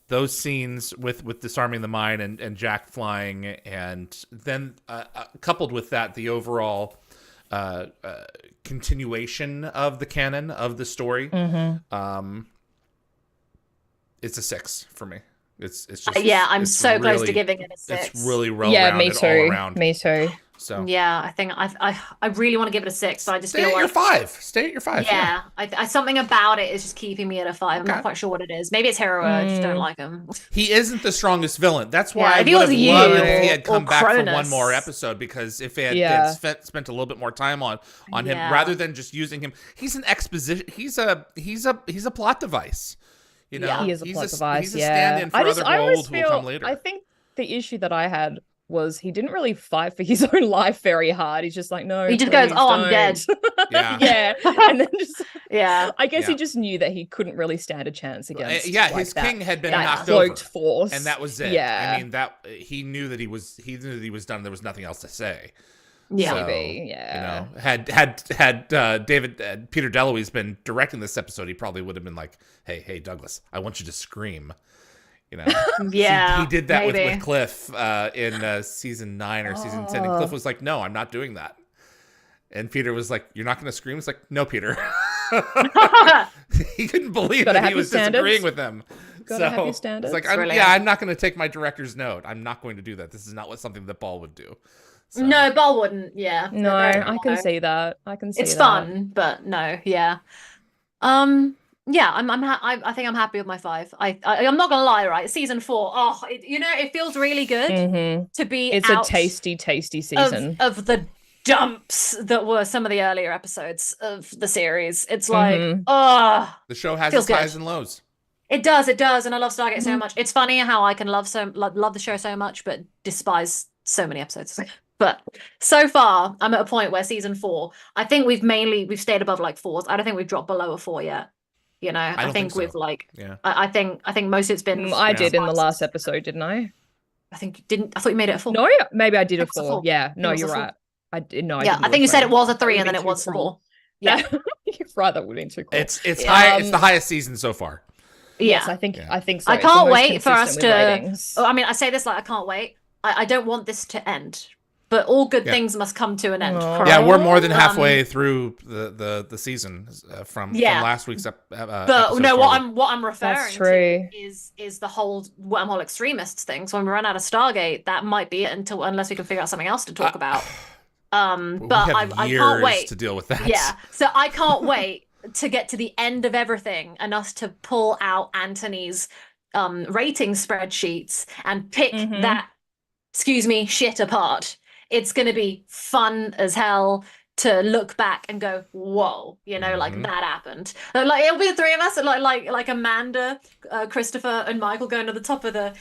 Those scenes with disarming the mine and Jack flying, and then coupled with that, the overall continuation of the canon of the story. It's a 6 for me. It's just I'm so really close to giving it a 6. It's really well-rounded all around. Me too. So I think I really want to give it a 6, but I just feel like Stay at your 5. Yeah, I something about it is just keeping me at a 5. I'm not quite sure what it is. Maybe it's Hero. I just don't like him. He isn't the strongest villain. That's why I would have loved if he had come back for one more episode, because if they had spent a little bit more time on him rather than just using him. He's an exposition. He's a plot device. You know, he is a plot device. He's a stand-in for other gold who will come later. I think the issue that I had was he didn't really fight for his own life very hard. He's just like, no. He just goes, I'm dead. Yeah. And then just I guess he just knew that he couldn't really stand a chance against. His king had been knocked over, force, and that was it. Yeah, I mean he knew that he was done. There was nothing else to say. Yeah, so, maybe. Yeah. You know, had Peter DeLuise been directing this episode, he probably would have been like, hey, Douglas, I want you to scream. You know, he did that with Cliff in season 9 or season 10, and Cliff was like, "No, I'm not doing that." And Peter was like, "You're not going to scream?" It's like, "No, Peter." He couldn't believe that he was disagreeing with them. Gotta have your standards. It's like, I'm not going to take my director's note. I'm not going to do that. This is not something that Ball would do. So. No, Ball wouldn't. Yeah. No, I can see that. It's fun, but no. Yeah. Yeah, I think I'm happy with my 5. I'm not gonna lie, right? Season 4. Oh, it feels really good to be. It's a tasty season of the dumps that were some of the earlier episodes of the series. It's like, the show has its highs and lows. It does, and I love Stargate so much. It's funny how I can love the show so much, but despise so many episodes. But so far, I'm at a point where season 4, I think we've stayed above like 4s. I don't think we've dropped below a 4 yet. You know, I think we've I think most of it's been. I did in the last episode, didn't I? I think you didn't. I thought you made it a 4. No, maybe I did a 4. Yeah, no, you're right. I did. No, I think you said it was a 3 and then it was 4. Yeah, you're right. That would be too cool. It's high. It's the highest season so far. Yes, I think so. I can't wait for us to. I mean, I say this like I can't wait. I don't want this to end. But all good things must come to an end. Yeah, we're more than halfway through the season from last week's episode. But no, what I'm referring to is the whole wormhole extremists thing. So when we run out of Stargate, that might be it unless we can figure out something else to talk about. But I can't wait to deal with that. Yeah, so I can't wait to get to the end of everything and us to pull out Anthony's rating spreadsheets and pick that, excuse me, shit apart. It's going to be fun as hell to look back and go, whoa, you know, like that happened. Like it'll be the three of us, like Amanda, Christopher, and Michael going to the top of the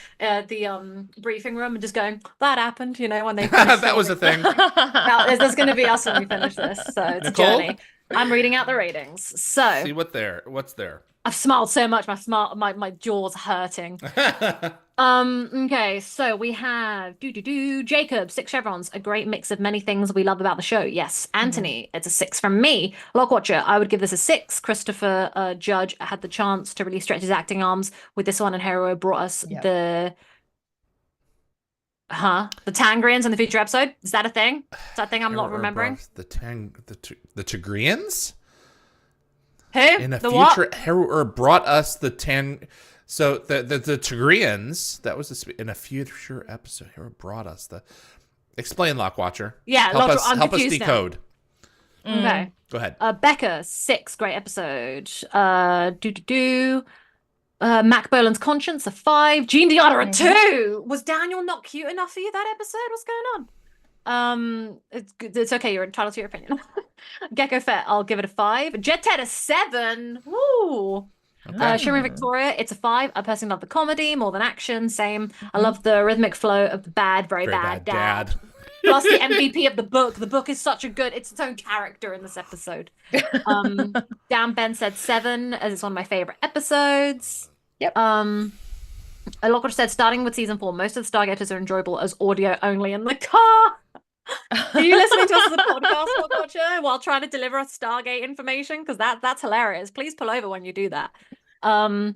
briefing room and just going, that happened, you know, when they that was a thing. There's going to be us when we finish this, so it's Nicole? A journey. I'm reading out the ratings. So see what's there. I've smiled so much, my jaw's hurting. Okay, so we have Jacob, 6 chevrons, a great mix of many things we love about the show. Yes, Anthony, it's a 6 from me. Lockwatcher, I would give this a 6. Christopher Judge had the chance to really stretch his acting arms with this one, and Hero brought us the Tangrians in the future episode. Is that a thing? Is that a thing I'm not remembering? The Tagrians? Who? In a future, Hero brought us the So the Tagrians, that was in a future episode. Hero brought us the. Explain, Lockwatcher. Yeah, help us decode. Okay, go ahead. Becca, 6, great episode. Mac Bolan's Conscience, a 5. Jean Diana, a 2. Was Daniel not cute enough for you that episode? What's going on? It's okay. You're entitled to your opinion. Gecko Fett, I'll give it a 5. Jet Ted, a 7. Woo. Okay. Shimmering Victoria, it's a 5. I personally love the comedy more than action. Same. I love the rhythmic flow of the very bad dad. Plus the MVP of the book. The book is such a good. It's its own character in this episode. Dan Ben said 7 as it's one of my favorite episodes. Yep. Lockwatcher said starting with season 4, most of the Stargaters are enjoyable as audio only in the car. Are you listening to us as a podcast, Lockwatcher, while trying to deliver us Stargate information? Because that's hilarious. Please pull over when you do that. Jean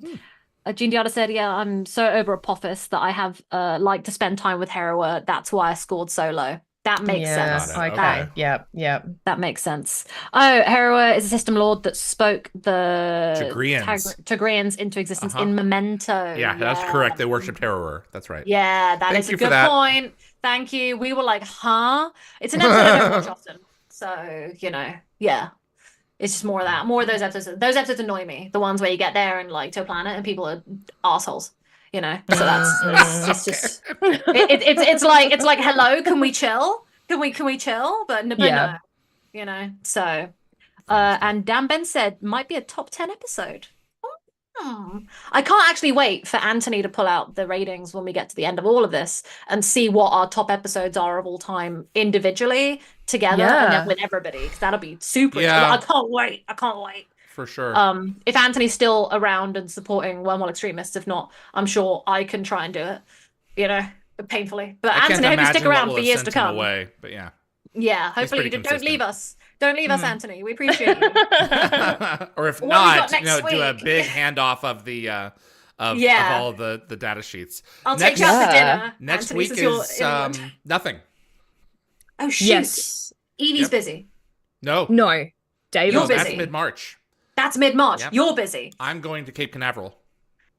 Diana said, yeah, I'm so over Apophis that I have like to spend time with Hera. That's why I scored so low. That makes sense. Okay. Yeah. That makes sense. Oh, Hera is a system lord that spoke the Tagrians into existence in Memento. Yeah, that's correct. They worshipped Hera. That's right. Yeah, that is a good point. Thank you. We were like, huh? It's an episode I don't watch often. So, you know, yeah. It's just more of that. More of those episodes. Those episodes annoy me. The ones where you get there and like to a planet and people are assholes. You know, so that's just it's like hello, can we chill? Can we chill? But no, you know. So, and Dan Ben said might be a top 10 episode. I can't actually wait for Anthony to pull out the ratings when we get to the end of all of this and see what our top episodes are of all time individually together and then with everybody, because that'll be super. I can't wait. For sure. If Anthony's still around and supporting Wormhole Extremists, if not, I'm sure I can try and do it, you know, but But Anthony, I hope you stick around for years to come. But yeah, hopefully you don't leave us. Don't leave us, Anthony. We appreciate you. Or if not, do a big handoff of the of all the data sheets. I'll take you out to dinner. Next Anthony, week is nothing. Oh shit. Yes. Evie's busy. No. David, you're busy. That's mid-March. That's mid-March. Yep. You're busy. I'm going to Cape Canaveral.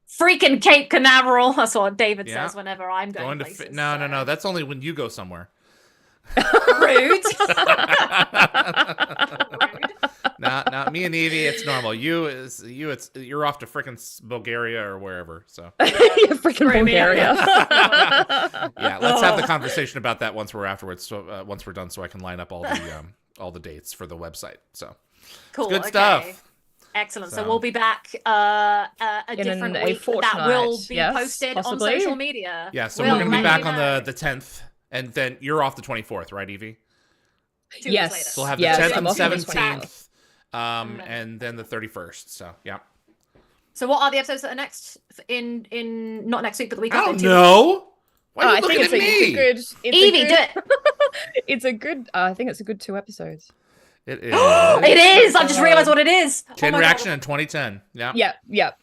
Freaking Cape Canaveral. That's what David says whenever I'm going places. No. That's only when you go somewhere. Rude. Not me and Yvie. It's normal. You're off to frickin' Bulgaria or wherever. So freaking Bulgaria. Yeah, let's have the conversation about that once we're afterwards. So once we're done, so I can line up all the dates for the website. So cool. It's good stuff. Excellent. So we'll be back a different week that will be posted on social media. Yeah. So we're going to be back on the 10th. And then you're off the 24th, right, Evie? Yes. So we'll have the 10th and 17th, and then the 31st. So, yeah. So what are the episodes that are next in not next week, but the week after? I don't know. Why are you looking at me? Evie, do it. I think it's a good 2 episodes. It is. It is. I just realized what it is. Chain Reaction in 2010. Yeah. Yep.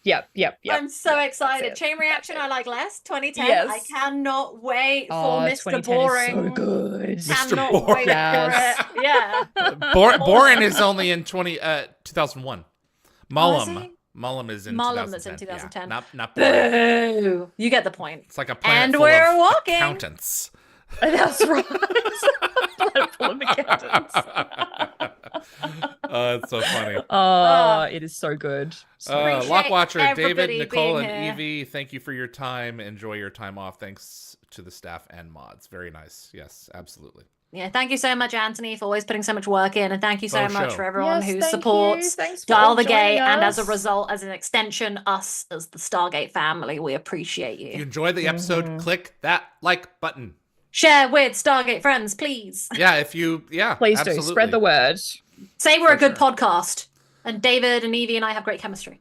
I'm so excited. Chain Reaction, I like less. 2010. Yes. I cannot wait for Mr. Boring. Is so good. Mr. Boring. Yeah. Boring is only in 2001. Mullum is in 2010. Yeah. Not Boring. Boo. You get the point. It's like a planet and full we're of walking. Accountants. That's right. Planet full of accountants. It's so funny. It is so good. Lockwatcher, David, Nicole, and Yvie, thank you for your time. Enjoy your time off. Thanks to the staff and mods. Very nice. Yes, absolutely. Yeah, thank you so much, Anthony, for always putting so much work in, and thank you so much for everyone who supports Dial the Gate, and as a result, as an extension, us as the Stargate family. We appreciate you. If you enjoyed the episode, click that like button. Share with Stargate friends, please. Yeah, please do spread the word. Say we're a good podcast, and David and Yvie and I have great chemistry.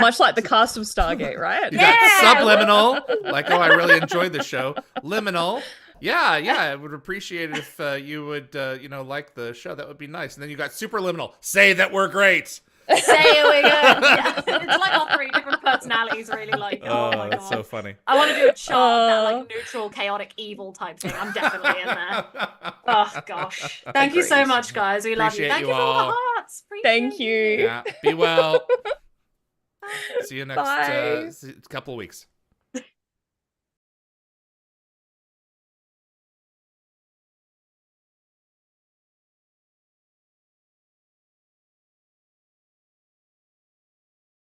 Much like the cast of Stargate, right? You got subliminal, like, I really enjoyed the show. Liminal. Yeah, I would appreciate it if you would, like the show. That would be nice. And then you got superliminal. Say that we're great. Say we're good. Yeah. It's like our 3 different personalities, really. Like, oh my god, that's so funny. I want to do a chart of that, like neutral, chaotic, evil type thing. I'm definitely in there. Oh gosh, thank you so much, guys. We love you. Thank you for all the hearts. Thank you. Yeah, be well. See you next couple of weeks.